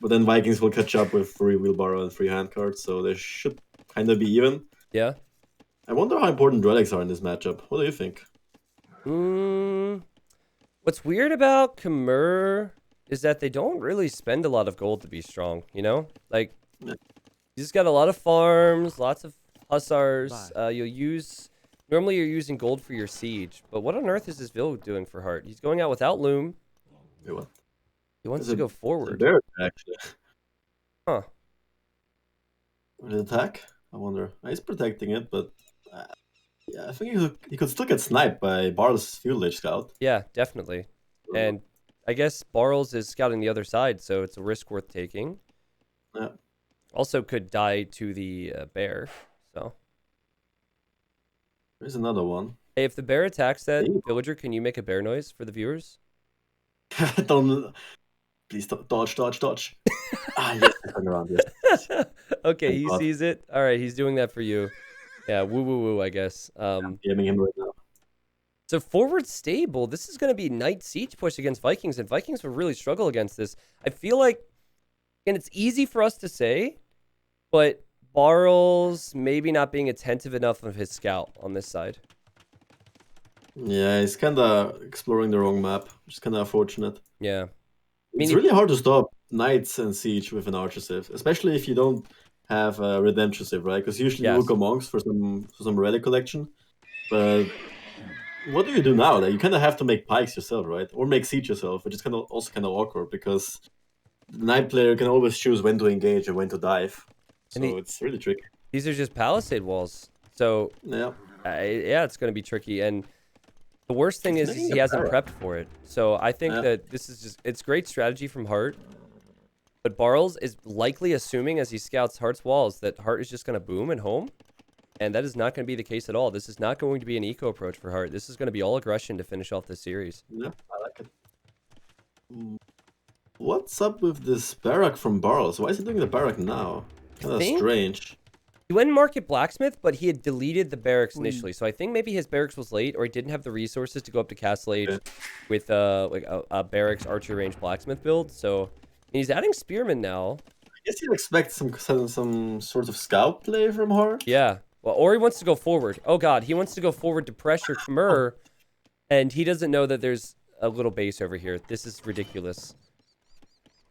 But then Vikings will catch up with free wheelbarrow and free handcards, so they should kind of be even. Yeah. I wonder how important relics are in this matchup. What do you think? What's weird about Khmer is that they don't really spend a lot of gold to be strong, you know? Like, you just got a lot of farms, lots of hussars. Normally you're using gold for your siege, but what on earth is this Vil doing for Heartt? He's going out without Loom. Wait, what? He wants to go forward. There, actually. Huh. Will it attack? I wonder. He's protecting it, but yeah, I think he could still get sniped by Barles' Field Age Scout. Yeah, definitely. And I guess Barles is scouting the other side, so it's a risk worth taking. Yeah. Also could die to the bear, so. There's another one. Hey, if the bear attacks that villager, can you make a bear noise for the viewers? Don't. Please dodge. Yes, turn around, yes. Okay, he sees it. All right, he's doing that for you. Yeah, woo, I guess. I'm DMing him right now. So forward stable, this is going to be Knight Siege push against Vikings, and Vikings will really struggle against this. I feel like, and it's easy for us to say, but Barles maybe not being attentive enough of his scout on this side. Yeah, he's kind of exploring the wrong map, which is kind of unfortunate. Yeah. It's really hard to stop Knights and Siege with an Archer Civ, especially if you don't have a Redemption Civ, right? Because usually you will go Monks for some relic collection. But what do you do now? Like, you kind of have to make Pikes yourself, right? Or make Siege yourself, which is also kind of awkward because the Knight player can always choose when to engage and when to dive. So it's really tricky. These are just Palisade walls. So, yeah, it's going to be tricky. And the worst thing is he hasn't prepped for it. So I think that this is it's great strategy from Heartt. But Barles is likely assuming as he scouts Heartt's walls that Heartt is just going to boom and home. And that is not going to be the case at all. This is not going to be an eco approach for Heartt. This is going to be all aggression to finish off this series. Yeah, I like it. What's up with this barrack from Barles? Why is he doing the barrack now? Kind of strange. He went Market Blacksmith, but he had deleted the barracks initially. So I think maybe his barracks was late, or he didn't have the resources to go up to Castle Age with like a barracks archer range blacksmith build. So he's adding Spearman now. I guess you'd expect some sort of scout play from Heartt. Yeah. Well, or he wants to go forward. Oh god, he wants to go forward to pressure Khmer, and he doesn't know that there's a little base over here. This is ridiculous.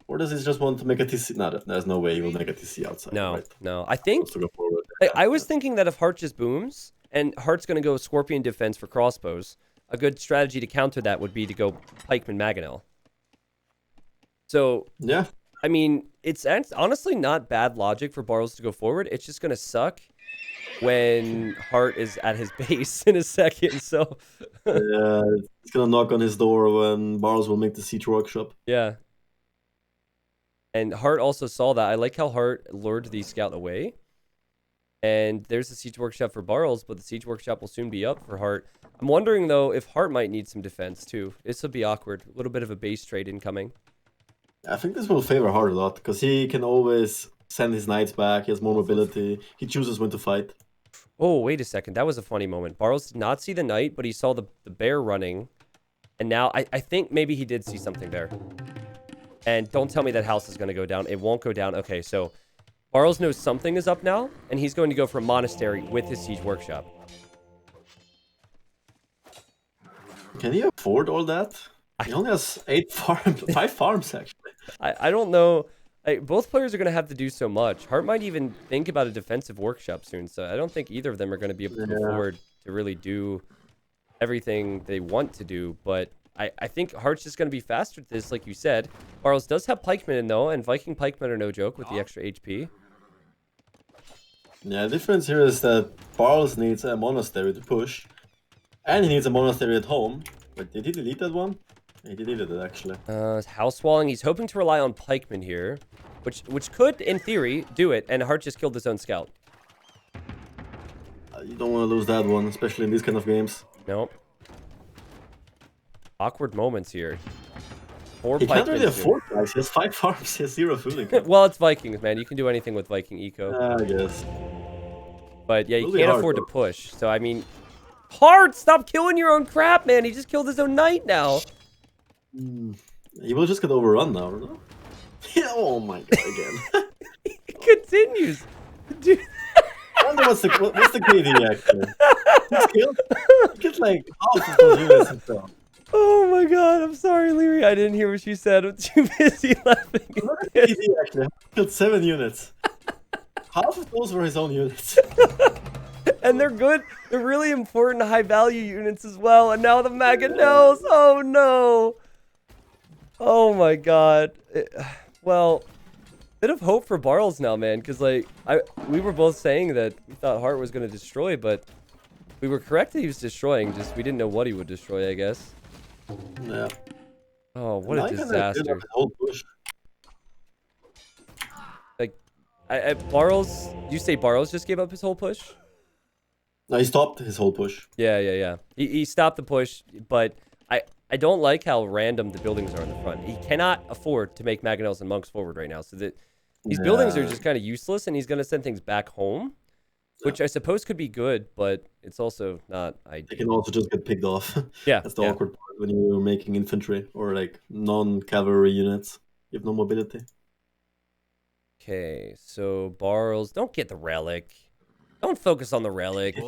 Or does he just want to make a TC? No, there's no way he will make a TC outside. No, right? no. I think to go forward. I was thinking that if Heartt just booms and Heartt's going to go Scorpion defense for crossbows, a good strategy to counter that would be to go pikeman Mangonel. So, yeah. I mean, it's honestly not bad logic for Barles to go forward. It's just going to suck when Heartt is at his base in a second, so... Yeah, it's going to knock on his door when Barles will make the siege workshop. Yeah. And Heartt also saw that. I like how Heartt lured the scout away. And there's the siege workshop for Barles, but the siege workshop will soon be up for Heartt. I'm wondering, though, if Heartt might need some defense, too. This will be awkward. A little bit of a base trade incoming. I think this will favor Heartt a lot, because he can always send his knights back, he has more mobility, he chooses when to fight. Oh, wait a second. That was a funny moment. Barles did not see the knight, but he saw the bear running. And now, I think maybe he did see something there. And don't tell me that house is going to go down. It won't go down. Okay, so Barles knows something is up now, and he's going to go for a monastery with his siege workshop. Can he afford all that? He only has 5 farms, actually. I don't know. Both players are going to have to do so much. Heartt might even think about a defensive workshop soon, so I don't think either of them are going to be able to afford to really do everything they want to do, but I think Heartt's just going to be faster at this, like you said. Barles does have pikemen in, though, and Viking pikemen are no joke with the extra HP. Yeah, the difference here is that Barles needs a monastery to push, and he needs a monastery at home. Wait, did he delete that one? He deleted it, actually. House walling. He's hoping to rely on pikemen here, which could, in theory, do it, and Heartt just killed his own scout. You don't want to lose that one, especially in these kind of games. Nope. Awkward moments here. 4 he pikemen. can't really afford guys. He has 5 farms. He has 0 food income. Well, it's Vikings, man. You can do anything with Viking eco. I guess. But yeah, you can't afford to push. So I mean, Heartt, stop killing your own crap, man. He just killed his own knight now. He will just get overrun now, no? Yeah, oh my god, again. He continues. Dude. I wonder what's the KD actually. He killed like half of those units himself. Oh my god, I'm sorry, Leary. I didn't hear what she said. I'm too busy laughing. Look at KD actually. He killed 7 units. Half of those were his own units. And they're good. They're really important high-value units as well. And now the Mangonels. Oh no. Oh my god. Well, bit of hope for Barles now, man, because like we were both saying that we thought Heartt was going to destroy, but we were correct that he was destroying. Just we didn't know what he would destroy, I guess. Yeah. Oh, what a disaster! Like, Barles. You say Barles just gave up his whole push? No, he stopped his whole push. Yeah. He stopped the push, but I don't like how random the buildings are in the front. He cannot afford to make Mangonels and monks forward right now, so that these buildings are just kind of useless, and he's going to send things back home, which I suppose could be good, but it's also not ideal. They can also just get picked off. Yeah, that's the awkward part when you're making infantry or like non-cavalry units. You have no mobility. Okay, so Barles, don't get the relic. Don't focus on the relic.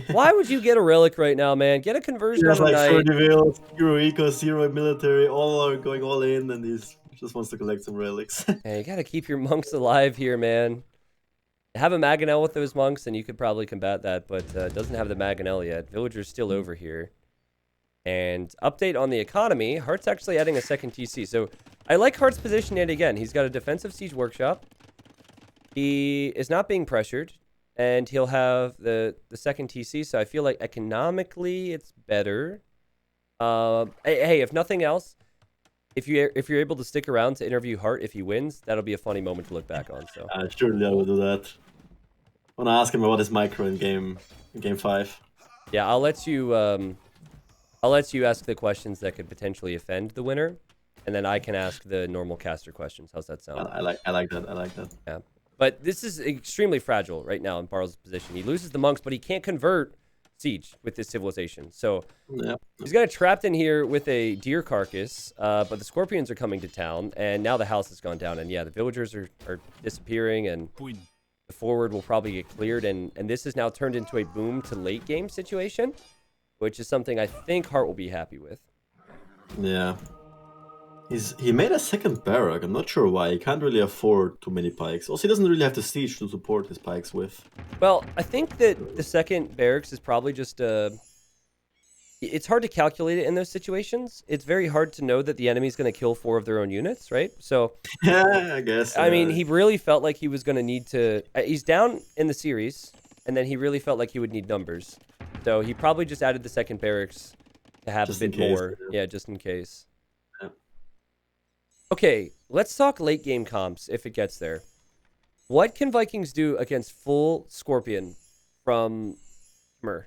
Why would you get a relic right now, man? Get a conversion on the like knight. 30 vills, 0 eco, 0 military, all are going all in, and he just wants to collect some relics. Hey, you gotta keep your monks alive here, man. Have a Mangonel with those monks, and you could probably combat that, but doesn't have the Mangonel yet. Villager's still over here. And update on the economy. Heartt's actually adding a second TC. So I like Heartt's position yet again. He's got a defensive siege workshop. He is not being pressured. And he'll have the second TC, so I feel like economically it's better. Hey, if nothing else, if you're able to stick around to interview Heartt if he wins, that'll be a funny moment to look back on. So surely I will do that. I want to ask him about his micro in game 5. Yeah, I'll let you ask the questions that could potentially offend the winner, and then I can ask the normal caster questions. How's that sound? I like that. Yeah. But this is extremely fragile right now in Barles' position. He loses the monks, but he can't convert siege with this civilization. So he's got it trapped in here with a deer carcass, but the scorpions are coming to town, and now the house has gone down. And yeah, the villagers are disappearing, and the forward will probably get cleared. And this is now turned into a boom to late game situation, which is something I think Heartt will be happy with. Yeah. He made a second barrack. I'm not sure why. He can't really afford too many pikes. Also, he doesn't really have the siege to support his pikes with. Well, I think that the second barracks is probably just it's hard to calculate it in those situations. It's very hard to know that the enemy's going to kill 4 of their own units, right? So, yeah, I guess. I mean, he really felt like he was going to need to. He's down in the series, and then he really felt like he would need numbers. So he probably just added the second barracks to have just a bit more. Yeah, just in case. Yeah. Okay, let's talk late game comps if it gets there. What can Vikings do against full Scorpion from Khmer?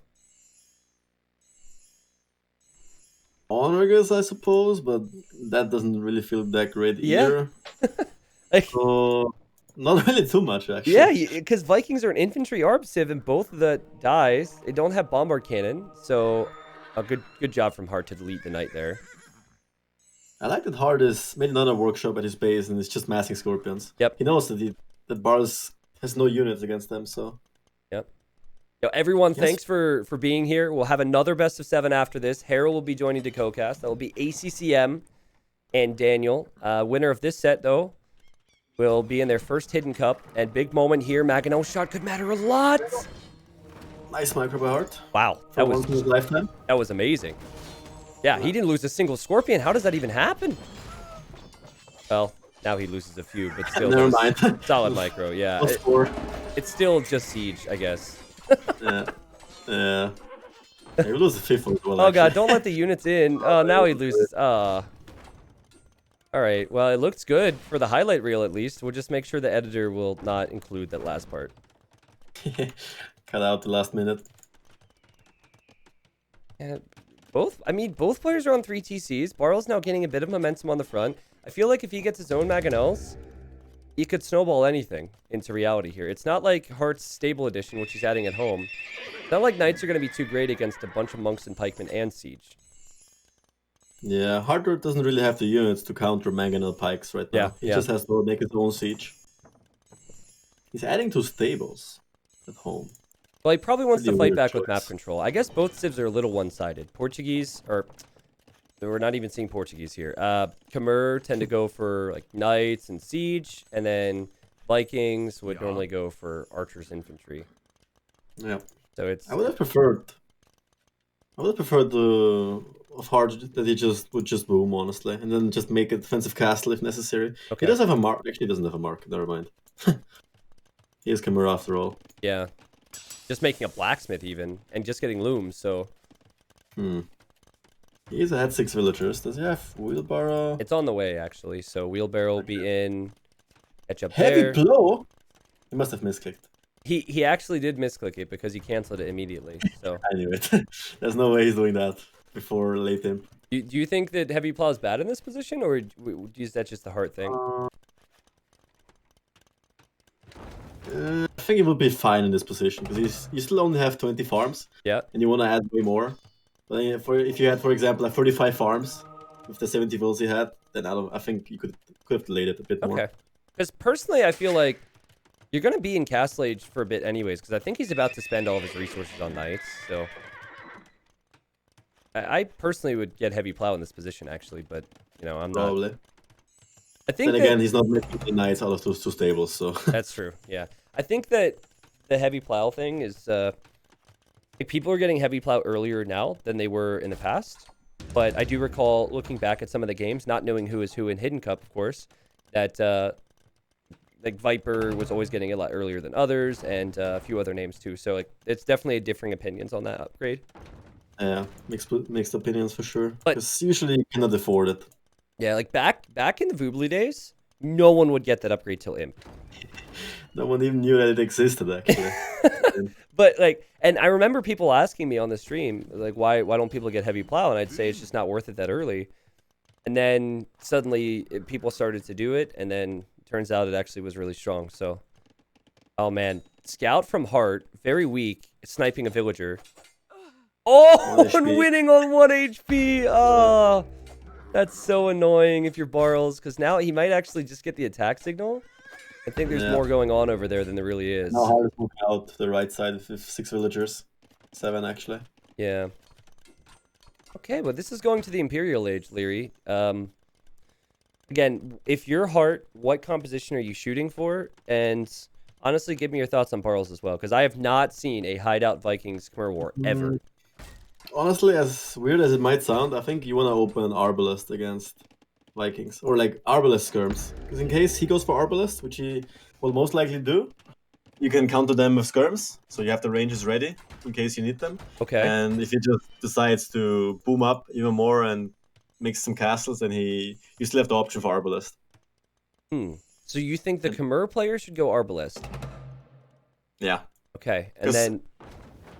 Onruggers, I suppose, but that doesn't really feel that great either. Like, so, not really too much, actually. yeah, because Vikings are an infantry ARB civ, and both of the dies, they don't have bombard cannon, so a good job from Hearttt to delete the knight there. I like that Hearttt has made another workshop at his base, and it's just massing Scorpions. Yep. He knows that Barles has no units against them, so... Yep. Yo, everyone, thanks for being here. We'll have another best of 7 after this. Harold will be joining the co-cast. That will be ACCM and Daniel. Winner of this set, though, will be in their first Hidden Cup. And big moment here. Maginot's shot could matter a lot. Nice micro by Hearttt. Wow. That was his lifetime. That was amazing. Yeah, he didn't lose a single Scorpion. How does that even happen? Well, now he loses a few, but still. Never mind. Solid micro, yeah. It's still just Siege, I guess. Yeah. Yeah. He lose the 5th one as well. Oh god, don't let the units in. Oh, now he loses. Alright, well, it looks good for the highlight reel at least. We'll just make sure the editor will not include that last part. Cut out the last minute. Yeah, both players are on 3 TCs. Barles now getting a bit of momentum on the front. I feel like if he gets his own Maganels, he could snowball anything into reality here. It's not like Heartt's Stable Edition, which he's adding at home. It's not like Knights are going to be too great against a bunch of Monks and Pikemen and Siege. Yeah, Hearttt doesn't really have the units to counter Mangonel Pikes right now. He just has to make his own Siege. He's adding 2 stables at home. Well, he probably wants to fight back with map control. I guess both civs are a little one-sided. Portuguese, or we're not even seeing Portuguese here. Khmer tend to go for like Knights and Siege, and then Vikings would normally go for Archers Infantry. Yeah. So it's. I would have preferred the of Hearttt that he would just boom, honestly, and then just make a defensive castle if necessary. Okay. He does have a mark. Actually, he doesn't have a mark. Never mind. He is Khmer after all. Yeah. Just making a blacksmith even, and just getting looms, so... He had 6 villagers. Does he have wheelbarrow? It's on the way, actually, so wheelbarrow will be in. Catch up Heavy there. blow? He must have misclicked. He actually did misclick it because he canceled it immediately, so... I knew it. There's no way he's doing that before late imp. Do you think that heavy plow is bad in this position, or is that just a Hearttt thing? I think he would be fine in this position because you still only have 20 farms. Yeah. And you want to add way more. But if you had, for example, like 35 farms with the 70 vills he had, then I think you could have delayed it a bit more. Okay. Because personally, I feel like you're going to be in Castle Age for a bit anyways, because I think he's about to spend all of his resources on Knights, so... I personally would get heavy plow in this position, actually, but, you know, I'm not... Probably. I think then again, he's not making the Knights out of those 2 stables, so... That's true, yeah. I think that the heavy plow thing is... like people are getting heavy plow earlier now than they were in the past. But I do recall looking back at some of the games, not knowing who is who in Hidden Cup, of course, that like Viper was always getting it a lot earlier than others, and a few other names too. So like it's definitely differing opinions on that upgrade. Yeah, mixed opinions for sure. But because usually you cannot afford it. Yeah, like back in the Voobly days, no one would get that upgrade till Imp. No one even knew that it existed, actually. But like, and I remember people asking me on the stream, like, why don't people get heavy plow? And I'd say it's just not worth it that early. And then suddenly people started to do it, and then it turns out it actually was really strong. So, oh man, Scout from Hearttt, very weak, sniping a villager. Oh, and winning on 1 HP. Oh, that's so annoying if you're Barles, because now he might actually just get the attack signal. I think there's more going on over there than there really is. Now how to move out to the right side with 6 villagers. 7, actually. Yeah. Okay, well, this is going to the Imperial Age, Leary. Again, if you're Hearttt, what composition are you shooting for? And honestly, give me your thoughts on Barles as well, because I have not seen a Hideout Vikings Khmer War ever. Honestly, as weird as it might sound, I think you want to open Arbalest against Vikings. Or like Arbalest skirms. Because in case he goes for Arbalest, which he will most likely do, you can counter them with skirms. So you have the ranges ready in case you need them. Okay. And if he just decides to boom up even more and make some castles, then you still have the option for Arbalest. So you think the Khmer player should go Arbalest? Yeah. Okay. And then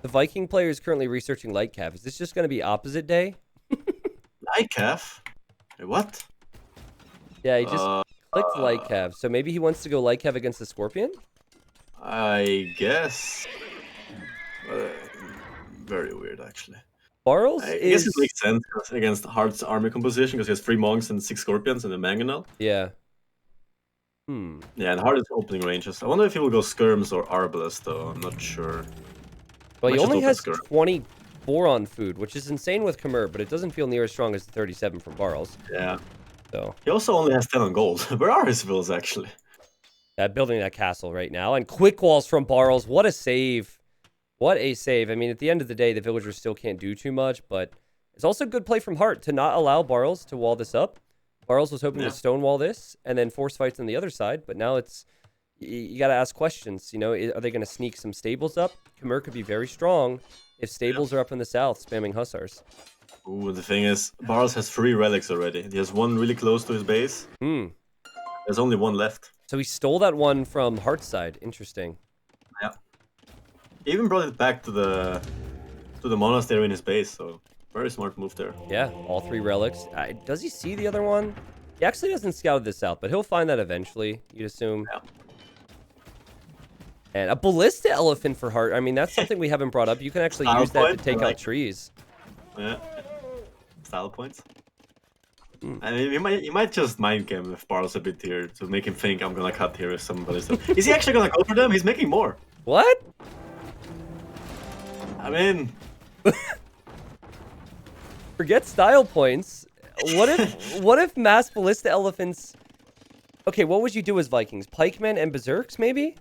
the Viking player is currently researching Lightcav. Is this just going to be opposite day? Lightcav? What? Yeah, he just clicked Lightcav. So maybe he wants to go Lightcav against the Scorpion? I guess. Very weird, actually. Barles I guess it makes sense against Heartt's army composition because he has 3 monks and 6 scorpions and a mangonel. Yeah. Yeah, and Heartt is opening ranges. I wonder if he will go skirms or Arbalest, though. I'm not sure. Well, he only has 24 on food, which is insane with Khmer, but it doesn't feel near as strong as the 37 from Barles. Yeah. So he also only has 10 on gold. Where are his villas, actually? Building that castle right now. And quick walls from Barles. What a save. What a save. I mean, at the end of the day, the villagers still can't do too much, but it's also good play from Heartt to not allow Barles to wall this up. Barles was hoping to stonewall this and then force fights on the other side, but now it's... You got to ask questions, you know, are they going to sneak some stables up? Khmer could be very strong if stables are up in the south spamming hussars. Ooh, the thing is, Barles has 3 relics already. He has 1 really close to his base. There's only 1 left. So he stole that one from Heartt's side. Interesting. Yeah. He even brought it back to the monastery in his base, so very smart move there. Yeah, all 3 relics. Does he see the other one? He actually hasn't scouted this out, but he'll find that eventually, you'd assume. Yeah. And a ballista elephant for Heartt. I mean, that's something we haven't brought up. You can actually use that to take out trees. Yeah. Style points. I mean, you might just mind game with Barles a bit here to make him think I'm gonna cut here with some ballista. Is he actually gonna go for them? He's making more. What? I mean, forget style points. What if mass ballista elephants? Okay, what would you do as Vikings? Pikemen and berserks, maybe?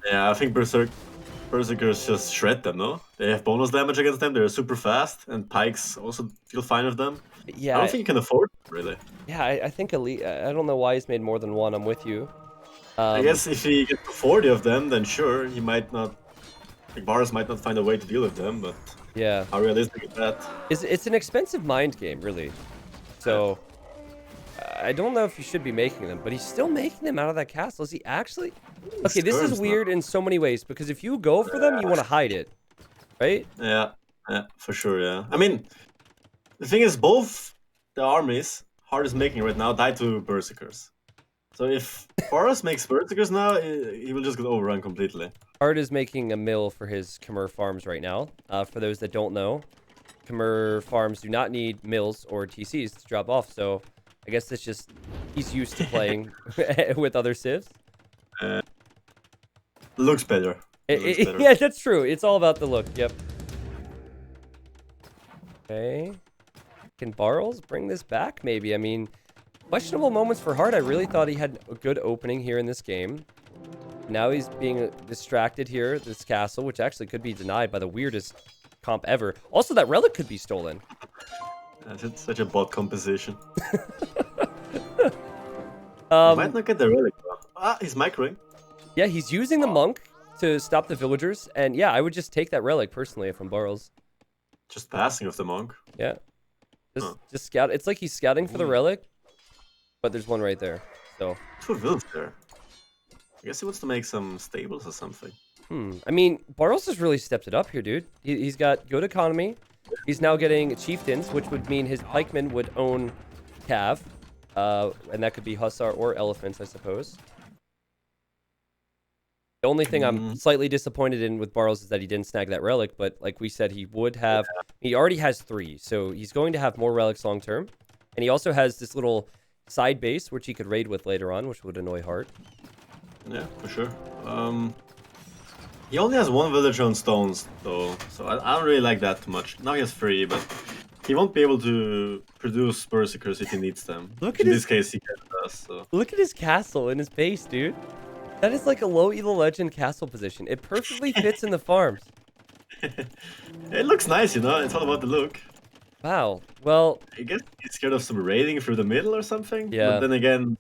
Yeah, I think berserkers just shred them. No, they have bonus damage against them. They're super fast, and pikes also feel fine with them. Yeah, I don't think you can afford it, really. Yeah, I think elite. I don't know why he's made more than 1. I'm with you. I guess if he gets to 40 of them, then sure, he might not. Like Barles might not find a way to deal with them, but yeah, how realistic is that? It's an expensive mind game, really. So I don't know if you should be making them, but he's still making them out of that castle. Is he actually? Okay, this is weird in so many ways because if you go for them, you want to hide it, right? Yeah, for sure. Yeah, I mean, the thing is, both the armies Heartt is making right now die to berserkers. So if Barles makes berserkers now, he will just get overrun completely. Heartt is making a mill for his Khmer farms right now. For those that don't know, Khmer farms do not need mills or TCs to drop off. So I guess it's just he's used to playing with other civs. Looks better. Yeah, that's true. It's all about the look. Yep. Okay. Can Barles bring this back? Maybe. I mean, questionable moments for Heartt. I really thought he had a good opening here in this game. Now he's being distracted here at this castle, which actually could be denied by the weirdest comp ever. Also, that relic could be stolen. That's such a bot composition. He might not get the relic, though. He's microing. Yeah, he's using the monk to stop the villagers. And yeah, I would just take that relic personally if I'm Barles. Just passing with the monk. Yeah. Just scout. It's like he's scouting for the relic, but there's one right there. So 2 villas there. I guess he wants to make some stables or something. I mean, Barles has really stepped it up here, dude. He's got good economy. He's now getting chieftains, which would mean his pikemen would own cav. And that could be hussar or elephants, I suppose. The only thing I'm slightly disappointed in with Barles is that he didn't snag that relic, but like we said, he would have... Yeah. He already has 3, so he's going to have more relics long term. And he also has this little side base, which he could raid with later on, which would annoy Heartt. Yeah, for sure. He only has 1 villager on stones, though, so I don't really like that too much. Now he has 3, but he won't be able to produce berserkers if he needs them. In this case, he does. So. Look at his castle in his base, dude. That is like a low elo legend castle position. It perfectly fits in the farms. It looks nice, you know. It's all about the look. Wow. Well, I guess he's scared of some raiding through the middle or something. Yeah. But then again,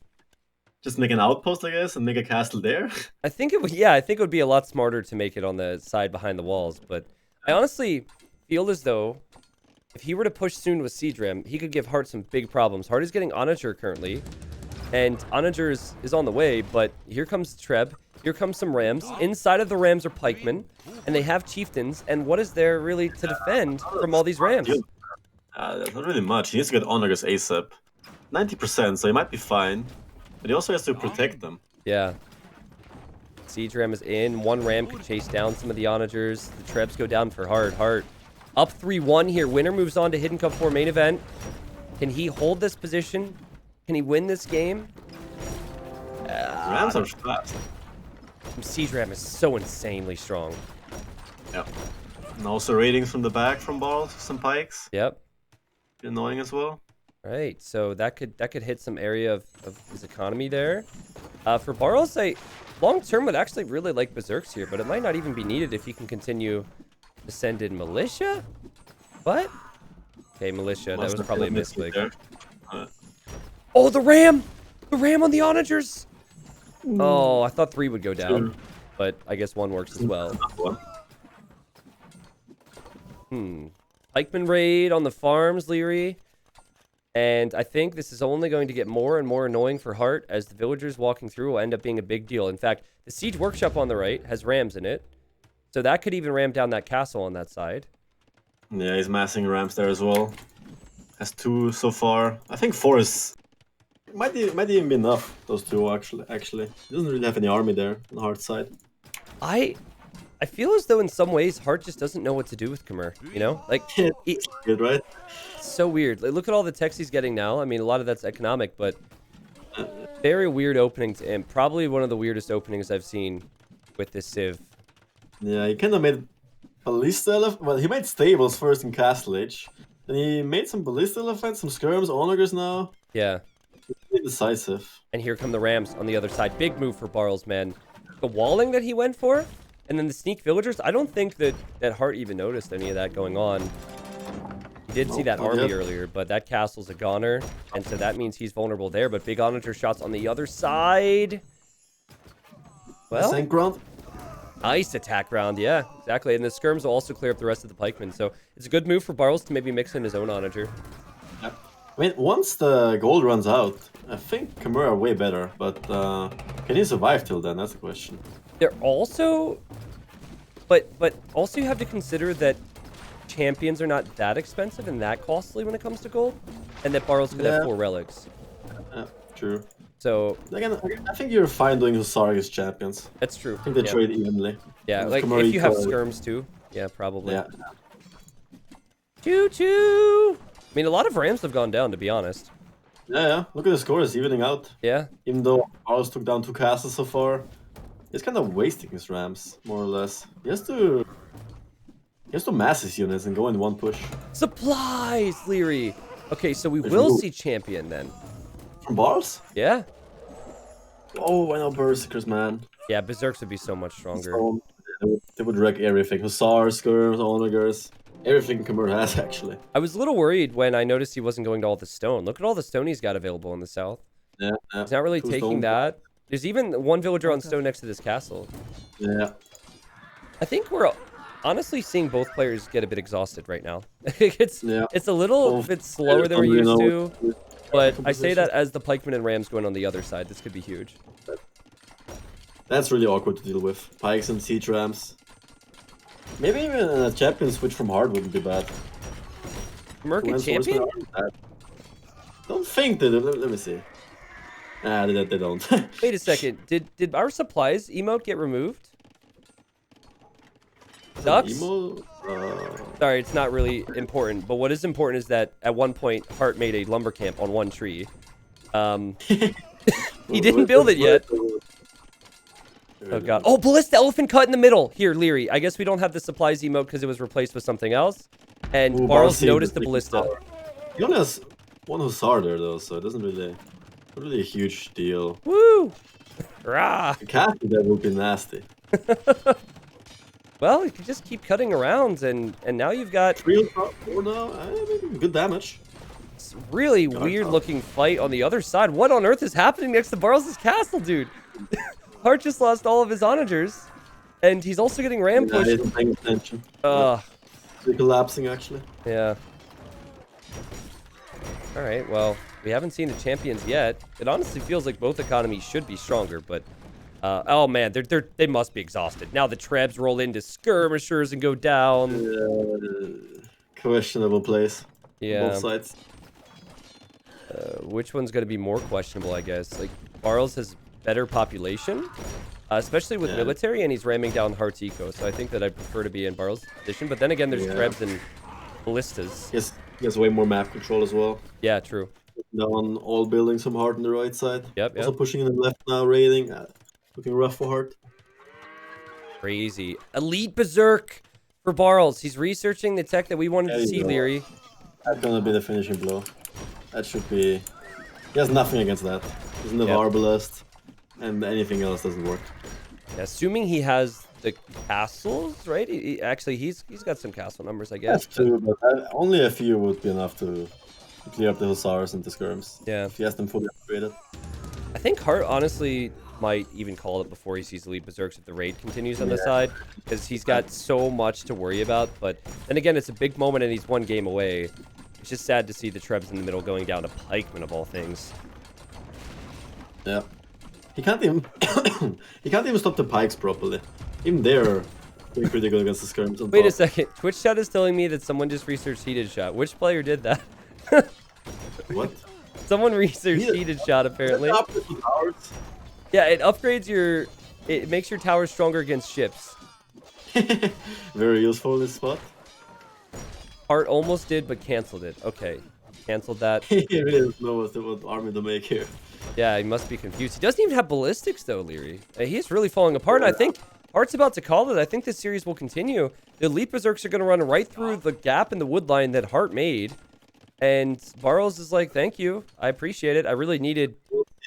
just make an outpost, I guess, and make a castle there. I think it would. Yeah, I think it would be a lot smarter to make it on the side behind the walls. But I honestly feel as though if he were to push soon with Siege Ram, he could give Hearttt some big problems. Hearttt is getting Onager currently, and Onager is on the way. But here comes Treb. Here comes some Rams. Inside of the Rams are Pikemen, and they have Chieftains. And what is there really to defend from all these Rams? That's not really much. He needs to get Onagers ASAP. 90%, so he might be fine. But he also has to protect them. Yeah. Siege Ram is in. One Ram could chase down some of the Onagers. The Trebs go down for Hearttt. Up 3-1 here. Winner moves on to Hidden Cup 4 main event. Can he hold this position? Can he win this game? Rams are fast. Siege Ram is so insanely strong. Yeah. And also ratings from the back from Barles, some pikes. Yep. Annoying as well. Right, so that could hit some area of his economy there. For Barles, I long term would actually really like Berserks here, but it might not even be needed if he can continue to send in Militia. What? Okay, Militia. That was probably a misclick. Oh, the Ram! The Ram on the Onagers! Oh, I thought 3 would go down, but I guess 1 works as well. Pikeman raid on the farms, Leary. And I think this is only going to get more and more annoying for Hearttt as the villagers walking through will end up being a big deal. In fact, the Siege Workshop on the right has Rams in it. So that could even ram down that castle on that side. Yeah, he's massing Rams there as well. Has 2 so far. I think 4 is... Might even be enough, those 2 actually. He doesn't really have any army there on the Hearttt side. I feel as though in some ways Hearttt just doesn't know what to do with Khmer, you know? Like, it's good, right? It's so weird. Like, look at all the techs he's getting now. I mean, a lot of that's economic, but very weird opening to him. Probably one of the weirdest openings I've seen with this Civ. Yeah, he kind of made Ballista Elephant. Well, he made stables first in Castle Age. Then he made some Ballista Elephants, some Skirms, Onagers now. Yeah. Really decisive. And here come the Rams on the other side. Big move for Barles, man. The walling that he went for, and then the sneak villagers. I don't think that Hearttt even noticed any of that going on. He did see that army earlier, but that castle's a goner, and so that means he's vulnerable there. But big Onager shots on the other side. Well, Tank round. Nice attack round, yeah, exactly. And the skirms will also clear up the rest of the pikemen. So it's a good move for Barles to maybe mix in his own Onager. Yep. I mean, once the gold runs out, I think Khmer are way better, but can he survive till then? That's the question. They're also... But also you have to consider that champions are not that expensive and that costly when it comes to gold, and that Barles could have 4 relics. Yeah, true. So again, I think you're fine doing Hussar against champions. That's true. I think they trade evenly. Yeah, like if you have skirms too. Yeah, probably. Yeah. Choo choo! I mean, a lot of Rams have gone down, to be honest. Yeah. Look at the scores, evening out. Yeah. Even though Barles took down 2 castles so far, he's kind of wasting his Rams, more or less. He has to mass his units and go in one push. Supplies, Leary! Okay, so we will see champion then. From Barles? Yeah. Oh, I know Berserkers, man. Yeah, Berserks would be so much stronger. So, they would wreck everything. Hussars, Skirms, Onagers. Everything Khmer has, actually. I was a little worried when I noticed he wasn't going to all the stone. Look at all the stone he's got available in the south. Yeah. He's not really taking that. There's even one villager on stone next to this castle. Yeah. I think we're honestly seeing both players get a bit exhausted right now. It's a little bit slower than we're used to. But I say that as the pikemen and Rams going on the other side. This could be huge. That's really awkward to deal with. Pikes and siege Rams. Maybe even a champion switch from Hearttt wouldn't be bad. Merkin champion? Don't think they do. Let me see. Nah, they don't. Wait a second. Did our supplies emote get removed? Ducks? Sorry, it's not really important. But what is important is that at one point, Hearttt made a lumber camp on one tree. He didn't build it yet. Oh god. Oh, Ballista Elephant cut in the middle. Here, Leary. I guess we don't have the supplies emote because it was replaced with something else. And Barles noticed the Ballista. He only has one Hussar there though, so it doesn't really a huge deal. Woo! Rah! The castle there would be nasty. Well, you can just keep cutting around, and now you've got 3 or 4 now. Good damage. It's really weird-looking fight on the other side. What on earth is happening next to Barles' castle, dude? Heartt just lost all of his onagers, and he's also getting ram pushed. Yeah, he isn't paying attention. Ugh. He's collapsing, actually. Yeah. All right, well, we haven't seen the champions yet. It honestly feels like both economies should be stronger, but... oh, man, they must be exhausted. Now the Trebs roll into skirmishers and go down. Questionable plays. Yeah. Both sides. Which one's going to be more questionable, I guess? Like, Barles has better population, especially with military, and he's ramming down Heartt's eco, so I think that I'd prefer to be in Barles' position. But then again, there's Trebs and ballistas. Yes, he has way more map control as well. Yeah, true. Down all buildings from Heartt on the right side. Yep, Also pushing in the left now, raiding. Looking rough for Heartt. Crazy. Elite Berserk for Barles. He's researching the tech that we wanted to see, Leary. That's gonna be the finishing blow. That should be... He has nothing against that. He's in the Arbalest, and anything else doesn't work. Yeah, assuming he has the castles, right? Actually, he's got some castle numbers, I guess. That's true, but only a few would be enough to clear up the Hussars and the Skirms. Yeah. If he has them fully upgraded. I think Heartt honestly might even call it before he sees Elite Berserks if the raid continues on the side, because he's got so much to worry about. But then again, it's a big moment and he's one game away. It's just sad to see the Trebs in the middle going down to Pikemen of all things. Yeah. He can't even he can't even stop the Pikes properly. Even they're doing pretty good against the Skirms. Wait a second. Twitch chat is telling me that someone just researched Heated Shot. Which player did that? What? Someone researched Heated Shot, apparently. Yeah, it upgrades your... It makes your towers stronger against ships. Very useful in this spot. Heartt almost did, but canceled it. Okay. Canceled that. He really doesn't know what army to make here. Yeah, he must be confused. He doesn't even have ballistics, though, Leary. He is really falling apart. And I think Heartt's about to call it. I think this series will continue. The Elite Berserks are going to run right through the gap in the wood line that Heartt made. And Barles is like, thank you. I appreciate it. I really needed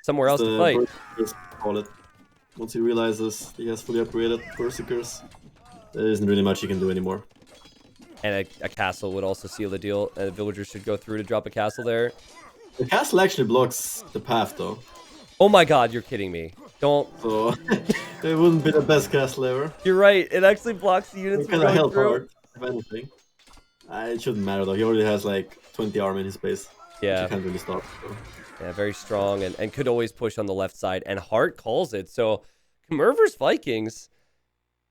somewhere else to fight. Just call it. Once he realizes he has fully upgraded Berserkers, there isn't really much he can do anymore. And a castle would also seal the deal. Villagers should go through to drop a castle there. The castle actually blocks the path, though. Oh my god, you're kidding me. Don't. So, it wouldn't be the best castle ever. You're right. It actually blocks the units from going through. If anything. It shouldn't matter, though. He already has, like, 20 army in his base. Yeah. Which you can't really stop. So. Yeah, very strong and could always push on the left side. And Heartt calls it. So, Khmer versus Vikings,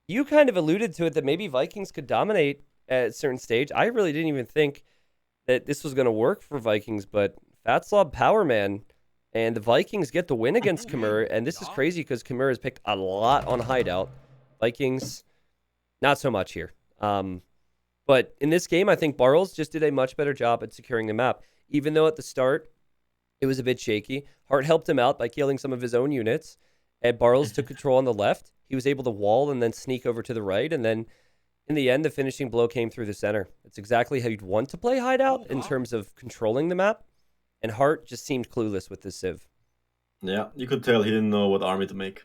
you kind of alluded to it that maybe Vikings could dominate at a certain stage. I really didn't even think that this was going to work for Vikings, but Fatslav Powerman and the Vikings get the win against Khmer, and this is crazy because Khmer has picked a lot on Hideout. Vikings, not so much here. But in this game, I think Barles just did a much better job at securing the map. Even though at the start, it was a bit shaky. Heartt helped him out by killing some of his own units, and Barles took control on the left. He was able to wall and then sneak over to the right, and then in the end, the finishing blow came through the center. It's exactly how you'd want to play Hideout in terms of controlling the map. And Heartt just seemed clueless with this Civ. Yeah, you could tell he didn't know what army to make.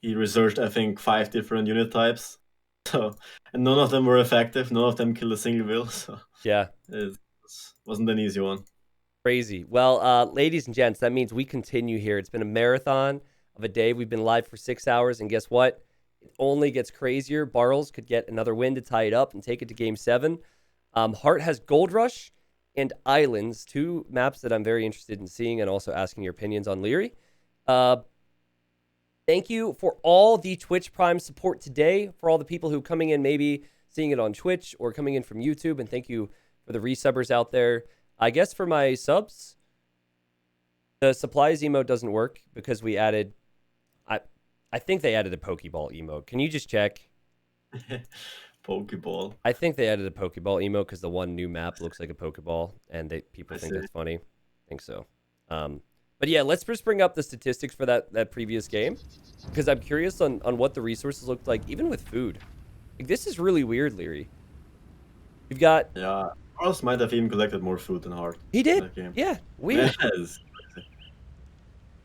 He researched, I think, 5 different unit types. So, and none of them were effective. None of them killed a single will. So yeah, it wasn't an easy one. Crazy. Well, ladies and gents, that means we continue here. It's been a marathon of a day. We've been live for 6 hours. And guess what? It only gets crazier. Barles could get another win to tie it up and take it to Game 7. Heartt has Gold Rush and Islands, 2 maps that I'm very interested in seeing and also asking your opinions on, Leary. Thank you for all the Twitch Prime support today, for all the people who are coming in, maybe seeing it on Twitch or coming in from YouTube, and thank you for the resubbers out there. I guess for my subs, the supplies emote doesn't work because we added... I think they added a Pokeball emote. Can you just check? Pokeball. I think they added a Pokeball emote because the one new map looks like a Pokeball, and people think it's funny. I think so. But yeah, let's just bring up the statistics for that previous game, because I'm curious on what the resources looked like, even with food. Like, this is really weird, Leary. You've got... Yeah, Barles might have even collected more food than Heartt. He did. Yeah, weird. Yes.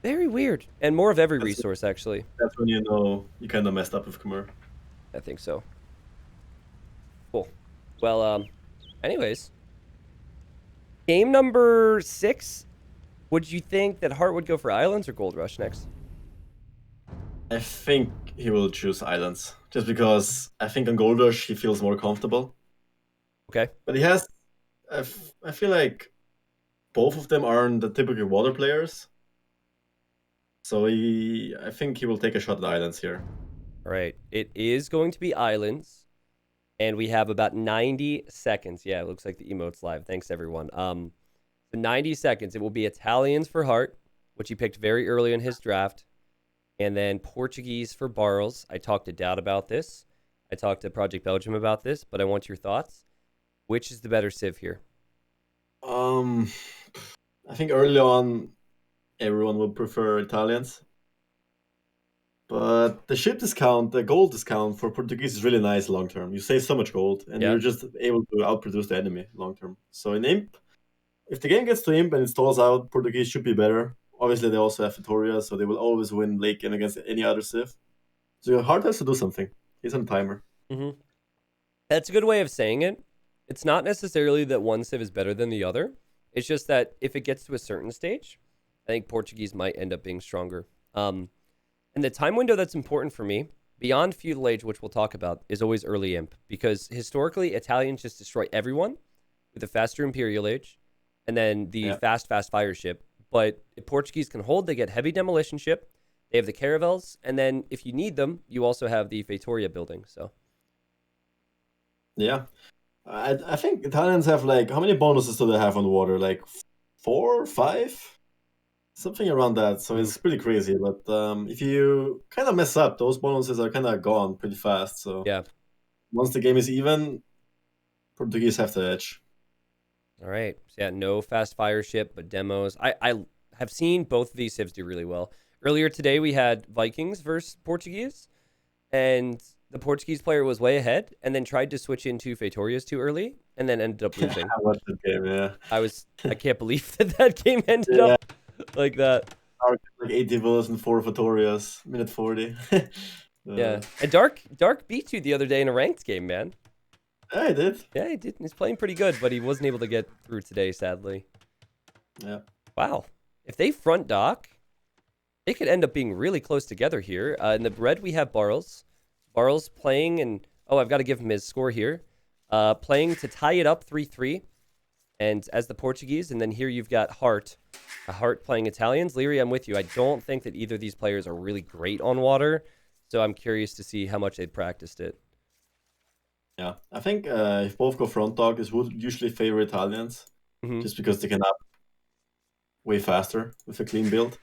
Very weird. And more of every resource, actually. That's when you know you kind of messed up with Khmer. I think so. Cool. Well, anyways, game number 6. Would you think that Hearttt would go for Islands or Gold Rush next? I think he will choose Islands, just because I think on Gold Rush he feels more comfortable. Okay. But he has, I feel like both of them aren't the typical water players. So I think he will take a shot at Islands here. All right. It is going to be Islands. And we have about 90 seconds. Yeah, it looks like the emote's live. Thanks, everyone. So 90 seconds. It will be Italians for Hearttt, which he picked very early in his draft. And then Portuguese for Barles. I talked to Dowd about this. I talked to Project Belgium about this, but I want your thoughts. Which is the better Civ here? I think early on, everyone would prefer Italians. But the ship discount, the gold discount for Portuguese is really nice long term. You save so much gold, and you're just able to outproduce the enemy long term. So in Imp, if the game gets to Imp and it stalls out, Portuguese should be better. Obviously, they also have Vitoria, so they will always win late game against any other Civ. So Hearttt has to do something. He's on timer. Mm-hmm. That's a good way of saying it. It's not necessarily that one Civ is better than the other. It's just that if it gets to a certain stage, I think Portuguese might end up being stronger. And the time window that's important for me, beyond Feudal Age, which we'll talk about, is always early Imp. Because historically, Italians just destroy everyone with the faster Imperial Age and then the fast fire ship. But if Portuguese can hold, they get heavy demolition ship. They have the caravels. And then if you need them, you also have the Vitoria building. So, yeah. I think Italians have, like, how many bonuses do they have on water? Like 4, 5? Something around that. So it's pretty crazy. But if you kind of mess up, those bonuses are kind of gone pretty fast. So yeah. Once the game is even, Portuguese have the edge. All right. So yeah, no fast fire ship, but demos. I have seen both of these civs do really well. Earlier today, we had Vikings versus Portuguese, and the Portuguese player was way ahead and then tried to switch into Vitorias too early and then ended up losing. I watched the game, yeah. I can't believe that game ended up like that. Like 80 villas and 4 Vitorias, minute 40. Yeah. And Dark beat you the other day in a ranked game, man. Yeah, he did. Yeah, he did. He's playing pretty good, but he wasn't able to get through today, sadly. Yeah. Wow. If they front dock, they could end up being really close together here. In the red, we have Barles. Barles playing, and I've got to give him his score here. Playing to tie it up 3-3, and as the Portuguese, and then here you've got Hearttt. Hearttt playing Italians. Leary, I'm with you. I don't think that either of these players are really great on water, so I'm curious to see how much they've practiced it. Yeah, I think if both go front dog, this would usually favor Italians, just because they can up way faster with a clean build.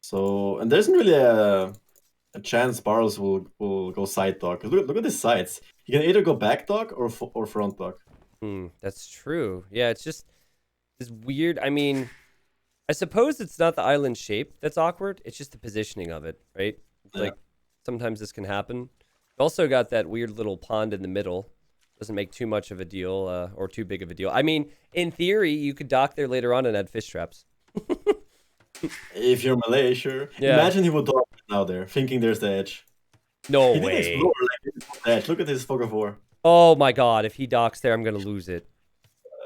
So, and there isn't really a chance Barles will go side dog. Look at his sides. He can either go back dog or front dog. That's true. Yeah, it's just this weird. I mean, I suppose it's not the island shape that's awkward. It's just the positioning of it, right? Like sometimes this can happen. Also got that weird little pond in the middle. Doesn't make too much of a deal or too big of a deal. I mean, in theory, you could dock there later on and add fish traps. If you're Malay, sure. Yeah. Imagine he would dock now there, thinking there's the edge. No he way. Didn't explore, like, the edge. Look at his fog of war. Oh my god, if he docks there, I'm going to lose it.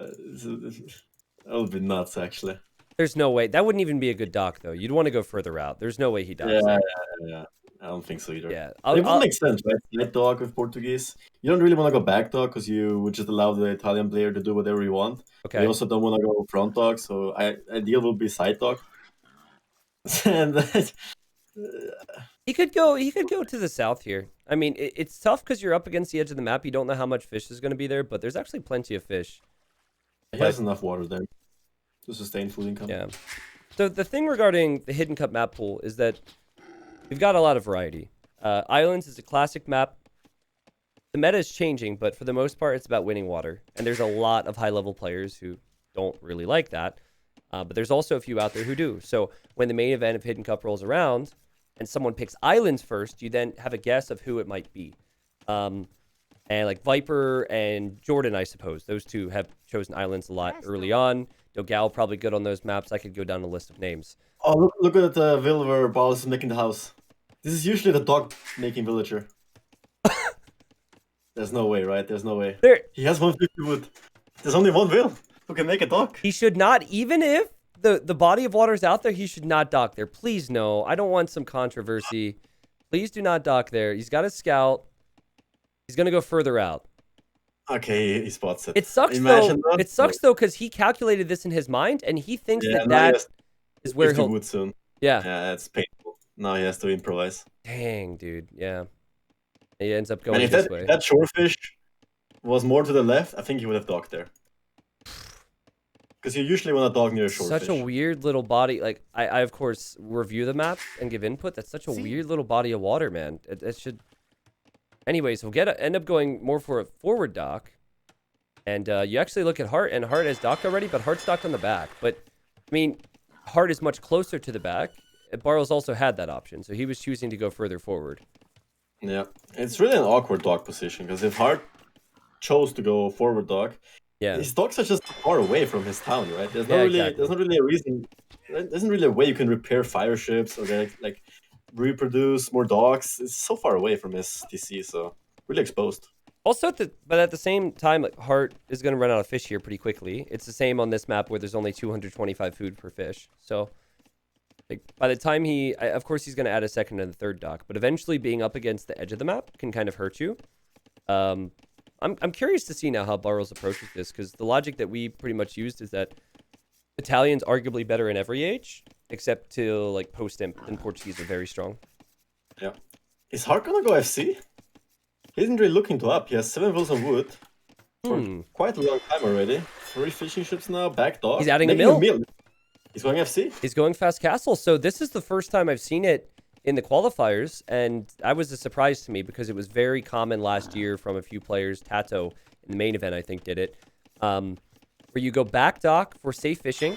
That would be nuts, actually. There's no way. That wouldn't even be a good dock, though. You'd want to go further out. There's no way he docks there. Yeah. I don't think so either. Yeah, it would make sense, right? Side dog with Portuguese. You don't really want to go back dog because you would just allow the Italian player to do whatever you want. Okay. You also don't want to go front dog, so ideal would be side dog. And he could go to the south here. I mean, it's tough because you're up against the edge of the map. You don't know how much fish is going to be there, but there's actually plenty of fish. He has enough water there to sustain food income. Yeah. So the thing regarding the Hidden Cup map pool is that we've got a lot of variety. Islands is a classic map. The meta is changing, but for the most part, it's about winning water. And there's a lot of high-level players who don't really like that. But there's also a few out there who do. So when the main event of Hidden Cup rolls around and someone picks Islands first, you then have a guess of who it might be. And like Viper and Jordan, I suppose, those two have chosen Islands a lot early on. Dogal probably good on those maps. I could go down a list of names. Oh, look at the villa where Barles is making the house. This is usually the dog making villager. There's no way, right? There's no way. There, He has 150 wood. There's only one wheel who can make a dock. he should not, even if the body of water is out there, he should not dock there. Please, no. I don't want some controversy. Please do not dock there. He's got a scout. He's going to go further out. Okay, he spots it. It sucks, Imagine though. that. It sucks, though, because he calculated this in his mind, and he thinks Yeah, that now he that has is where 50 he'll... wood soon. Yeah. Yeah, it's painful. Now he has to improvise. Dang, dude. Yeah. He ends up going Man, if this that, way. if that shorefish was more to the left, I think he would have docked there. Because you usually want to dock near a shorefish. Such a weird little body. Like, I of course, review the map and give input. That's such a weird little body of water, man. It should... Anyways, we'll end up going more for a forward dock. And you actually look at Heartt, and Heartt has docked already, but Heartt's docked on the back. But, I mean, Heartt is much closer to the back. Barles also had that option, so he was choosing to go further forward. Yeah, it's really an awkward dock position, because if Heartt chose to go forward dock, yeah, his docks are just far away from his town, right? There's not really, exactly. there's not really a reason. There isn't really a way you can repair fire ships or like reproduce more docks. It's so far away from his TC, so really exposed. Also, but at the same time, like, Heartt is going to run out of fish here pretty quickly. It's the same on this map where there's only 225 food per fish. So, like, by the time of course, he's going to add a second and a third dock. But eventually, being up against the edge of the map can kind of hurt you. I'm curious to see now how Barles approaches this, because the logic that we pretty much used is that Italian's arguably better in every age, except till like post-imp, and Portuguese are very strong. Yeah. Is Heartt gonna go FC? He isn't really looking to up. He has 7 wheels of wood for quite a long time already. 3 fishing ships now, back dock. He's adding a mill. He's going FC. He's going fast castle. So this is the first time I've seen it in the qualifiers, and that was a surprise to me because it was very common last year from a few players. Tato in the main event, I think, did it. Where you go back dock for safe fishing.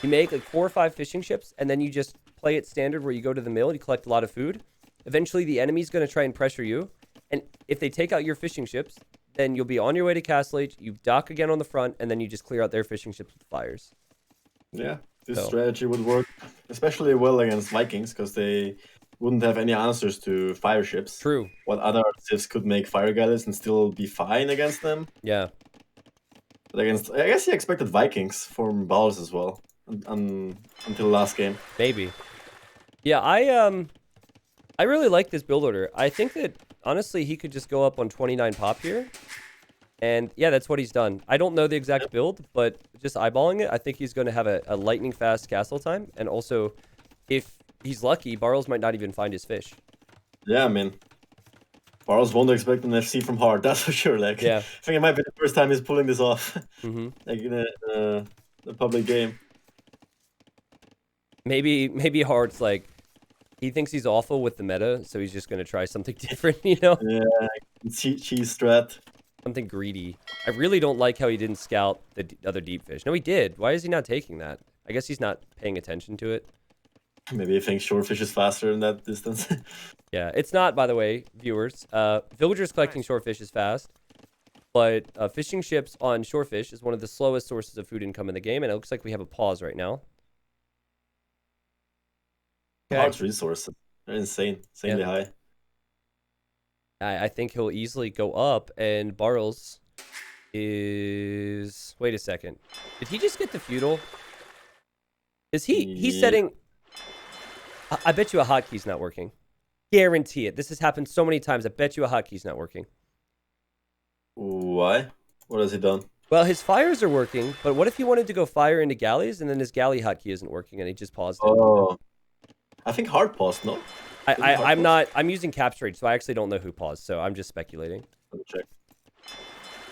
You make like 4 or 5 fishing ships, and then you just play it standard where you go to the mill and you collect a lot of food. Eventually, the enemy's going to try and pressure you. And if they take out your fishing ships, then you'll be on your way to Castle Age. You dock again on the front, and then you just clear out their fishing ships with fires. Yeah, this strategy would work especially well against Vikings, because they wouldn't have any answers to fire ships. True. What other civs could make fire galleys and still be fine against them? Yeah. But against, I guess he expected Vikings from Barles as well, until last game. Maybe. Yeah, I really like this build order. I think that, honestly, he could just go up on 29 pop here. And, yeah, that's what he's done. I don't know the exact build, but just eyeballing it, I think he's going to have a lightning-fast castle time. And also, if he's lucky, Barles might not even find his fish. Yeah, I mean, Barles won't expect an FC from Heartt, that's for sure. Like, yeah. I think it might be the first time he's pulling this off. Mm-hmm. Like, in a public game. Maybe Heartt's like, he thinks he's awful with the meta, so he's just going to try something different, you know? Yeah, cheese strat. Something greedy. I really don't like how he didn't scout the other deep fish. No, he did. Why is he not taking that? I guess he's not paying attention to it. Maybe he thinks shorefish is faster in that distance. Yeah, it's not, by the way, viewers. Villagers collecting shorefish is fast, but fishing ships on shorefish is one of the slowest sources of food income in the game, and it looks like we have a pause right now. Okay. Heartt's resources are insanely high. I think he'll easily go up, and Barles is... Wait a second. Did he just get the feudal? Is he... He's setting... I bet you a hotkey's not working. Guarantee it. This has happened so many times. I bet you a hotkey's not working. Why? What has he done? Well, his fires are working, but what if he wanted to go fire into galleys, and then his galley hotkey isn't working, and he just paused it? Oh. I think Heartt paused, no? I'm using Capstrade, so I actually don't know who paused, so I'm just speculating. Let me check.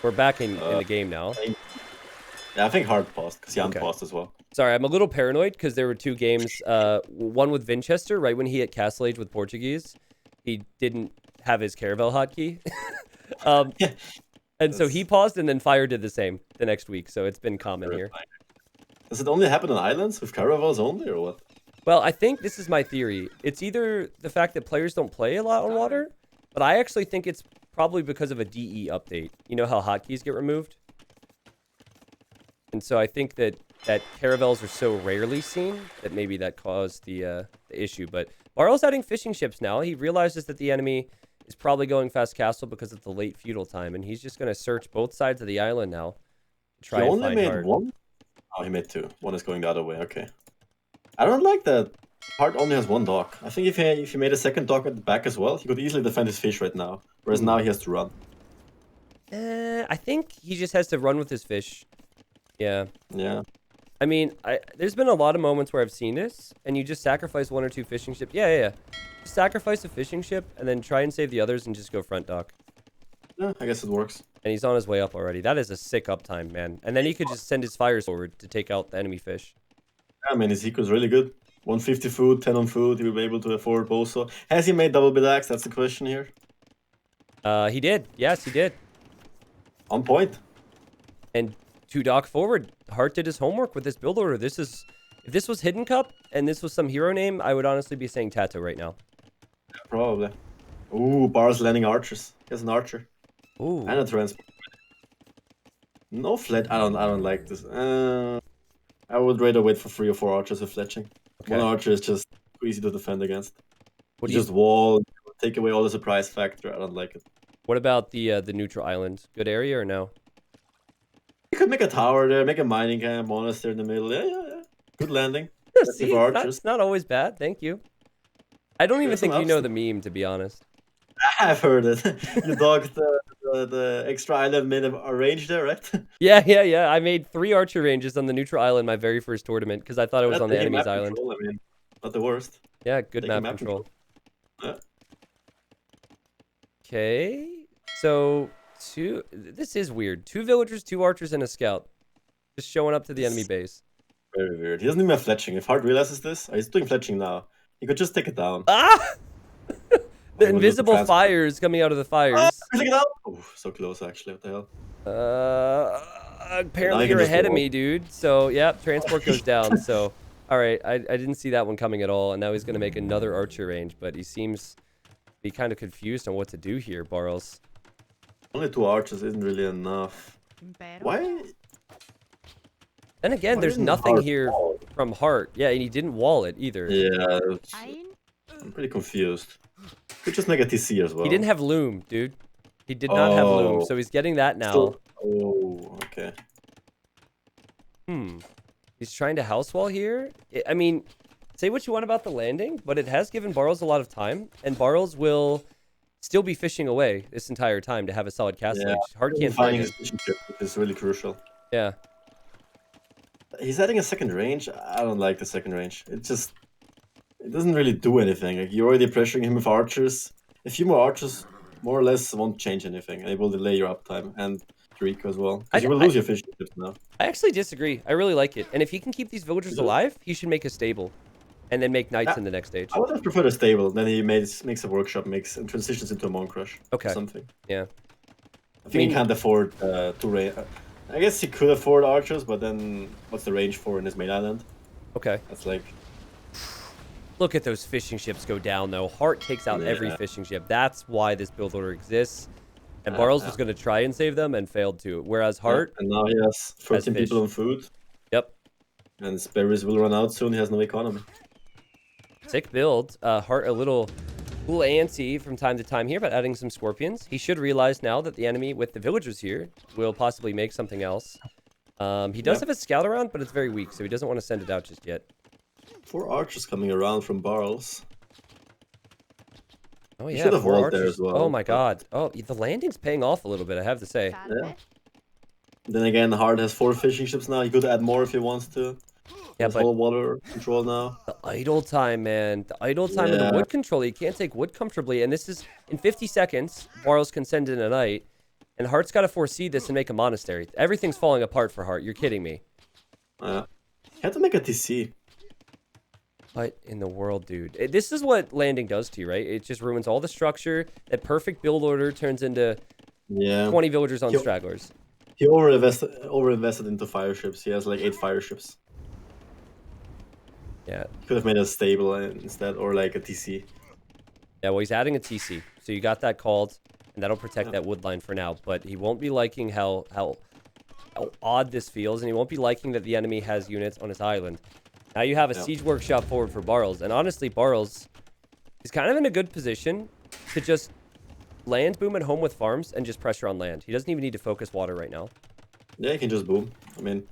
We're back in the game now. Yeah, I think Heartt paused, because Jan paused as well. Sorry, I'm a little paranoid, because there were 2 games. One with Winchester, right when he hit Castle Age with Portuguese. He didn't have his Caravel hotkey. And so he paused, and then Fire did the same the next week, so it's been common here. Does it only happen on islands with Caravels only, or what? Well, I think this is my theory. It's either the fact that players don't play a lot on water, but I actually think it's probably because of a DE update. You know how hotkeys get removed? And so I think that caravels are so rarely seen that maybe that caused the issue. But Barles adding fishing ships now. He realizes that the enemy is probably going fast castle because it's the late feudal time, and he's just going to search both sides of the island now to try and find Heartt. One? Oh, he made 2. One is going the other way. Okay. I don't like that Heartt only has 1 dock. I think if he made a second dock at the back as well, he could easily defend his fish right now. Whereas now he has to run. I think he just has to run with his fish. Yeah. Yeah. I mean, there's been a lot of moments where I've seen this, and you just sacrifice 1 or 2 fishing ships. Yeah. Just sacrifice a fishing ship, and then try and save the others, and just go front dock. Yeah, I guess it works. And he's on his way up already. That is a sick uptime, man. And then he could just send his fires forward to take out the enemy fish. Yeah, I mean, his eco's really good. 150 food, 10 on food. He will be able to afford Boso. Has he made double bid axe? That's the question here. He did. Yes, he did. On point. And 2 dock forward. Heartt did his homework with this build order. If this was Hidden Cup and this was some hero name, I would honestly be saying Tato right now. Probably. Ooh, Barles landing archers. He has an archer. Ooh. And a transport. No fletch. I don't like this. I would rather wait for 3 or 4 archers with fletching. Okay. 1 archer is just too easy to defend against. What you just wall, take away all the surprise factor. I don't like it. What about the neutral island? Good area or no? You could make a tower there, make a mining camp, monastery in the middle. Yeah. Good landing. See, that's not always bad. Thank you. I don't even think you know the meme, to be honest. I've heard it. You dogged the extra island made a range there, right? Yeah. I made 3 archer ranges on the neutral island my very first tournament because I thought it was on the enemy's island. Control, I mean, not the worst. Yeah, good map control. Yeah. Okay, so this is weird. 2 villagers, 2 archers, and a scout. Just showing up to the enemy base. Very weird. He doesn't even have fletching. If Heartt realizes this, he's doing fletching now. He could just take it down. Ah! The invisible fires coming out of the fires. Take it out! Oh, so close actually. What the hell? Apparently you're ahead of me, dude. So, yeah, transport goes down. So, all right, I didn't see that one coming at all. And now he's going to make another archer range, but he seems to be kind of confused on what to do here, Barles. Only 2 archers isn't really enough. Why? Then again, there's nothing here from Heartt. Yeah, and he didn't wall it either. Yeah, I'm pretty confused. Could just make a TC as well. He didn't have loom, dude. He did not have loom, so he's getting that now. Okay. He's trying to house wall here. I mean, say what you want about the landing, but it has given Barles a lot of time, and Barles will still be fishing away this entire time to have a solid castle. Yeah, Heartt can't find it. His ship is really crucial. Yeah. He's adding a second range. I don't like the second range. It doesn't really do anything. Like, you're already pressuring him with archers. A few more archers, more or less, won't change anything. And it will delay your uptime and your eco as well. Because you will lose your fishing ships now. I actually disagree. I really like it. And if he can keep these villagers alive, he should make a stable. And then make knights in the next stage. I would have preferred a stable. Then he makes a workshop, and transitions into a monk crush. Okay. Or something. Yeah. I think he can't afford 2 range. I guess he could afford archers, but then what's the range for in his main island? Okay. That's like... Look at those fishing ships go down, though. Heartt takes out every fishing ship. That's why this build order exists. And Barles was going to try and save them and failed to. Whereas Heartt... and now he has 13 people on food. Yep. And his berries will run out soon. He has no economy. Sick build. Heartt a little antsy from time to time here, but adding some scorpions. He should realize now that the enemy with the villagers here will possibly make something else. He does have a scout around, but it's very weak, so he doesn't want to send it out just yet. 4 archers coming around from Barles. Oh yeah, 4 archers. There as well, oh my god. Oh, the landing's paying off a little bit, I have to say. Yeah. Then again, Heartt has 4 fishing ships now. He could add more if he wants to. Yeah, but whole water control now. The idle time, man. The idle time of the wood control. You can't take wood comfortably. And this is in 50 seconds. Barles can send in a knight. And Heartt's got to foresee this and make a monastery. Everything's falling apart for Heartt. You're kidding me. He had to make a TC. What in the world, dude? This is what landing does to you, right? It just ruins all the structure. That perfect build order turns into 20 villagers on stragglers. He over-invested into fire ships. He has like 8 fire ships. Yeah. Could have made a stable instead, or like a TC. Yeah, well, he's adding a TC. So you got that called, and that'll protect that wood line for now. But he won't be liking how odd this feels, and he won't be liking that the enemy has units on his island. Now you have a siege workshop forward for Barles. And honestly, Barles is kind of in a good position to just land boom at home with farms and just pressure on land. He doesn't even need to focus water right now. Yeah, he can just boom. I mean,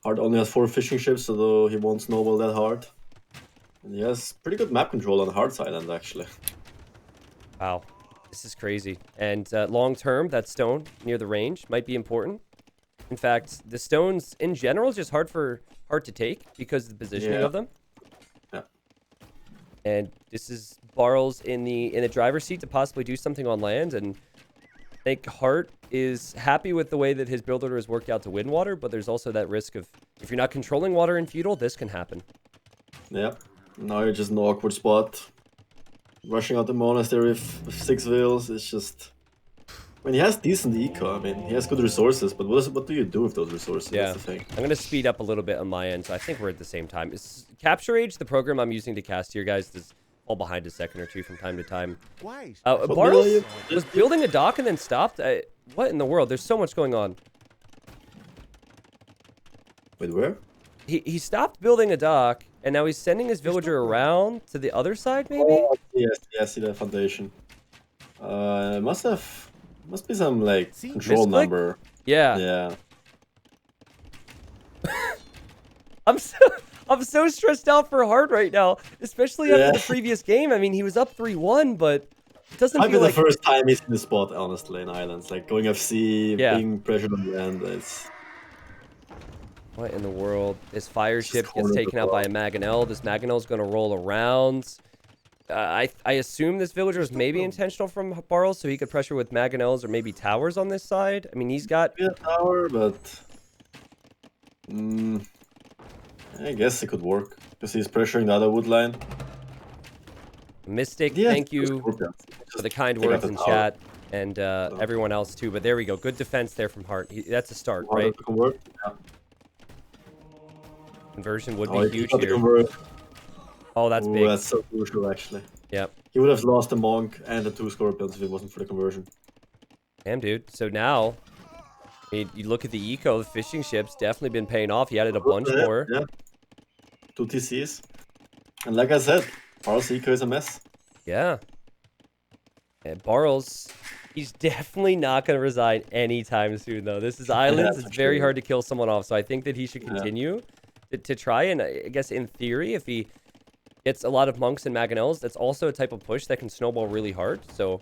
Heartt only has 4 fishing ships, although he won't snowball that hard. And he has pretty good map control on the Heartt's island, actually. Wow. This is crazy. And long term, that stone near the range might be important. In fact, the stones in general is just hard to take because of the positioning of them. Yeah. And this is Barles in the driver's seat to possibly do something on land. And I think Heartt is happy with the way that his build order has worked out to win water, but there's also that risk of if you're not controlling water in feudal, this can happen. Yeah. Now you're just in an awkward spot. Rushing out the monastery with 6 vills is just... I mean, he has decent eco. I mean, he has good resources, but what do you do with those resources? Yeah. That's the thing. I'm going to speed up a little bit on my end, so I think we're at the same time. Capture Age, the program I'm using to cast here, guys, is all behind a second or two from time to time. Barles was building a dock and then stopped. What in the world? There's so much going on. Wait, where? He stopped building a dock, and now he's sending his villager around to the other side, maybe? Oh, yes, I see that foundation. Must be some, like, control misclick? number. Yeah. Yeah. I'm so stressed out for Heartt right now, especially after the previous game. I mean, he was up 3-1, but it doesn't Might feel be like the first time he's in the spot, honestly, in islands. Like, going FC, being pressured on the end, it's... What in the world? His fire ship gets taken out by a Mangonel. This Mangonel's going to roll around. I assume this villager is maybe intentional from Barles, so he could pressure with Mangonels or maybe towers on this side. I mean, he's got... a tower, but... I guess it could work, because he's pressuring the other wood line. Mystic, thank you for the kind words in chat, and everyone else too. But there we go. Good defense there from Heartt. That's a start, right? Yeah. Conversion would be huge here. Oh, that's big. That's so crucial, actually. Yep. He would have lost the Monk and the 2 Scorpions if it wasn't for the conversion. Damn, dude. So now, you look at the eco, the fishing ships definitely been paying off. He added a bunch more. Yeah. 2 TCs. And like I said, Barles' eco is a mess. Yeah. And Barles, he's definitely not going to resign anytime soon, though. This is islands. It's very hard to kill someone off. So I think that he should continue to try. And I guess in theory, if he gets a lot of monks and Mangonels, that's also a type of push that can snowball really hard. So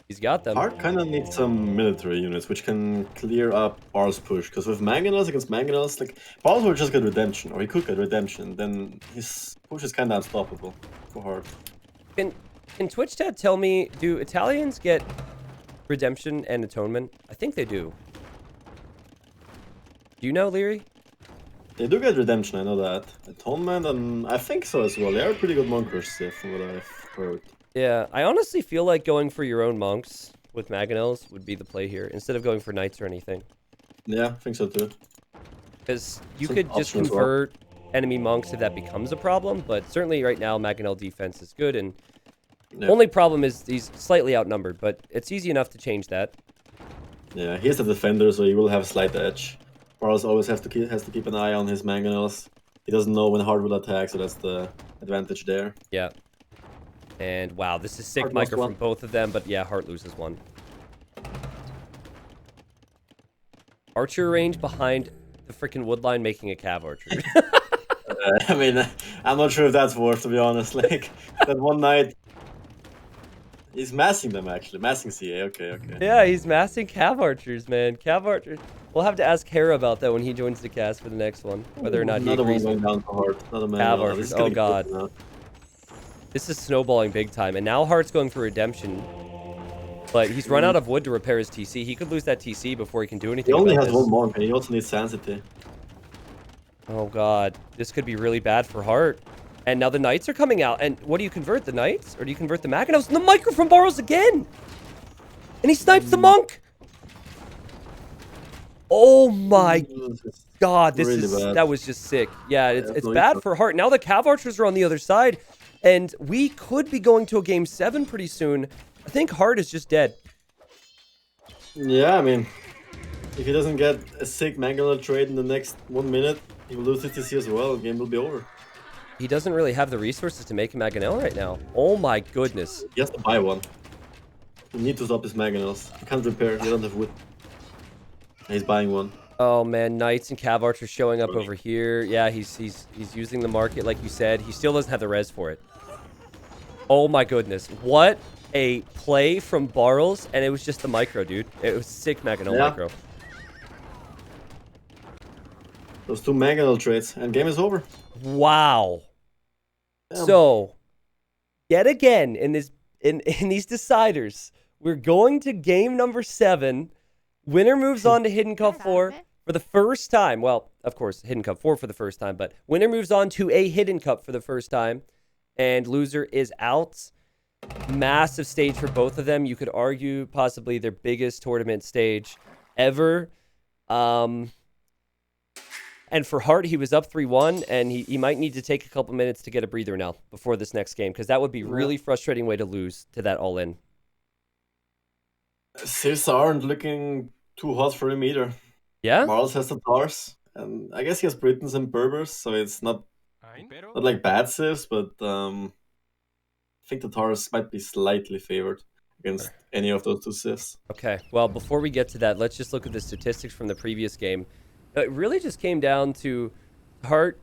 he's got them. Heartt kind of needs some military units, which can clear up Barles' push. Because with Mangonels against Mangonels, like, Barles will just get redemption, or he could get redemption. Then his push is kind of unstoppable for Heartt. Can Twitch chat tell me, do Italians get redemption and atonement? I think they do. Do you know, Leary? They do get redemption, I know that. Atonement, and I think so as well. They are pretty good monkers, from what I've heard. Yeah, I honestly feel like going for your own monks with Mangonels would be the play here, instead of going for knights or anything. Yeah, I think so too. Because you could just convert enemy monks if that becomes a problem, but certainly right now Mangonel defense is good, and only problem is he's slightly outnumbered, but it's easy enough to change that. Yeah, he's the defender, so he will have a slight edge. Barles always has to keep an eye on his Mangonels. He doesn't know when Heartt will attack, so that's the advantage there. Yeah. And wow, this is sick micro from both of them, but yeah, Heartt loses one. Archer range behind the freaking woodline making a cav archer. I mean, I'm not sure if that's worth, to be honest. Like, that one night... He's massing them, actually. Massing CA, okay. Yeah, he's massing cav archers, man. Cav archers. We'll have to ask Hera about that when he joins the cast for the next one. Whether or not he agrees. Another one going down for Heartt. Another man. Cav archers, oh god. This is snowballing big time. And now Heartt's going for redemption. But he's run out of wood to repair his TC. He could lose that TC before he can do anything. He only has one monk, and he also needs Sanctity. Oh god. This could be really bad for Heartt. And now the knights are coming out. And what do you convert? The knights? Or do you convert the Mangonels? And the micro from Barles again! And he snipes the monk! Oh my god, this really is bad. That was just sick. Yeah, it's bad for Heartt. Now the cav archers are on the other side, and we could be going to a game 7 pretty soon. I think Heartt is just dead. Yeah, I mean, if he doesn't get a sick Mangonel trade in the next 1 minute, he will lose his TC as well. The game will be over. He doesn't really have the resources to make a Mangonel right now. Oh my goodness. He has to buy one. You need to stop his mangonels. You can't repair. You don't have wood. He's buying one. Oh man, Knights and Cav Archers showing up over here. Yeah, he's using the market like you said. He still doesn't have the res for it. Oh my goodness. What a play from Barles, and it was just the micro, dude. It was sick mangonel micro. Those 2 mangonel trades, and game is over. Wow. Yeah. So, yet again, in these deciders, we're going to game number 7. Winner moves on to Hidden Cup 4 for the first time. Well, of course, Hidden Cup 4 for the first time, but winner moves on to a Hidden Cup for the first time, and loser is out. Massive stage for both of them. You could argue possibly their biggest tournament stage ever. And for Heartt, he was up 3-1, and he might need to take a couple minutes to get a breather now before this next game, because that would be a really frustrating way to lose to that all-in. Civs aren't looking too hot for him either. Yeah? Barles has the Tars, and I guess he has Britons and Berbers, so it's not like bad Civs, but I think the Tars might be slightly favored against any of those 2 Civs. Okay, well, before we get to that, let's just look at the statistics from the previous game. It really just came down to Heartt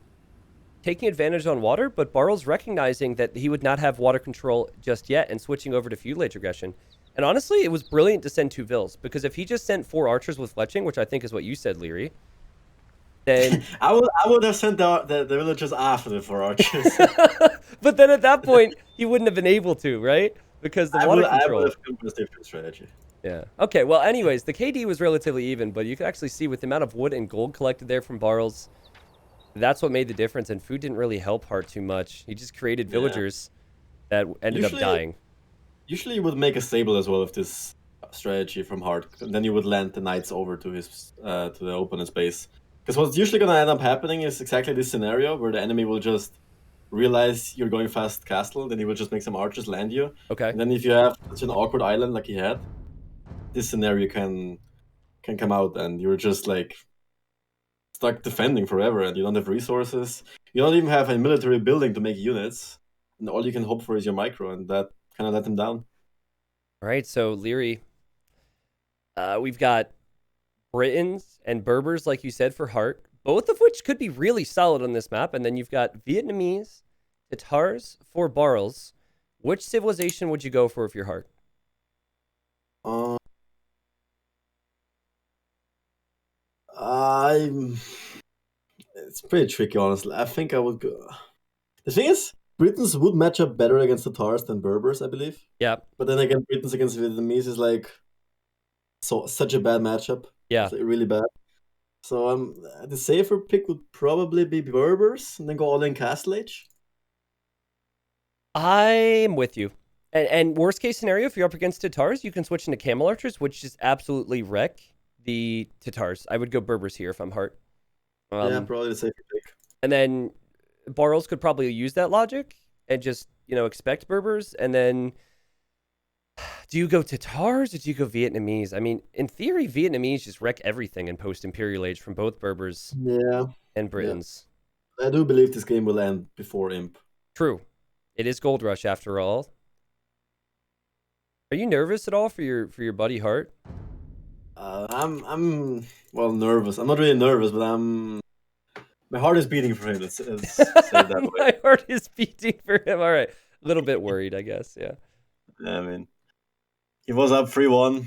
taking advantage on water, but Barles recognizing that he would not have water control just yet and switching over to feudal age aggression. And honestly, it was brilliant to send 2 Vils, because if he just sent 4 archers with fletching, which I think is what you said, Leary, then... I would have sent the villagers after the 4 archers. But then at that point, he wouldn't have been able to, right? Because the water control... I would have come with a different strategy. Yeah. Okay, well, anyways, the KD was relatively even, but you could actually see with the amount of wood and gold collected there from Barles, that's what made the difference, and food didn't really help Heartt too much. He just created villagers that ended up dying. Usually you would make a stable as well with this strategy from Heartt, and then you would land the knights over to his to the opponent's base. Because what's usually going to end up happening is exactly this scenario where the enemy will just realize you're going fast castle, then he will just make some archers land you. Okay. And then if you have such an awkward island like he had, this scenario can come out, and you're just like stuck defending forever, and you don't have resources. You don't even have a military building to make units, and all you can hope for is your micro, and that kind of let him down. All right, so Leary, we've got Britons and Berbers, like you said, for Heartt, both of which could be really solid on this map. And then you've got Vietnamese, Tatars for Barles. Which civilization would you go for if you're Heartt? It's pretty tricky, honestly. I think I would go... The thing is, Britons would match up better against Tatars than Berbers, I believe. Yeah. But then again, Britons against Vietnamese is like such a bad matchup. Yeah. It's really bad. So the safer pick would probably be Berbers and then go all in Castle Age. I'm with you. And worst case scenario, if you're up against Tatars, you can switch into Camel Archers, which just absolutely wreck the Tatars. I would go Berbers here if I'm Heartt. Yeah, probably the safer pick. And then Barles could probably use that logic and just, expect Berbers. And then do you go Tatars or do you go Vietnamese? I mean, in theory, Vietnamese just wreck everything in post-Imperial Age from both Berbers and Britons. Yeah. I do believe this game will end before Imp. True. It is Gold Rush after all. Are you nervous at all for your buddy Heartt? I'm nervous. I'm not really nervous, but my heart is beating for him. Let's say that way. My heart is beating for him. All right, a little bit worried, I guess. Yeah. I mean, he was up 3-1.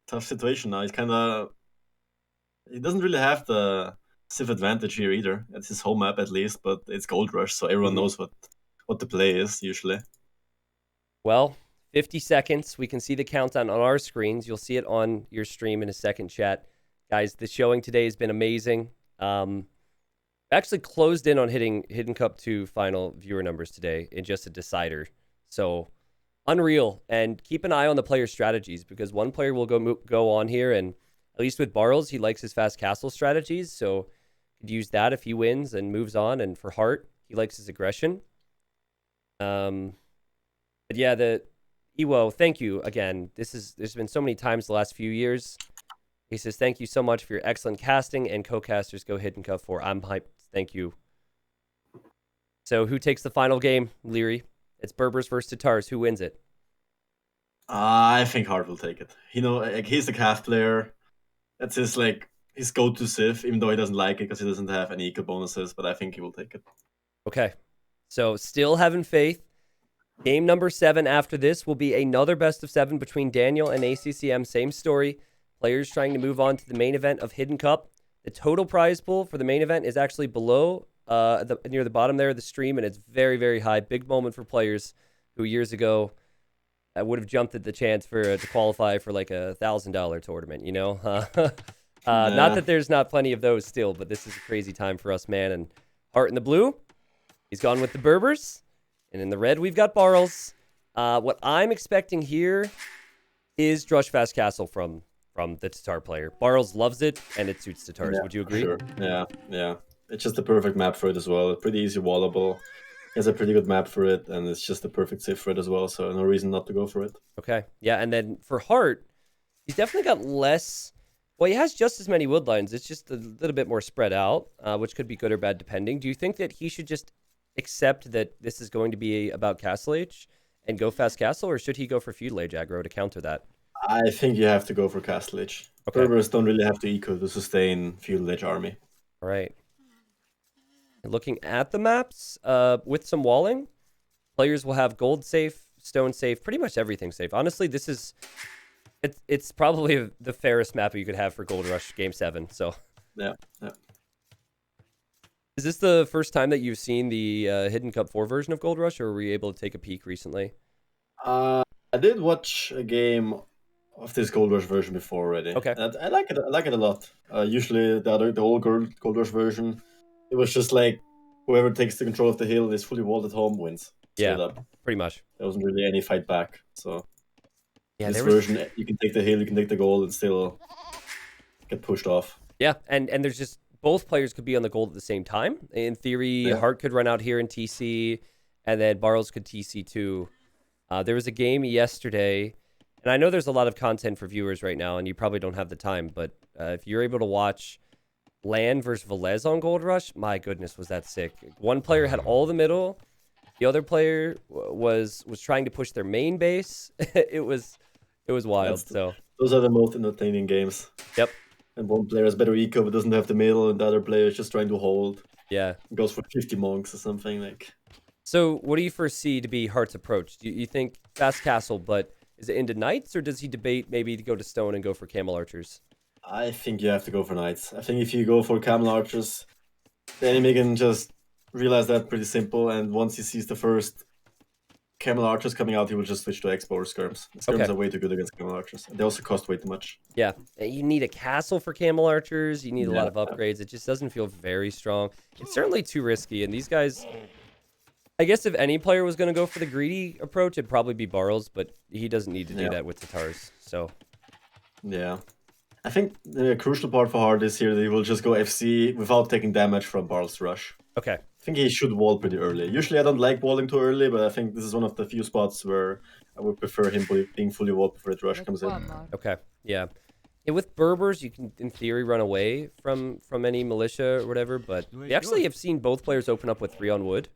Tough situation now. He doesn't really have the Civ advantage here either. It's his home map at least, but it's Gold Rush, so everyone knows what the play is usually. Well, 50 seconds. We can see the countdown on our screens. You'll see it on your stream in a second, chat. Guys, the showing today has been amazing. Actually closed in on hitting Hidden Cup 2 final viewer numbers today in just a decider. So unreal. And keep an eye on the player strategies, because one player will go on here, and at least with Barles, he likes his fast castle strategies. So could use that if he wins and moves on. And for Heartt, he likes his aggression. But yeah, the Ewo, thank you again. There's been so many times the last few years. He says, thank you so much for your excellent casting, and co-casters go Hidden Cup 4. I'm hyped. Thank you. So who takes the final game, Leary? It's Berbers versus Tatars. Who wins it? I think Hearttt will take it. He's the calf player. That's his go-to Civ, even though he doesn't like it because he doesn't have any eco bonuses. But I think he will take it. Okay, so still having faith. Game number 7 after this will be another best of 7 between Daniel and ACCM. Same story. Players trying to move on to the main event of Hidden Cup. The total prize pool for the main event is actually below, near the bottom there of the stream, and it's very, very high. Big moment for players who years ago would have jumped at the chance to qualify for like $1,000 tournament. Not that there's not plenty of those still, but this is a crazy time for us, man. And Hearttt in the blue, he's gone with the Berbers. And in the red, we've got Barles. What I'm expecting here is Drush Fast Castle from the Tatar player. Barles loves it, and it suits Tatars. Yeah, would you agree? Sure. Yeah. It's just the perfect map for it as well. Pretty easy wallable. He has a pretty good map for it, and it's just the perfect save for it as well, so no reason not to go for it. Okay, yeah, and then for Hearttt, he's definitely got less... Well, he has just as many wood lines. It's just a little bit more spread out, which could be good or bad depending. Do you think that he should just accept that this is going to be about Castle Age and go Fast Castle, or should he go for Feudal Age aggro to counter that? I think you have to go for Castle Age. Okay. Berbers don't really have to eco to sustain Feudal Age army. All right. And looking at the maps, with some walling, players will have gold safe, stone safe, pretty much everything safe. Honestly, this is... It's probably the fairest map you could have for Gold Rush Game 7, so... Yeah. Is this the first time that you've seen the Hidden Cup 4 version of Gold Rush, or were you able to take a peek recently? I did watch a game of this Gold Rush version before already. Okay. And I like it. I like it a lot. Usually the old Gold Rush version, it was just like whoever takes the control of the hill is fully walled at home wins. Yeah, pretty much. There wasn't really any fight back. So yeah, this version, you can take the hill, you can take the gold, and still get pushed off. Yeah, and there's just... Both players could be on the gold at the same time. In theory, Hearttt could run out here in TC, and then Barles could TC too. There was a game yesterday, and I know there's a lot of content for viewers right now, and you probably don't have the time, but if you're able to watch Land versus Velez on Gold Rush, my goodness, was that sick. One player had all the middle. The other player was trying to push their main base. It was wild. Those are the most entertaining games. Yep. And one player has better eco but doesn't have the middle, and the other player is just trying to hold. Yeah. Goes for 50 monks or something like. So what do you foresee to be Heartt's approach? Do you think Fast Castle, but is it into Knights, or does he debate maybe to go to Stone and go for Camel Archers? I think you have to go for Knights. I think if you go for Camel Archers, the enemy can just realize that pretty simple, and once he sees the first Camel Archers coming out, he will just switch to Expo or Skirms. Skirms are way too good against Camel Archers. They also cost way too much. Yeah, you need a castle for Camel Archers. You need a lot of upgrades. It just doesn't feel very strong. It's certainly too risky, and these guys... I guess if any player was going to go for the greedy approach, it'd probably be Barles, but he doesn't need to do that with Tatars, so... Yeah. I think the crucial part for Hearttt is here that he will just go FC without taking damage from Barles' rush. Okay. I think he should wall pretty early. Usually I don't like walling too early, but I think this is one of the few spots where I would prefer him being fully walled before the rush comes in. Okay, yeah. With Berbers, you can, in theory, run away from any militia or whatever, but we actually have seen both players open up with 3 on wood,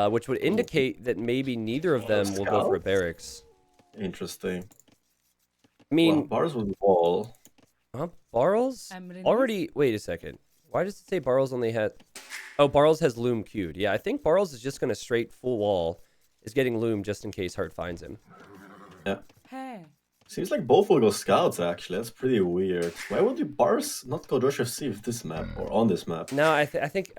which would indicate that maybe neither of them will go for a barracks. Interesting. I mean... Well, Barles will wall. Barles? Already... Wait a second. Why does it say Barles only had... Oh, Barles has Loom queued. Yeah, I think Barles is just going to straight full wall. Is getting Loom just in case Hearttt finds him. Yeah. Hey. Seems like both will go scouts, actually. That's pretty weird. Why would you Barles not go Rush FC with this map or on this map? No, I think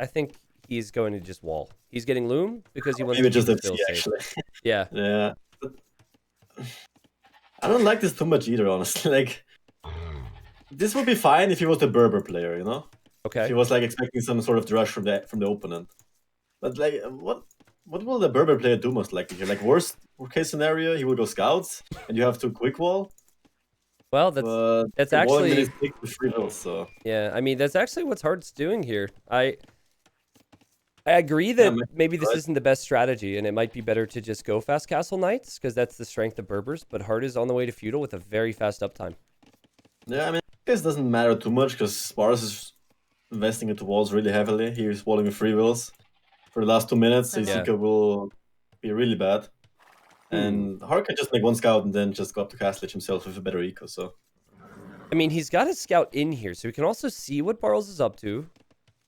he's going to just wall. He's getting Loom because he wants maybe to just feel safe. Actually. Yeah. Yeah. I don't like this too much either, honestly. Like, this would be fine if he was the Berber player, you know? Okay. If he was like expecting some sort of rush from the opponent. But like, what will the Berber player do most likely here? Like, worst case scenario, he would go scouts, and you have to quick wall. Well, that's actually so. Yeah, I mean that's actually what Heartt's doing here. I agree that maybe this isn't the best strategy, and it might be better to just go Fast Castle Knights because that's the strength of Berbers. But Hearttt is on the way to feudal with a very fast uptime. Yeah, I mean, this doesn't matter too much because Barles is investing into walls really heavily. He's walling with free wills for the last 2 minutes. His Zika will be really bad. And Hearttt can just make one scout and then just go up to Castle Edge himself with a better eco, so... I mean, he's got a scout in here, so he can also see what Barles is up to.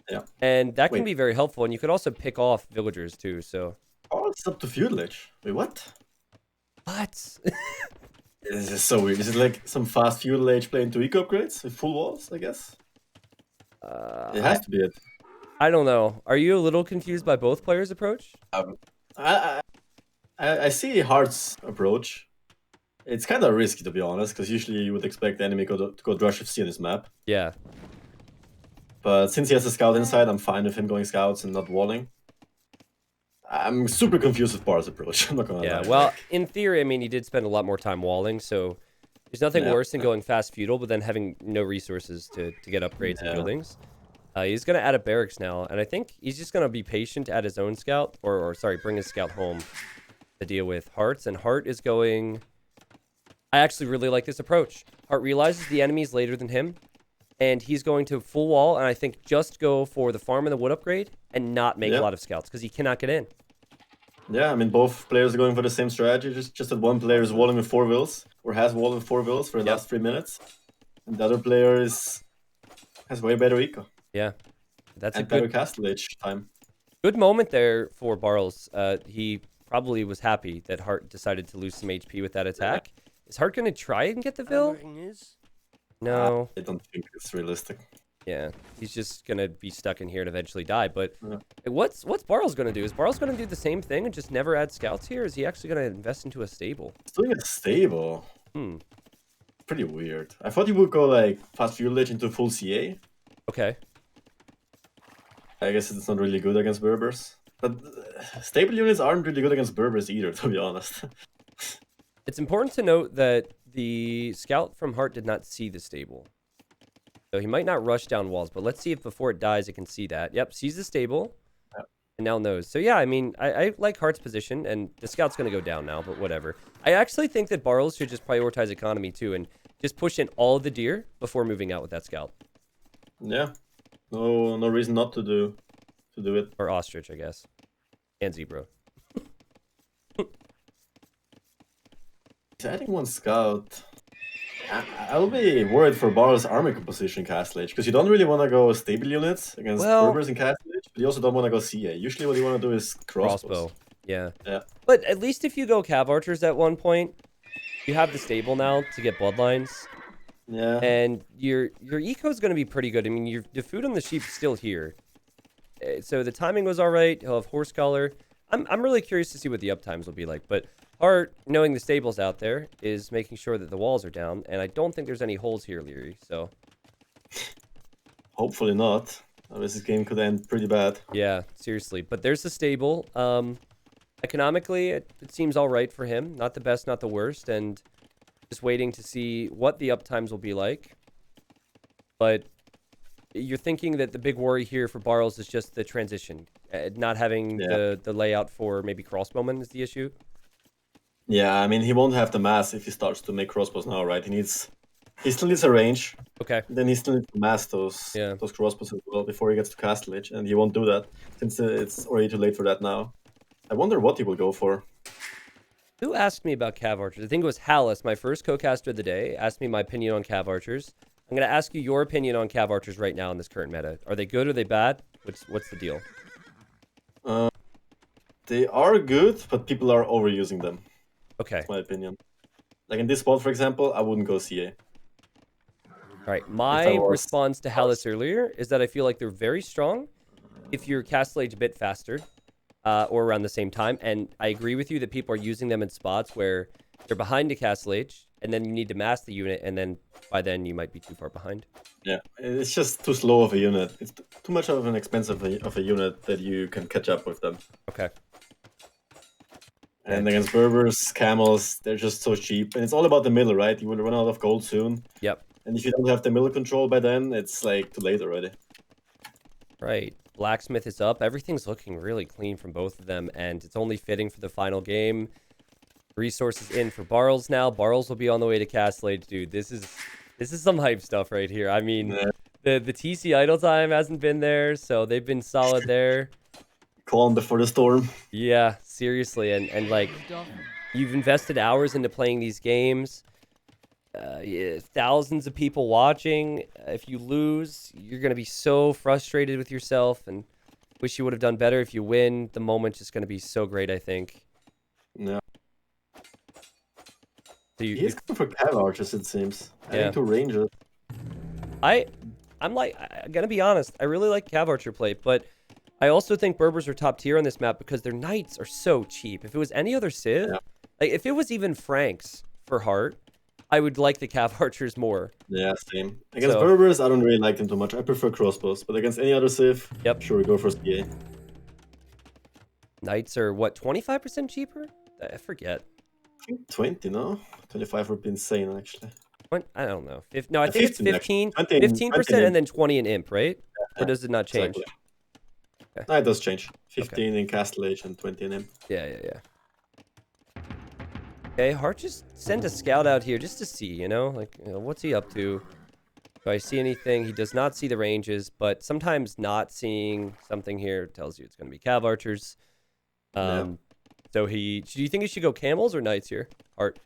Yeah. And that can be very helpful, and you could also pick off villagers, too, so... Oh, it's up to Feudal Edge. Wait, what? What? This is so weird. Is it like some fast Feudal Age play into eco upgrades with full walls, I guess? It has to be it. I don't know. Are you a little confused by both players' approach? I see Heartt's approach. It's kind of risky, to be honest, because usually you would expect the enemy to go Drush FC on his map. Yeah. But since he has a scout inside, I'm fine with him going scouts and not walling. I'm super confused with Bar's approach. I'm not gonna lie. Yeah, well, in theory, I mean, he did spend a lot more time walling, so there's nothing worse than going fast feudal, but then having no resources to get upgrades and buildings. He's going to add a barracks now, and I think he's just going to be patient at his own scout, or sorry, bring his scout home to deal with Heartt's, and Heartt is going... I actually really like this approach. Heartt realizes the enemy is later than him, and he's going to full wall, and I think just go for the farm and the wood upgrade, and not make a lot of scouts, because he cannot get in. Yeah, I mean, both players are going for the same strategy, just that one player is walling with 4 wills, or has walled with 4 wills for the last 3 minutes, and the other player has way better eco. Yeah, that's and a good better Castle Age time. Good moment there for Barles. He probably was happy that Heartt decided to lose some HP with that attack. Is Heartt going to try and get the Vil? No. I don't think it's realistic. Yeah, he's just going to be stuck in here and eventually die. But what's Barles going to do? Is Barles going to do the same thing and just never add scouts here? Is he actually going to invest into a stable? He's doing a stable. Pretty weird. I thought he would go like fast Feudal Age into full CA. Okay. I guess it's not really good against Berbers. But stable units aren't really good against Berbers either, to be honest. It's important to note that the scout from Heartt did not see the stable. So he might not rush down walls, but let's see if before it dies it can see that. Yep, sees the stable. And now knows. So yeah, I mean, I like Heartt's position, and the scout's going to go down now, but whatever. I actually think that Barles should just prioritize economy too, and just push in all the deer before moving out with that scout. Yeah. No reason not to do it. Or ostrich, I guess. And zebra. He's adding one scout. I'll be worried for Barles' army composition in Castle Age, because you don't really want to go stable units against Berbers in Castle Age, but you also don't want to go CA. Usually what you want to do is crossbow. Yeah. But at least if you go Cav Archers at one point, you have the stable now to get bloodlines. Yeah. And your eco is going to be pretty good. I mean, the food on the sheep is still here. So the timing was all right. He'll have horse color. I'm really curious to see what the uptimes will be like. But Heartt, knowing the stable's out there, is making sure that the walls are down. And I don't think there's any holes here, Leary. So hopefully not. Otherwise this game could end pretty bad. Yeah, seriously. But there's the stable. Economically, it seems all right for him. Not the best, not the worst. And just waiting to see what the uptimes will be like. But you're thinking that the big worry here for Barles is just the transition. Not having the layout for maybe crossbowmen is the issue. Yeah, I mean, he won't have the mass if he starts to make crossbows now, right? He still needs a range. Okay. Then he still needs to mass those crossbows as well before he gets to Castle Age, and he won't do that since it's already too late for that now. I wonder what he will go for. Who asked me about Cav Archers? I think it was Hallis, my first co-caster of the day, asked me my opinion on Cav Archers. I'm going to ask you your opinion on Cav Archers right now in this current meta. Are they good or are they bad? What's the deal? They are good, but people are overusing them. Okay. That's my opinion. Like in this spot, for example, I wouldn't go CA. All right. My response to Hallis earlier is that I feel like they're very strong if you're Castle Age a bit faster or around the same time. And I agree with you that people are using them in spots where they're behind the Castle Age, and then you need to mass the unit, and then by then you might be too far behind. Yeah, it's just too slow of a unit. It's too much of an expensive of a unit that you can catch up with them. Okay. And against Berbers, Camels, they're just so cheap. And it's all about the middle, right? You will run out of gold soon. Yep. And if you don't have the middle control by then, it's like too late already. Right. Blacksmith is up. Everything's looking really clean from both of them, and it's only fitting for the final game. Resources in for Barles now. Barles will be on the way to Castle Age, dude. This is some hype stuff right here. I mean, the TC idle time hasn't been there, so they've been solid there. Calm before the storm. Yeah, seriously, and like, You've invested hours into playing these games. Thousands of people watching. If you lose, you're going to be so frustrated with yourself and wish you would have done better. If you win, the moment's just going to be so great, I think. Yeah. So He's going for cav archers, it seems. Yeah. Adding 2 rangers. I'm gonna be honest, I really like cav archer play, but I also think Berbers are top tier on this map because their knights are so cheap. If it was any other civ, like if it was even Franks for Heartt, I would like the cav archers more. Yeah, same. Against Berbers, I don't really like them too much. I prefer crossbows, but against any other civ, sure, we go for CA. Knights are what, 25% cheaper? I forget. I think 20, no? 25 would be insane, actually. I don't know. No, I think it's 15, 15% and then 20 in imp, right? Or does it not change? Exactly. Okay. No, it does change. 15 in Castle Age and 20 in imp. Yeah. Okay, Heartt just sent a scout out here just to see, you know, what's he up to? Do I see anything? He does not see the ranges, but sometimes not seeing something here tells you it's going to be cav archers. So do you think he should go camels or knights here, Heartt?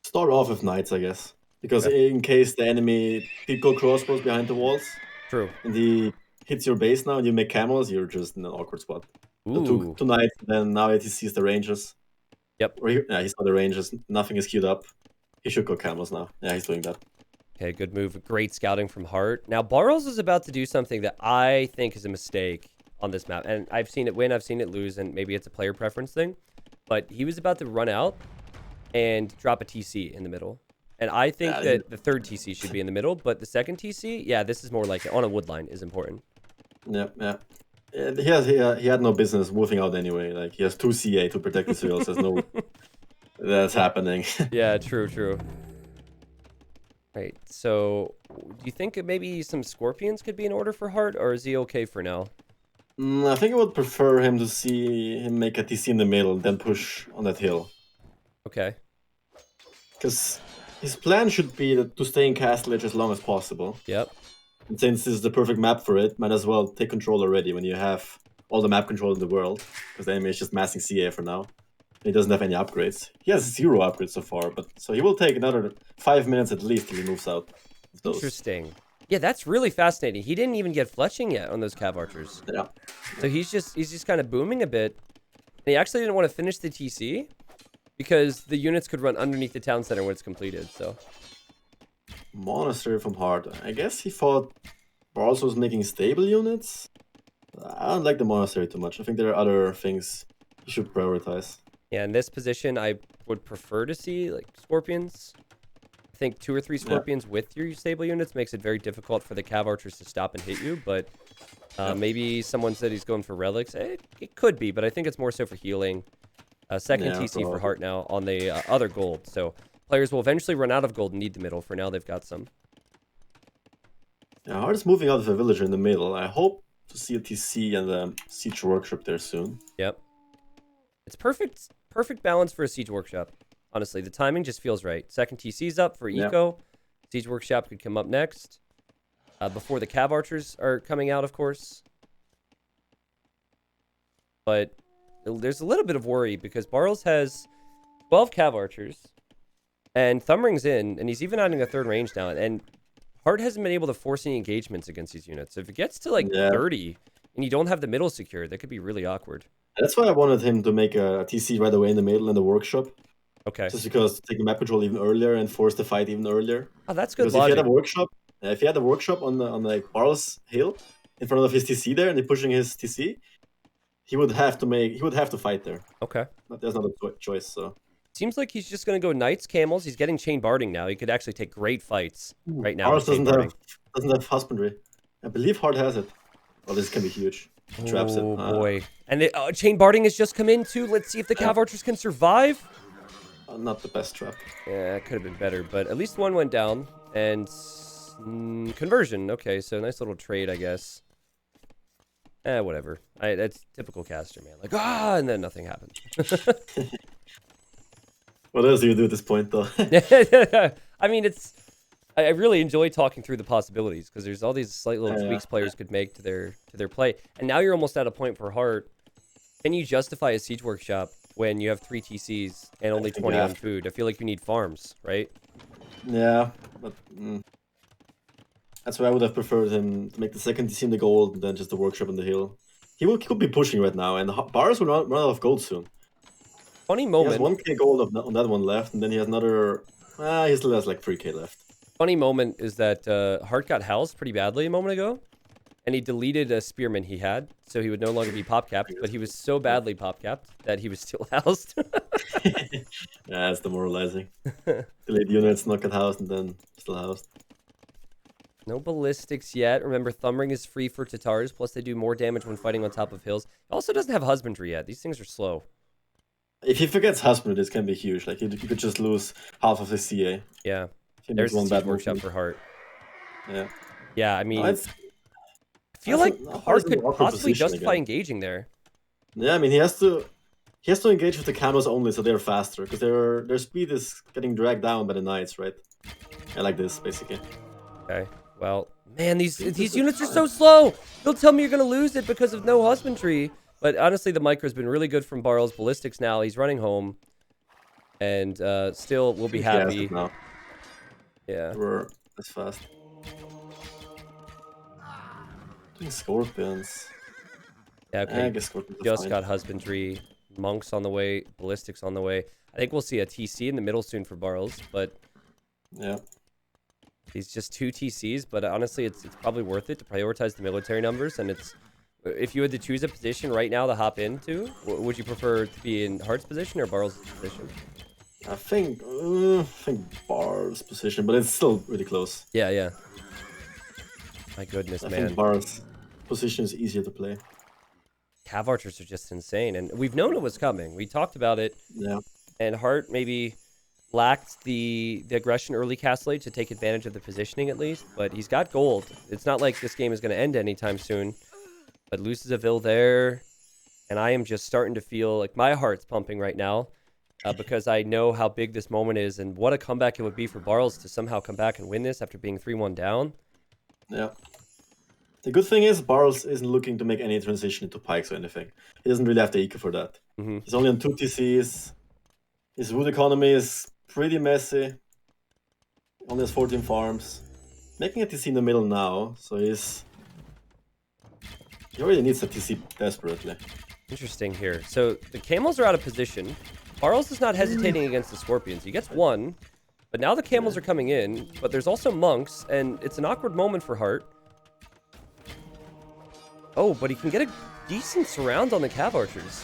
Start off with knights, I guess. Because in case the enemy did go crossbows behind the walls. True. And he hits your base now and you make camels, you're just in an awkward spot. So two knights, then now that he sees the ranges. Yep. Or he saw the ranges, nothing is queued up. He should go camels now. Yeah, he's doing that. Okay, good move. Great scouting from Heartt. Now, Barles is about to do something that I think is a mistake on this map. And I've seen it win, I've seen it lose, and maybe it's a player preference thing. But he was about to run out and drop a TC in the middle. And I think that the third TC should be in the middle, but the second TC, this is more like it. On a wood line is important. Yeah. He had no business moving out anyway. Like, he has 2 CA to protect the civils. There's no... That's happening. Yeah, true. Right, so do you think maybe some Scorpions could be in order for Heartt, or is he okay for now? I think I would prefer him to see him make a TC in the middle, then push on that hill. Okay. Because his plan should be to stay in Castle Edge as long as possible. Yep. And since this is the perfect map for it, might as well take control already when you have all the map control in the world. Because the enemy is just massing CA for now. He doesn't have any upgrades. He has 0 upgrades so far, but so he will take another 5 minutes at least till he moves out of those. Interesting. Yeah, that's really fascinating. He didn't even get fletching yet on those cav archers. Yeah. So he's just kind of booming a bit. And he actually didn't want to finish the TC because the units could run underneath the town center when it's completed. So Monastery from Heartt. I guess he thought Barles was making stable units. I don't like the monastery too much. I think there are other things he should prioritize. Yeah, in this position, I would prefer to see like Scorpions. I think 2 or 3 Scorpions with your stable units makes it very difficult for the cav archers to stop and hit you. But maybe someone said he's going for relics. It could be, but I think it's more so for healing. Second TC for Heartt now on the other gold. So players will eventually run out of gold and need the middle. For now, they've got some. Yeah, Heartt is moving out of a villager in the middle. I hope to see a TC and a siege workshop there soon. Yep. It's perfect balance for a siege workshop. Honestly, the timing just feels right. Second TC's up for eco. Siege workshop could come up next. Before the cav archers are coming out, of course. But there's a little bit of worry because Barles has 12 cav archers. And Thumbring's in, and he's even adding a third range now. And Heartt hasn't been able to force any engagements against these units. So if it gets to like 30 and you don't have the middle secured, that could be really awkward. That's why I wanted him to make a TC right away in the middle in the workshop. Okay. Just because taking map control even earlier and force the fight even earlier. Oh, that's good logic. If he had a workshop on like Barles Hill in front of his TC there and he's pushing his TC, he would have to fight there. Okay. But there's not a choice, so. Seems like he's just going to go knights, camels. He's getting chain barding now. He could actually take great fights right now. Barles doesn't have husbandry. I believe Heartt has it. Oh, this can be huge. Traps it. Oh boy. And chain barding has just come in too. Let's see if the cav archers can survive. Not the best trap. Yeah, it could have been better, but at least one went down. And conversion. Okay, so nice little trade, I guess. Whatever. That's typical caster, man. Like, and then nothing happened. What else do you do at this point, though? I mean, I really enjoy talking through the possibilities because there's all these slight little tweaks players could make to their play. And now you're almost at a point for Heartt. Can you justify a siege workshop when you have 3 TCs and only 20 on food? I feel like you need farms, right? Yeah, but that's why I would have preferred him to make the second TC in the gold and then just the workshop on the hill. He could be pushing right now, and Barles will run out of gold soon. Funny moment. He has 1k gold on that one left, and then he has another. He still has like 3k left. Funny moment is that Hearttt got housed pretty badly a moment ago, and he deleted a spearman he had, so he would no longer be pop capped. But he was so badly pop capped that he was still housed. Yeah, it's demoralizing. Delayed units, not get housed, and then still housed. No ballistics yet. Remember, Thumbring is free for Tatars, plus they do more damage when fighting on top of hills. It also doesn't have husbandry yet. These things are slow. If he forgets husbandry, this can be huge. Like, you could just lose half of his CA. Yeah. There's one bad workshop for Hearttt. Yeah. Yeah, I mean, No, I feel like Hearttt could possibly justify engaging there. Yeah, I mean, he has to engage with the camos only, so they're faster, because their speed is getting dragged down by the knights, right? I like this, basically. Okay. Well, man, these units are so slow. Don't tell me you're gonna lose it because of no husbandry. But honestly, the micro's been really good from Barles. Ballistics now. He's running home, and still will be happy. Now. Yeah. We're this fast. Doing scorpions. Yeah. Okay. I guess scorpions Just got husbandry. Monks on the way. Ballistics on the way. I think we'll see a TC in the middle soon for Barles, but yeah. He's just 2 TCs, but honestly, it's probably worth it to prioritize the military numbers. And it's if you had to choose a position right now to hop into, would you prefer to be in Heartt's position or Barles' position? I think Barles' position, but it's still really close. Yeah, yeah. My goodness, man. I think Barles' position is easier to play. Cav archers are just insane, and we've known it was coming. We talked about it. Yeah. And Hearttt maybe lacked the aggression early castle age to take advantage of the positioning at least, but he's got gold. It's not like this game is going to end anytime soon, but loses a Vil there, and I am just starting to feel like my heart's pumping right now because I know how big this moment is and what a comeback it would be for Barles to somehow come back and win this after being 3-1 down. Yeah. The good thing is Barles isn't looking to make any transition into pikes or anything. He doesn't really have the eco for that. Mm-hmm. He's only on 2 TCs. His wood economy is pretty messy. Only has 14 farms. Making a TC in the middle now, so he already needs a TC desperately. Interesting here. So the camels are out of position. Barles is not hesitating against the scorpions. He gets one, but now the camels are coming in, but there's also monks, and it's an awkward moment for Hearttt. Oh, but he can get a decent surround on the cav archers.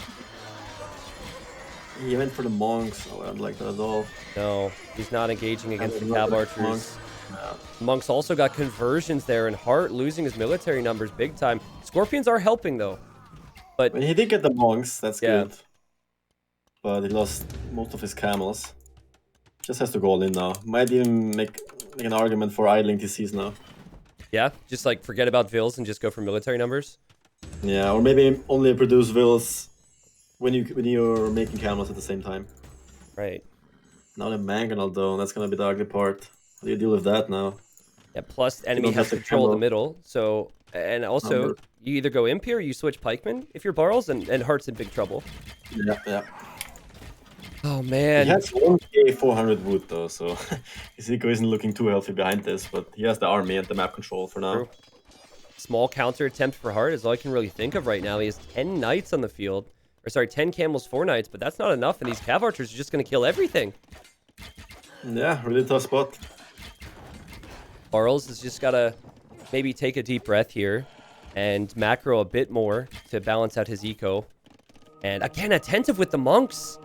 He went for the monks. Oh, I don't like that at all. No, he's not engaging against the cav archers. Monks. No. Monks also got conversions there, and Hearttt losing his military numbers big time. Scorpions are helping, though. But when he did get the monks, that's good. But he lost most of his camels. Just has to go all in now. Might even make an argument for idling TCs now. Yeah, just like forget about Vils and just go for military numbers. Yeah, or maybe only produce Vils when you're making camels at the same time. Right. Now the mangonel though, that's gonna be the ugly part. How do you deal with that now? Yeah, plus enemy has control of the middle. So, and also, you either go Imp here or you switch Pikeman if you're Barles, and Heartt's in big trouble. Yeah, yeah. Oh, man. He has 1k 400 wood though, so his eco isn't looking too healthy behind this, but he has the army and the map control for now. True. Small counter attempt for Hearttt is all I can really think of right now. He has 10 knights on the field. Or sorry, 10 camels, 4 knights, but that's not enough, and these cav archers are just going to kill everything. Yeah, really tough spot. Barles has just got to maybe take a deep breath here and macro a bit more to balance out his eco. And again, attentive with the monks.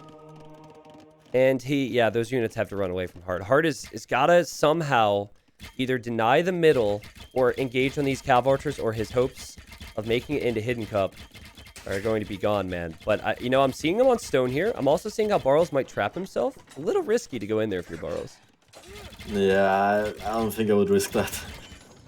And yeah, those units have to run away from Hearttt. Hearttt is got to somehow either deny the middle or engage on these cav archers, or his hopes of making it into Hidden Cup are going to be gone, man. But, I'm seeing him on stone here. I'm also seeing how Barles might trap himself. A little risky to go in there if you're Barles. Yeah, I don't think I would risk that.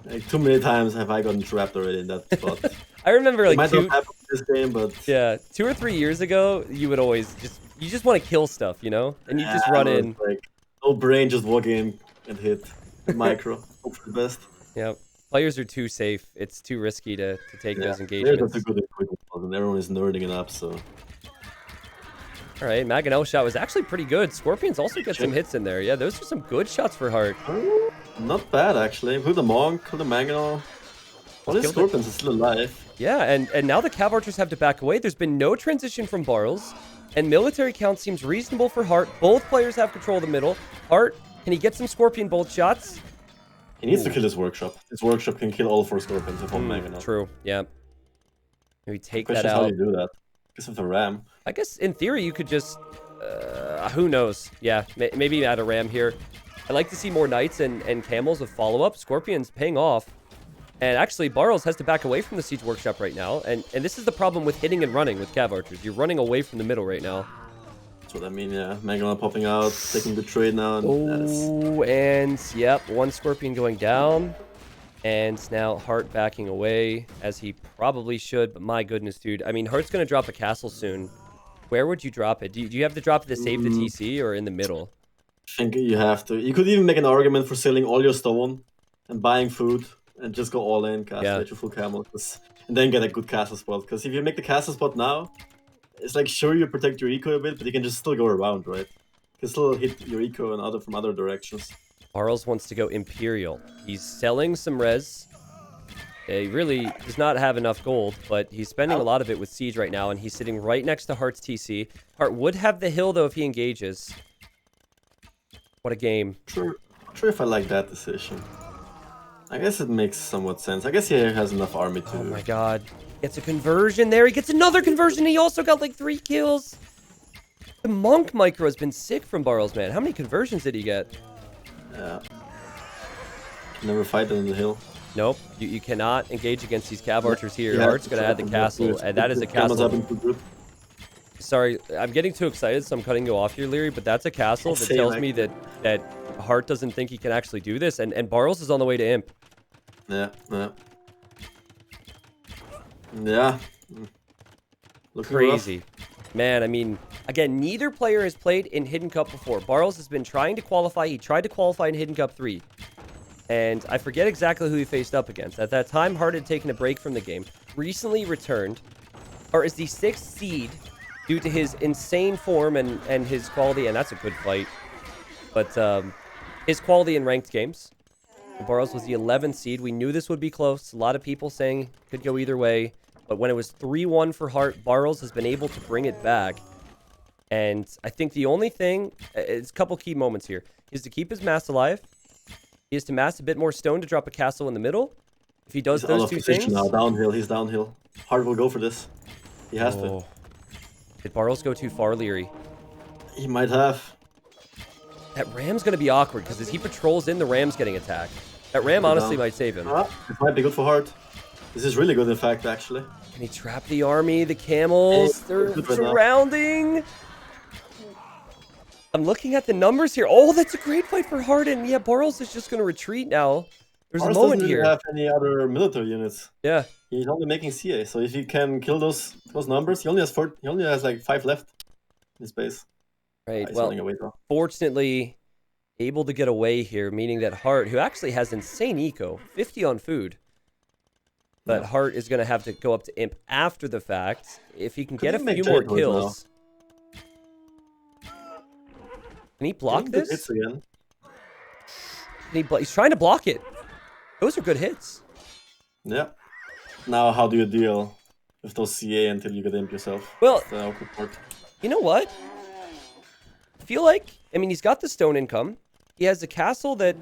Like, too many times have I gotten trapped already in that spot. I remember, like, might not happen this game, but... Yeah, 2 or 3 years ago, you would always just want to kill stuff, you know? And you just run in. Like, no brain, just walk in and hit the micro. Hope for the best. Yeah, players are too safe. It's too risky to take those engagements. That's a good equipment, wasn't and everyone is nerding it up, so... All right, Mangonel shot was actually pretty good. Scorpions also get some hits in there. Yeah, those are some good shots for Heartt. Not bad, actually. Who the Monk, who the Mangonel. All these Scorpions are still alive. Yeah, and now the Cav Archers have to back away. There's been no transition from Barles, and military count seems reasonable for Heartt. Both players have control of the middle. Heartt, can he get some Scorpion bolt shots? He needs to kill his Workshop. His Workshop can kill all 4 Scorpions with one Mangonel. True, yeah. Maybe take that out. How do you do that? Because of the Ram. I guess in theory you could just... who knows? Yeah, maybe add a Ram here. I'd like to see more Knights and Camels with follow-up. Scorpions paying off. And actually, Barles has to back away from the Siege Workshop right now. And this is the problem with hitting and running with Cav Archers. You're running away from the middle right now. That's what I mean, yeah. Mangonel popping out, taking the trade now. And and yep, one Scorpion going down. And now Heartt backing away, as he probably should. But my goodness, dude. I mean, Heart's going to drop a castle soon. Where would you drop it? Do you have to drop it to save the TC or in the middle? I think you have to. You could even make an argument for selling all your stone and buying food. And just go all in, cast your full camel, and then get a good castle spot. Because if you make the castle spot now, it's like, sure, you protect your eco a bit, but you can just still go around, right? You can still hit your eco and from other directions. Barles wants to go Imperial. He's selling some res. He really does not have enough gold, but he's spending a lot of it with Siege right now, and he's sitting right next to Heartt's TC. Heartt would have the hill, though, if he engages. What a game. Sure if I like that decision. I guess it makes somewhat sense. I guess he has enough army to... Oh my god. Gets a conversion there. He gets another conversion. He also got like 3 kills. The Monk micro has been sick from Barles, man. How many conversions did he get? Yeah. Can never fight them in the hill. Nope. You cannot engage against these Cav Archers here. Heartt's going to add the castle, and that is a castle. Sorry, I'm getting too excited, so I'm cutting you off here, Leary, but that's a castle that tells me that Heartt doesn't think he can actually do this, and Barles is on the way to Imp. Yeah. Looking crazy. Rough. Man, I mean, again, neither player has played in Hidden Cup before. Barles has been trying to qualify. He tried to qualify in Hidden Cup 3. And I forget exactly who he faced up against. At that time, Heartt had taken a break from the game. Recently returned, or is the 6th seed due to his insane form and his quality. And that's a good fight. But his quality in ranked games. Barles was the 11th seed. We knew this would be close. A lot of people saying it could go either way. But when it was 3-1 for Heartt, Barles has been able to bring it back. And I think the only thing, it's a couple key moments here, is to keep his mass alive. He has to mass a bit more stone to drop a castle in the middle. If he does those two things... now, downhill. He's downhill. Heartt will go for this. He has to. Did Barles go too far, Leary? He might have. That Ram's going to be awkward, because as he patrols in, the Ram's getting attacked. That Ram honestly might save him. It might be good for Heartt. This is really good, in fact, actually. Can he trap the army? The camels, they're surrounding. I'm looking at the numbers here. Oh, that's a great fight for Heartt. And yeah, Barles is just going to retreat now. There's a moment here. He doesn't have any other military units. Yeah. He's only making CA, so if he can kill those numbers, he only has like 5 left in his base. Right. Well, fortunately, able to get away here, meaning that Heartt, who actually has insane eco, 50 on food, but Heartt is going to have to go up to Imp after the fact. If he can get a few more kills. Can he block this? Hits again. He's trying to block it. Those are good hits. Yeah. Now, how do you deal with those CA until you get Imp yourself? Well, you know what? I feel like, I mean, he's got the stone income. He has a castle that...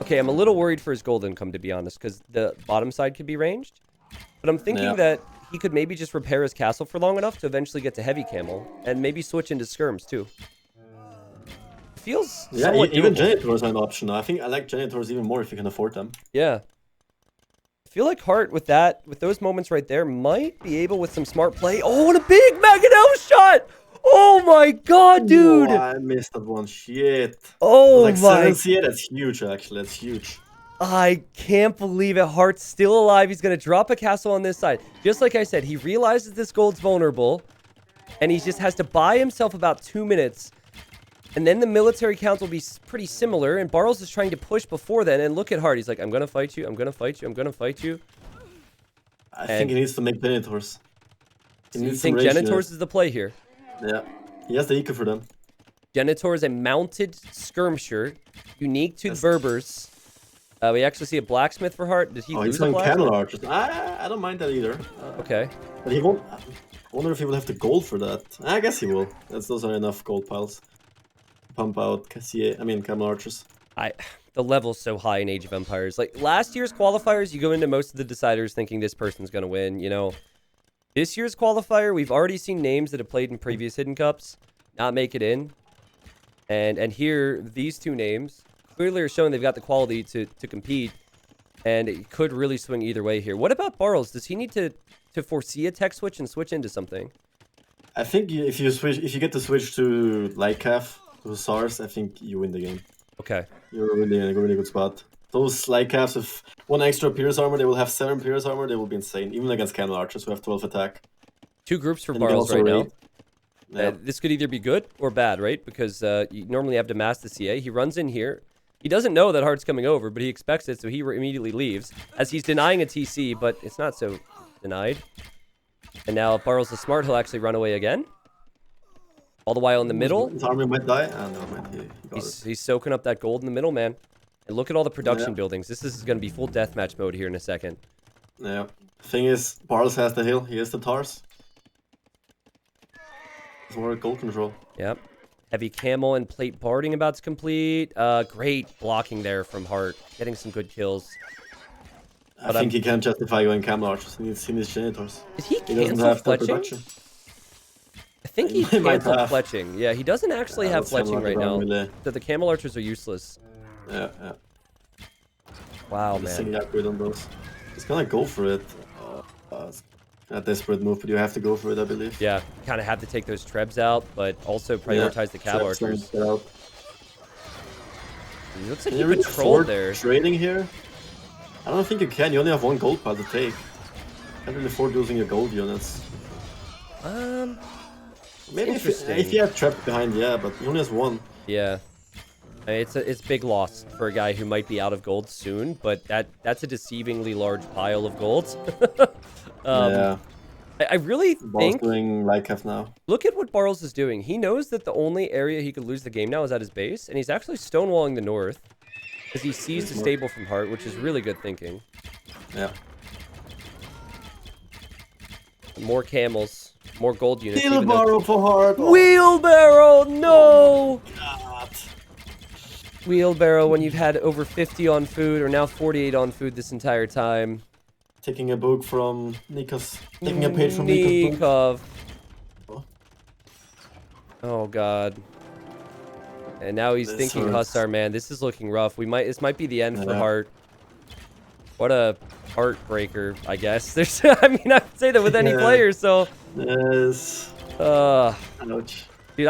Okay, I'm a little worried for his gold income, to be honest, because the bottom side could be ranged. But I'm thinking that he could maybe just repair his castle for long enough to eventually get to heavy camel, and maybe switch into skirms, too. Feels even Janitors are an option. I think I like Janitors even more if you can afford them. Yeah. I feel like Heartt with those moments right there might be able with some smart play. Oh, and a big Mangonel shot! Oh my god, dude! Oh, I missed that one. Shit. Oh like my. 7 CA, that's huge actually. That's huge. I can't believe it. Heartt's still alive. He's going to drop a castle on this side. Just like I said, he realizes this gold's vulnerable. And he just has to buy himself about 2 minutes. And then the military count will be pretty similar. And Barles is trying to push before then. And look at Heartt. He's like, I'm going to fight you. I'm going to fight you. I'm going to fight you. I think he needs to make Janitors. So you think Genitors is the play here? Yeah. He has the eco for them. Genitor is a mounted skirmisher, unique to the Berbers. We actually see a blacksmith for Heartt. Did he lose a blacksmith? Camel archers. I don't mind that either. Okay. But he won't. I wonder if he will have the gold for that. I guess he will. Those are enough gold piles. Pump out camel archers. The level's so high in Age of Empires. Like last year's qualifiers, you go into most of the deciders thinking this person's gonna win. You know, this year's qualifier, we've already seen names that have played in previous Hidden Cups not make it in, and here these two names clearly are showing they've got the quality to compete, and it could really swing either way here. What about Barles? Does he need to foresee a tech switch and switch into something? I think if you get to switch to Lycav, to Hussars, I think you win the game. Okay. You're really in a really good spot. Those Lycavs with 1 extra Pierce armor, they will have 7 Pierce armor, they will be insane. Even against Camel Archers who have 12 attack. 2 groups for Barles right now. Yeah. This could either be good or bad, right? Because you normally have to mask the CA. He runs in here. He doesn't know that Heartt's coming over, but he expects it, so he immediately leaves. As he's denying a TC, but it's not so denied. And now if Barles is smart, he'll actually run away again. All the while in the middle. His army might die. No, He's soaking up that gold in the middle, man. And look at all the production buildings. This is going to be full deathmatch mode here in a second. Yeah. Thing is, Barles has the hill. He has the Tars. It's more gold control. Yep. Heavy camel and plate barding about to complete. Great blocking there from Heartt. Getting some good kills. I think he can't justify going camel archers. He needs Genitors. Did he doesn't cancel have the fletching? production. I think he canceled fletching. Yeah, he doesn't actually have fletching right now. So the camel archers are useless. Yeah. Wow, man. Single upgrade on those. He's gonna go for it. It's a desperate move, but you have to go for it, I believe. Yeah, kind of have to take those trebs out, but also prioritize the cav archers. He looks like he controlled there. Trading here? I don't think you can. You only have 1 gold pile to take. Can't really afford losing your gold units. Maybe if you have trapped behind, yeah, but he only has 1. Yeah. I mean, it's big loss for a guy who might be out of gold soon, but that's a deceivingly large pile of gold. Yeah. I really think doing Lycav now. Look at what Barles is doing. He knows that the only area he could lose the game now is at his base, and he's actually stonewalling the north because he sees the stable from Heartt, which is really good thinking. Yeah. More camels, more gold units. Wheelbarrow for Heartt. Wheelbarrow, no! Oh, God. Wheelbarrow when you've had over 50 on food, or now 48 on food this entire time. Taking a book from Nikos. Taking a page from Nikos. Oh God. And now he's thinking Hussar, man. This is looking rough. This might be the end for Heartt. What a heartbreaker, I guess. There's I mean, I would say that with any player, so yes. Ouch. Dude,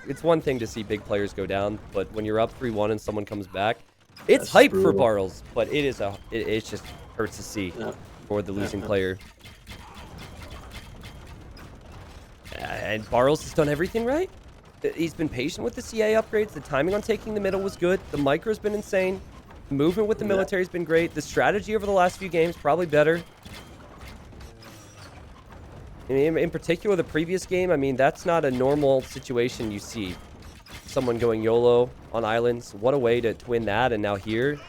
it's one thing to see big players go down, but when you're up 3-1 and someone comes back, it's hype for Barles, but it just hurts to see for the losing player. And Barles has done everything right. He's been patient with the CA upgrades. The timing on taking the middle was good. The micro's been insane. The movement with the military's been great. The strategy over the last few games probably better. In particular, the previous game, I mean, that's not a normal situation you see. Someone going YOLO on islands. What a way to win that, and now here.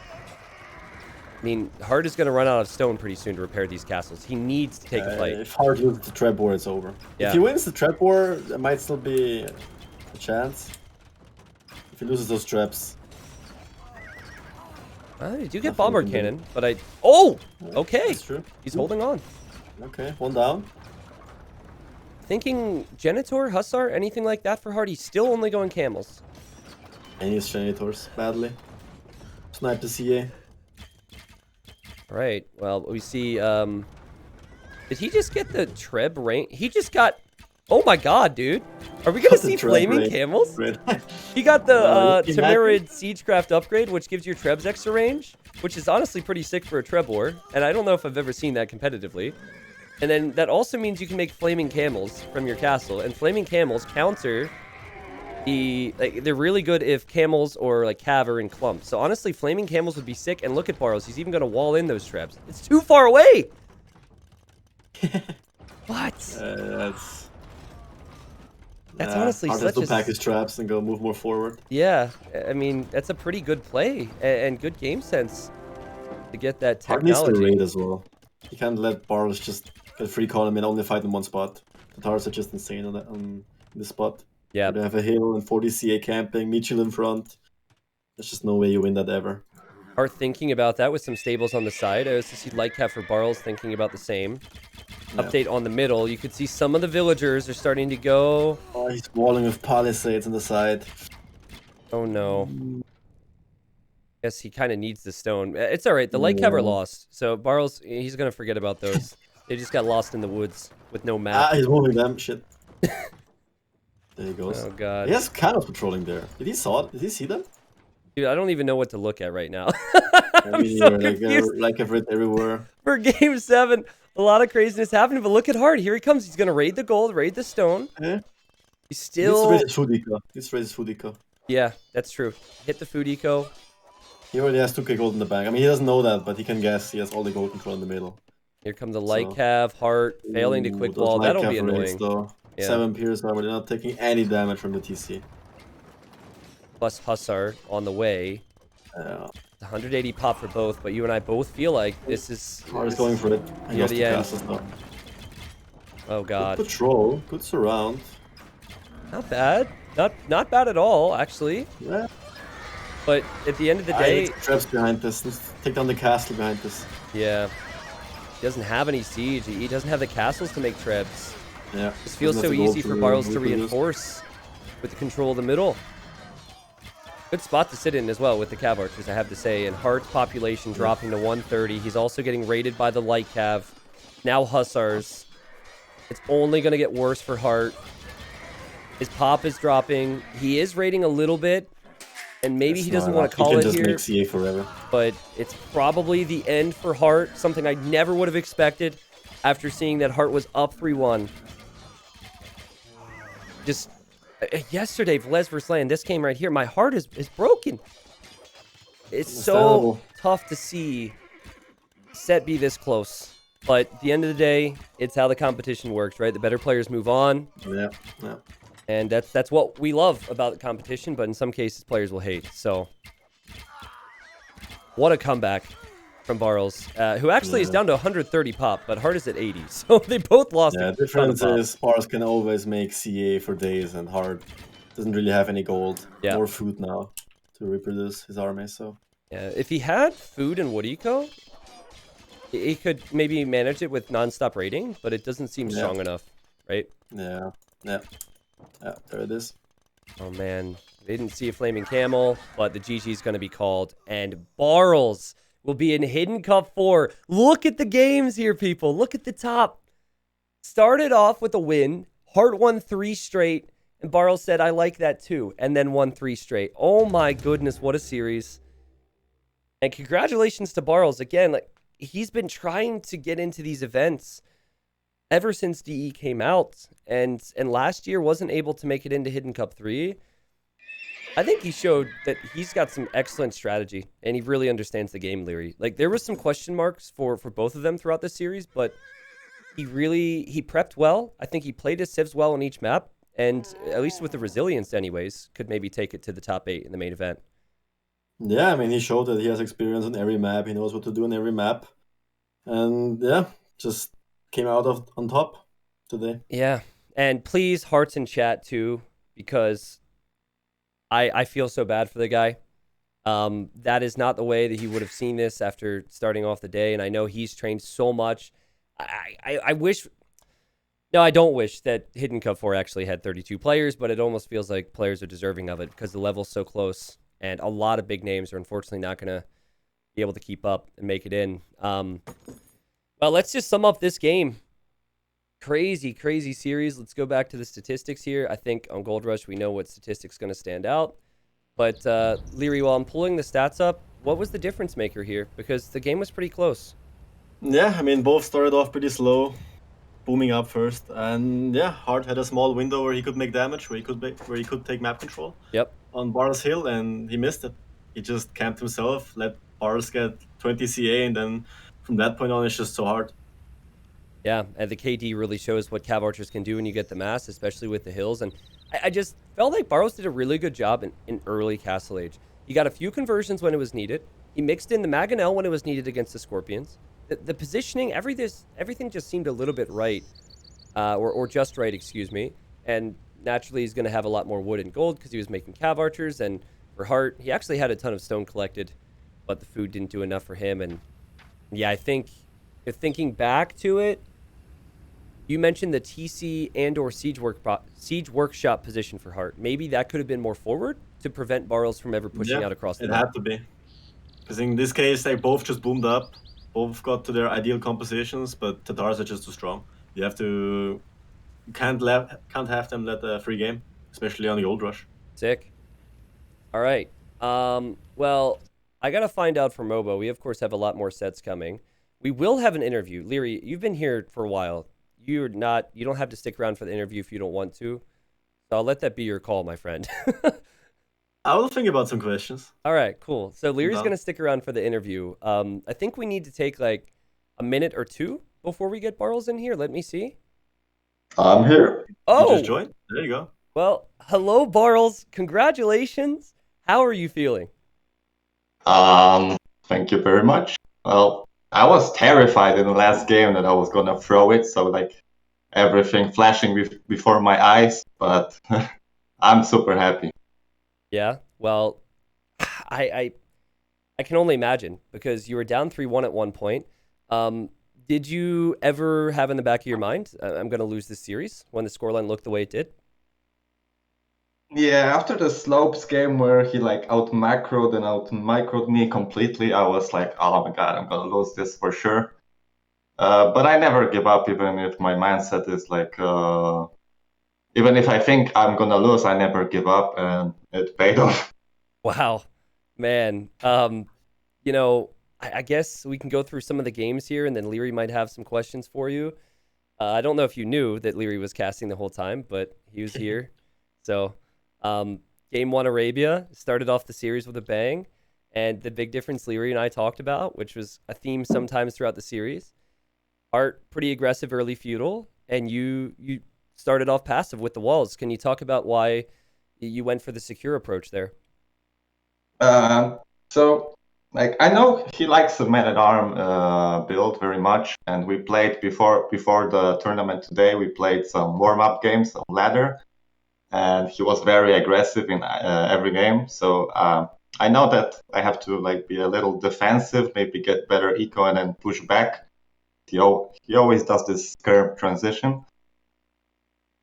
I mean, Heartt is going to run out of stone pretty soon to repair these castles. He needs to take a fight. If Heartt loses the trap war, it's over. Yeah. If he wins the trap war, there might still be a chance. If he loses those traps. You do get bomber cannon, but Oh! Okay. That's true. He's holding on. Okay, 1 down. Thinking Genitor, Hussar, anything like that for Heartt. He's still only going camels. And he uses Genitors badly. Snipe the CA. Alright, well, we see, did he just get the Treb rank? He just got, oh my god, dude. Are we gonna see flaming camels? He got the Tamirid Siegecraft upgrade, which gives your Trebs extra range, which is honestly pretty sick for a Treb war, and I don't know if I've ever seen that competitively. And then that also means you can make flaming camels from your castle, and flaming camels counter they're really good if camels or like cav are in clumps. So honestly, flaming camels would be sick. And look at Barles, he's even gonna wall in those traps. It's too far away. What? That's honestly Heartt has such to a pack his traps and go move more forward. yeah. I mean, that's a pretty good play and good game sense to get that Heartt needs to technology. raid as well. You can't let Barles just get free column and only fight in one spot. The towers are just insane on this spot. Yeah. They have a hill and 40 CA camping, Mitchell in front. There's just no way you win that ever. Are thinking about that with some stables on the side. I also see Lightcap for Barles thinking about the same. Yeah. Update on the middle. You could see some of the villagers are starting to go. Oh, he's walling with palisades on the side. Oh no. Guess he kind of needs the stone. It's all right. The Lightcap are lost. So Barles, he's going to forget about those. They just got lost in the woods with no map. Ah, he's moving them. Shit. There he goes. Oh god. He has cannons patrolling there. Did he see them? Dude, I don't even know what to look at right now. I'm so confused. Like I've read everywhere. For game 7, a lot of craziness happening, but look at Heartt. Here he comes. He's going to raid the gold, raid the stone. Yeah. He's still... Let's raise his food eco. Yeah, that's true. Hit the food eco. He already has 2k gold in the bank. I mean, he doesn't know that, but he can guess. He has all the gold control in the middle. Here comes the light cav, Heartt, failing to quick wall. That'll be annoying. Yeah. 7 Pierce armor, they're not taking any damage from the TC. Plus Hussar on the way. 180 pop for both, but you and I both feel like this is... Heartt's going for it. Near the end. Oh god. Good patrol, good surround. Not bad. Not bad at all, actually. Yeah. But at the end of the day... Traps behind this. Let's take down the castle behind this. Yeah. He doesn't have any siege. He doesn't have the castles to make traps. Yeah. It just feels so easy for Barles to reinforce with the control of the middle. Good spot to sit in as well with the cav archers, I have to say. And Heartt's population dropping to 130. He's also getting raided by the light cav. Now Hussars. It's only going to get worse for Heartt. His pop is dropping. He is raiding a little bit. And maybe he doesn't want to call it here. Make CA forever. But it's probably the end for Heartt. Something I never would have expected after seeing that Heartt was up 3-1. Just yesterday, Velez vs. Land, this game right here, my heart is broken. It's so tough to see set be this close. But at the end of the day, it's how the competition works, right? The better players move on. Yeah, yeah. And that's what we love about the competition, but in some cases, players will hate. So, what a comeback from Barles, who actually is down to 130 pop, but Heartt is at 80. So, they both lost. Yeah, the difference is Barles can always make CA for days, and Heartt doesn't really have any gold or food now to reproduce his army. So, yeah, if he had food and wood eco, he could maybe manage it with non-stop raiding, but it doesn't seem strong enough, right? Yeah, yeah. Yeah, there it is. Oh, man. They didn't see a flaming camel, but the GG is going to be called. And Barles will be in Hidden Cup 4. Look at the games here, people. Look at the top. Started off with a win. Heartt won 3 straight. And Barles said, I like that too. And then won 3 straight. Oh, my goodness. What a series. And congratulations to Barles. Again, like he's been trying to get into these events ever since DE came out, and last year wasn't able to make it into Hidden Cup 3. I think he showed that he's got some excellent strategy, and he really understands the game, Leary. Like, there was some question marks for both of them throughout the series, but he prepped well. I think he played his civs well on each map, and at least with the resilience anyways, could maybe take it to the top 8 in the main event. Yeah, I mean, he showed that he has experience on every map. He knows what to do on every map. And yeah, just came out on top today. Yeah, and please, Heartts in chat too, because I feel so bad for the guy. That is not the way that he would have seen this after starting off the day, and I know he's trained so much. I wish... No, I don't wish that Hidden Cup 4 actually had 32 players, but it almost feels like players are deserving of it because the level's so close, and a lot of big names are unfortunately not going to be able to keep up and make it in. Well, let's just sum up this game. Crazy, crazy series. Let's go back to the statistics here. I think on Gold Rush, we know what statistics going to stand out. But, Leary, while I'm pulling the stats up, what was the difference maker here? Because the game was pretty close. Yeah, I mean, both started off pretty slow, booming up first. And yeah, Heartt had a small window where he could make damage, where he could take map control. Yep. On Barles Hill, and he missed it. He just camped himself, let Barles get 20 CA, and then from that point on, it's just so hard. Yeah, and the KD really shows what Cav Archers can do when you get the mass, especially with the hills. And I just felt like Barles did a really good job in early Castle Age. He got a few conversions when it was needed. He mixed in the Mangonel when it was needed against the Scorpions. The positioning, everything just seemed a little bit right, or just right, excuse me. And naturally, he's going to have a lot more wood and gold because he was making Cav Archers. And for Heartt, he actually had a ton of stone collected, but the food didn't do enough for him. And yeah, I think if thinking back to it, you mentioned the TC and/or siege workshop position for Heartt. Maybe that could have been more forward to prevent Barles from ever pushing out across the map. map. It had to be, because in this case they both just boomed up, both got to their ideal compositions, but Tatars are just too strong. You have to, you can't have them let a free game, especially on the old rush. Sick. All right. Well, I gotta find out from Mobo. We of course have a lot more sets coming. We will have an interview. Leary, you've been here for a while. You don't have to stick around for the interview if you don't want to. So I'll let that be your call, my friend. I will think about some questions. All right, cool. So Leary's going to stick around for the interview. I think we need to take like a minute or two before we get Barles in here. Let me see. I'm here. Oh! You just joined? There you go. Well, hello, Barles. Congratulations. How are you feeling? Thank you very much. Well, I was terrified in the last game that I was gonna throw it, so like everything flashing before my eyes, but I'm super happy. Yeah, well, I can only imagine because you were down 3-1 at one point. Did you ever have in the back of your mind, I'm going to lose this series when the scoreline looked the way it did? Yeah, after the Slopes game where he like out-macroed and out-microed me completely, I was like, oh my god, I'm gonna lose this for sure. But I never give up, even if my mindset is like, even if I think I'm gonna lose, I never give up, and it paid off. Wow, man. You know, I guess we can go through some of the games here, and then Leary might have some questions for you. I don't know if you knew that Leary was casting the whole time, but he was here. So, Game 1 Arabia started off the series with a bang, and the big difference Leary and I talked about, which was a theme sometimes throughout the series. Heartt, pretty aggressive early feudal, and you started off passive with the walls. Can you talk about why you went for the secure approach there? So, like, I know he likes the man-at-arm build very much, and we played before the tournament today. We played some warm-up games on ladder, and he was very aggressive in every game. So I know that I have to like be a little defensive, maybe get better eco and then push back. He always does this curve transition.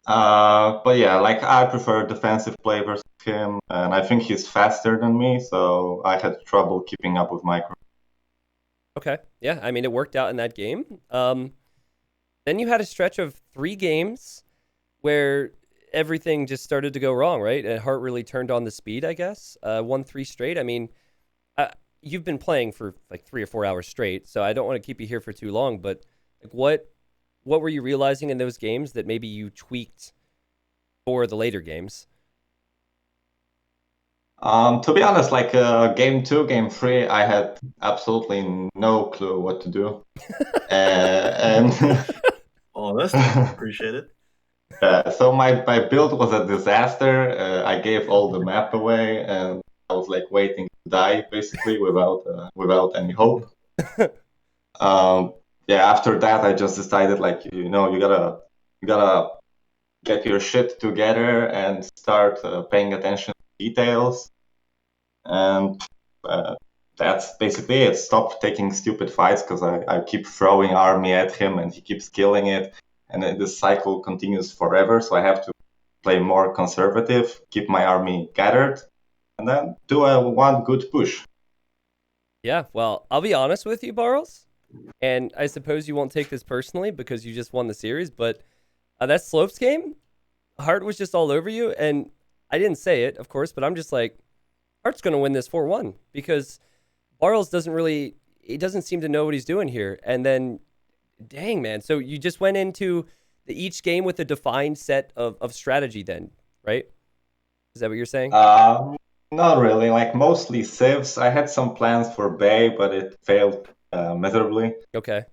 But yeah, like I prefer defensive play versus him, and I think he's faster than me, so I had trouble keeping up with micro. Okay, yeah, I mean it worked out in that game. Then you had a stretch of 3 games where everything just started to go wrong, right? And Heartt really turned on the speed, I guess. Won 3 straight. I mean, you've been playing for like 3 or 4 hours straight, so I don't want to keep you here for too long. But like, what were you realizing in those games that maybe you tweaked for the later games? To be honest, like game 2, game 3, I had absolutely no clue what to do, and oh, that's appreciate it. So my build was a disaster. I gave all the map away, and I was like waiting to die basically without any hope. Yeah, after that I just decided like you gotta get your shit together and start paying attention to details, and that's basically it. Stop taking stupid fights because I keep throwing army at him and he keeps killing it. And this cycle continues forever, so I have to play more conservative, keep my army gathered, and then do one good push. Yeah, well, I'll be honest with you, Barles, and I suppose you won't take this personally because you just won the series, but that Slopes game, Heartt was just all over you, and I didn't say it, of course, but I'm just like, Heartt's going to win this 4-1 because Barles doesn't seem to know what he's doing here, and then dang, man. So you just went into each game with a defined set of strategy then, right? Is that what you're saying? Not really. Like mostly civs. I had some plans for Bay, but it failed miserably. Okay.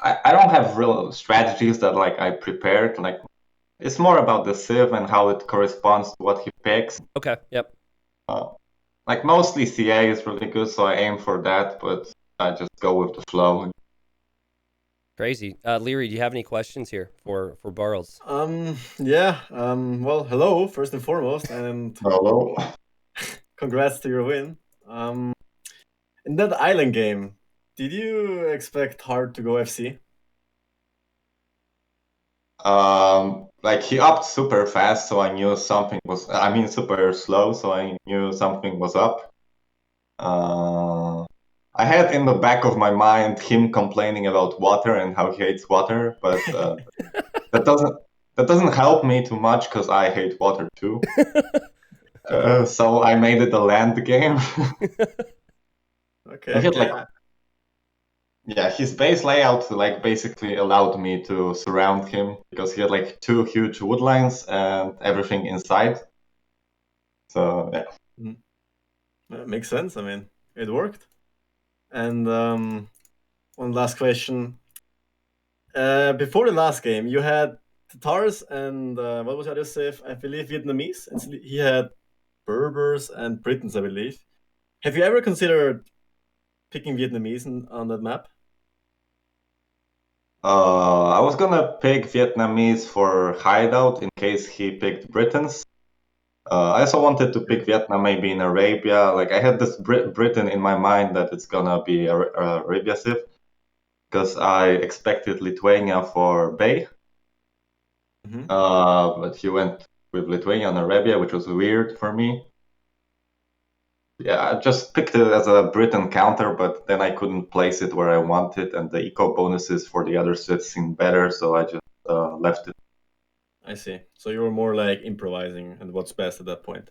I don't have real strategies that like I prepared. Like it's more about the civ and how it corresponds to what he picks. Okay. Yep. Like mostly CA is really good, so I aim for that, but I just go with the flow. Crazy. Leary, do you have any questions here for Barles? Yeah. Well, hello first and foremost, and Hello. congrats to your win. In that island game, did you expect Hearttt to go FC? Like he upped super fast, so I knew something was. I mean, super slow, so I knew something was up. I had in the back of my mind him complaining about water and how he hates water, but that doesn't help me too much because I hate water too. So I made it a land game. Okay. I had like yeah, his base layout like basically allowed me to surround him because he had like 2 huge wood lines and everything inside. So yeah. That makes sense. I mean, it worked. And one last question. Before the last game, you had Tatars and what was the other civ? I believe Vietnamese. And he had Berbers and Britons, I believe. Have you ever considered picking Vietnamese on that map? I was gonna pick Vietnamese for hideout in case he picked Britons. I also wanted to pick Vietnam maybe in Arabia. Like I had this Britain in my mind that it's gonna be Arabia Civ because I expected Lithuania for Bay. But he went with Lithuania and Arabia, which was weird for me. Yeah, I just picked it as a Britain counter, but then I couldn't place it where I wanted, and the eco bonuses for the other sets seemed better, so I just left it. I see. So you were more like improvising and what's best at that point.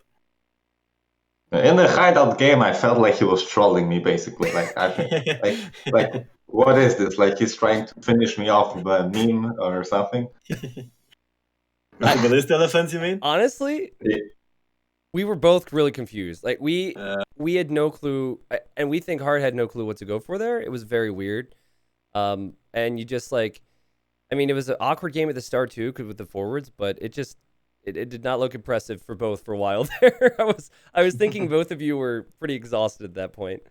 In the hideout game, I felt like he was trolling me, basically. Like, like, what is this? Like, he's trying to finish me off with a meme or something. With the ballista defense, you mean? Honestly, Yeah. we were both really confused. Like we had no clue, and we think Hearttt had no clue what to go for there. It was very weird. And you just like, I mean, it was an awkward game at the start too, cause with the forwards, but it did not look impressive for both for a while there. I was thinking both of you were pretty exhausted at that point.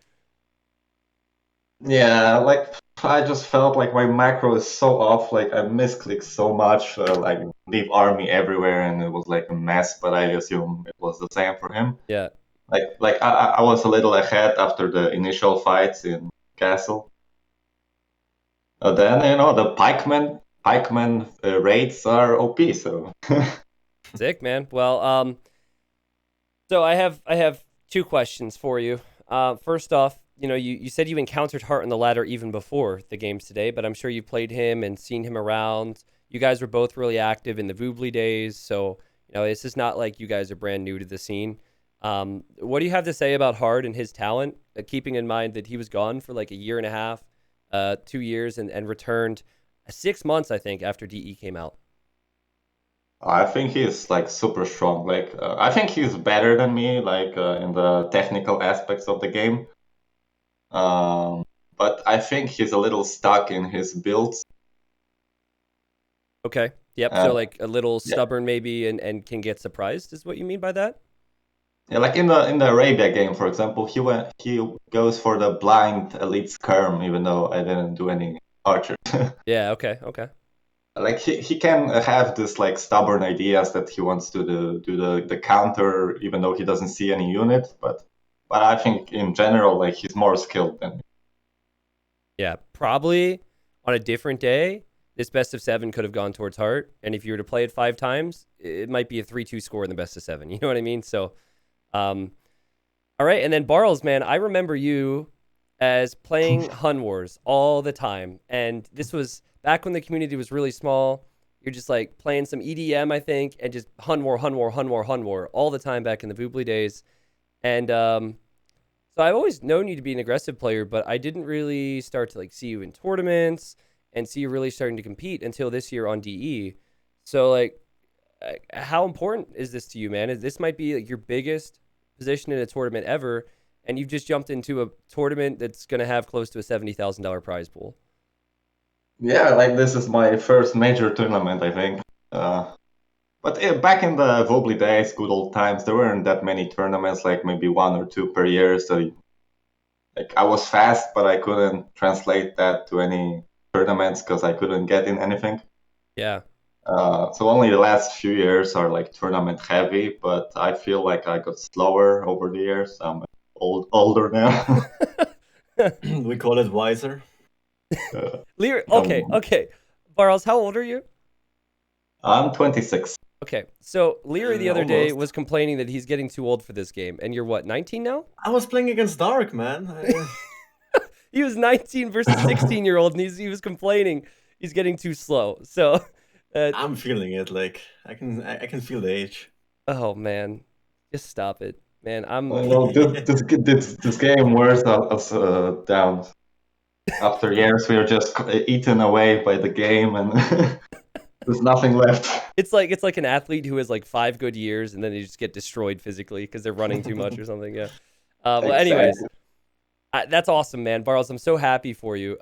Yeah, like I just felt like my macro is so off. Like I misclicked so much, like leave army everywhere, and it was like a mess. But I assume it was the same for him. Yeah. Like I was a little ahead after the initial fights in castle. Then the pikemen raids are OP. So Sick, man. Well, so I have 2 questions for you. First off, you said you encountered Hearttt on the ladder even before the games today, but I'm sure you played him and seen him around. You guys were both really active in the Voobly days, so this is not like you guys are brand new to the scene. What do you have to say about Hearttt and his talent, keeping in mind that he was gone for like a year and a half, 2 years, and returned 6 months, I think, after DE came out? I think he's like super strong. Like I think he's better than me, like in the technical aspects of the game. But I think he's a little stuck in his builds. Okay. Yep. So like a little stubborn maybe and can get surprised is what you mean by that? Yeah, like in the Arabia game, for example, he goes for the blind elite skirm, even though I didn't do any archers. Yeah, okay. Like he can have this like stubborn ideas that he wants to do the counter, even though he doesn't see any unit, but I think in general like he's more skilled than me. Yeah, probably on a different day, this best of 7 could have gone towards Hearttt, and if you were to play it 5 times, it might be a 3-2 score in the best of 7. You know what I mean? So, all right, and then Barles, man, I remember you as playing Hun Wars all the time, and this was back when the community was really small. You're just like playing some EDM, I think, and just Hun War all the time back in the Voobly days, and so I've always known you to be an aggressive player, but I didn't really start to like see you in tournaments and see you really starting to compete until this year on DE. So like, how important is this to you, man? This might be like your biggest position in a tournament ever, and you've just jumped into a tournament that's going to have close to a $70,000 prize pool. Yeah, like this is my first major tournament, I think. But back in the Vobly days, good old times, there weren't that many tournaments, like maybe 1 or 2 per year. So like I was fast, but I couldn't translate that to any tournaments because I couldn't get in anything. Yeah. So only the last few years are like tournament heavy, but I feel like I got slower over the years. I'm older now. We call it wiser. Leary, okay. Barles, how old are you? I'm 26. Okay, so Leary the other day Almost. was complaining that he's getting too old for this game, and you're what, 19 now? I was playing against Dark, man. He was 19 versus 16-year-old, and he was complaining he's getting too slow. So, I'm feeling it. Like I can feel the age. oh man, just stop it, man. This game wears us down. After years, we are just eaten away by the game, and there's nothing left. It's like an athlete who has like 5 good years, and then they just get destroyed physically because they're running too much or something. Yeah. Well, anyways, that's awesome, man. Barles, I'm so happy for you.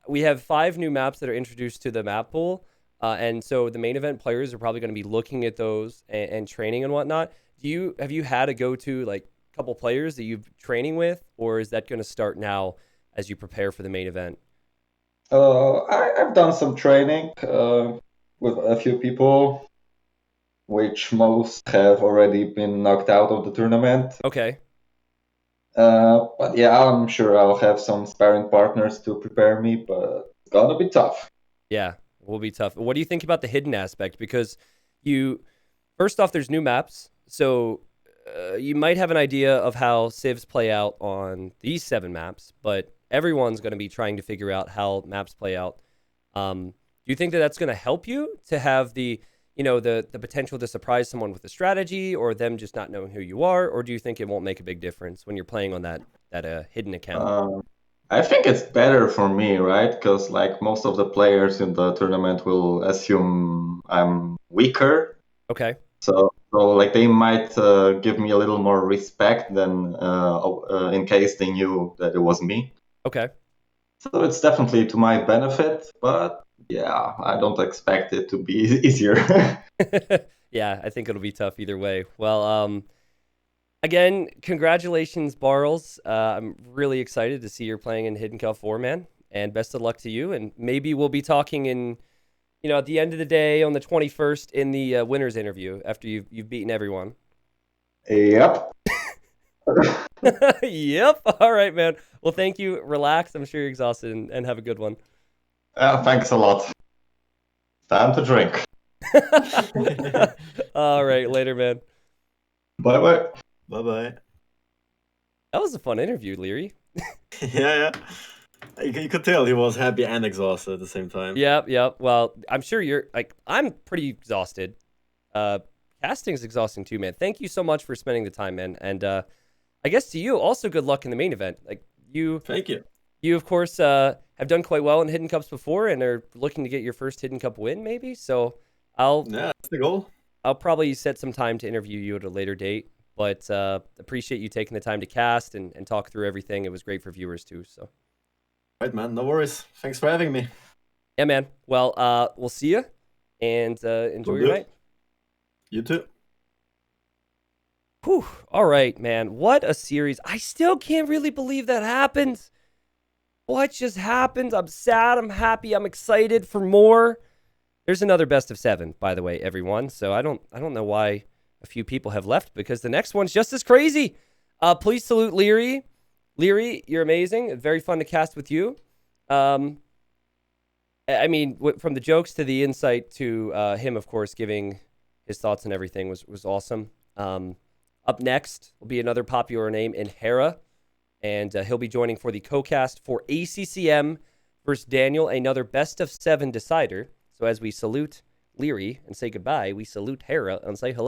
We have 5 new maps that are introduced to the map pool, and so the main event players are probably going to be looking at those and training and whatnot. Have you had a go-to like couple players that you've training with, or is that going to start now as you prepare for the main event? I've done some training with a few people, which most have already been knocked out of the tournament. Okay. But yeah, I'm sure I'll have some sparring partners to prepare me, but it's gonna be tough. Yeah, it will be tough. What do you think about the hidden aspect? Because first off, there's new maps, so you might have an idea of how civs play out on these 7 maps, but everyone's going to be trying to figure out how maps play out. Do you think that that's going to help you to have the potential to surprise someone with a strategy, or them just not knowing who you are, or do you think it won't make a big difference when you're playing on that hidden account? I think it's better for me, right? Because like most of the players in the tournament will assume I'm weaker. Okay. So like they might give me a little more respect than in case they knew that it was me. Okay. So it's definitely to my benefit, but yeah, I don't expect it to be easier. Yeah, I think it'll be tough either way. Well, again, congratulations, Barles. I'm really excited to see you're playing in Hidden Cup 4, man. And best of luck to you. And maybe we'll be talking at the end of the day on the 21st in the winners interview after you've beaten everyone. Yep. Yep. All right, man. Well, thank you. Relax. I'm sure you're exhausted, and have a good one. Thanks a lot. Time to drink. All right. Later, man. Bye-bye. Bye-bye. That was a fun interview, Leary. Yeah. You could tell he was happy and exhausted at the same time. Yep. Well, I'm sure I'm pretty exhausted. Casting's exhausting too, man. Thank you so much for spending the time, man. And I guess to you, also good luck in the main event. Thank you. You, of course, have done quite well in Hidden Cups before and are looking to get your first Hidden Cup win, maybe. So that's the goal. I'll probably set some time to interview you at a later date. But appreciate you taking the time to cast and talk through everything. It was great for viewers too. So. Right, man. No worries. Thanks for having me. Yeah, man. Well, we'll see you, and enjoy your night. You too. Whew. All right, man. What a series. I still can't really believe that happened. What just happened? I'm sad. I'm happy. I'm excited for more. There's another best of 7, by the way, everyone. So I don't know why a few people have left, because the next one's just as crazy. Please salute Leary. Leary, you're amazing. Very fun to cast with you. I mean, from the jokes to the insight to him, of course, giving his thoughts and everything was awesome. Up next will be another popular name in Hera, and he'll be joining for the co-cast for ACCM versus Daniel, another best of 7 decider. So as we salute Leary and say goodbye, we salute Hera and say hello.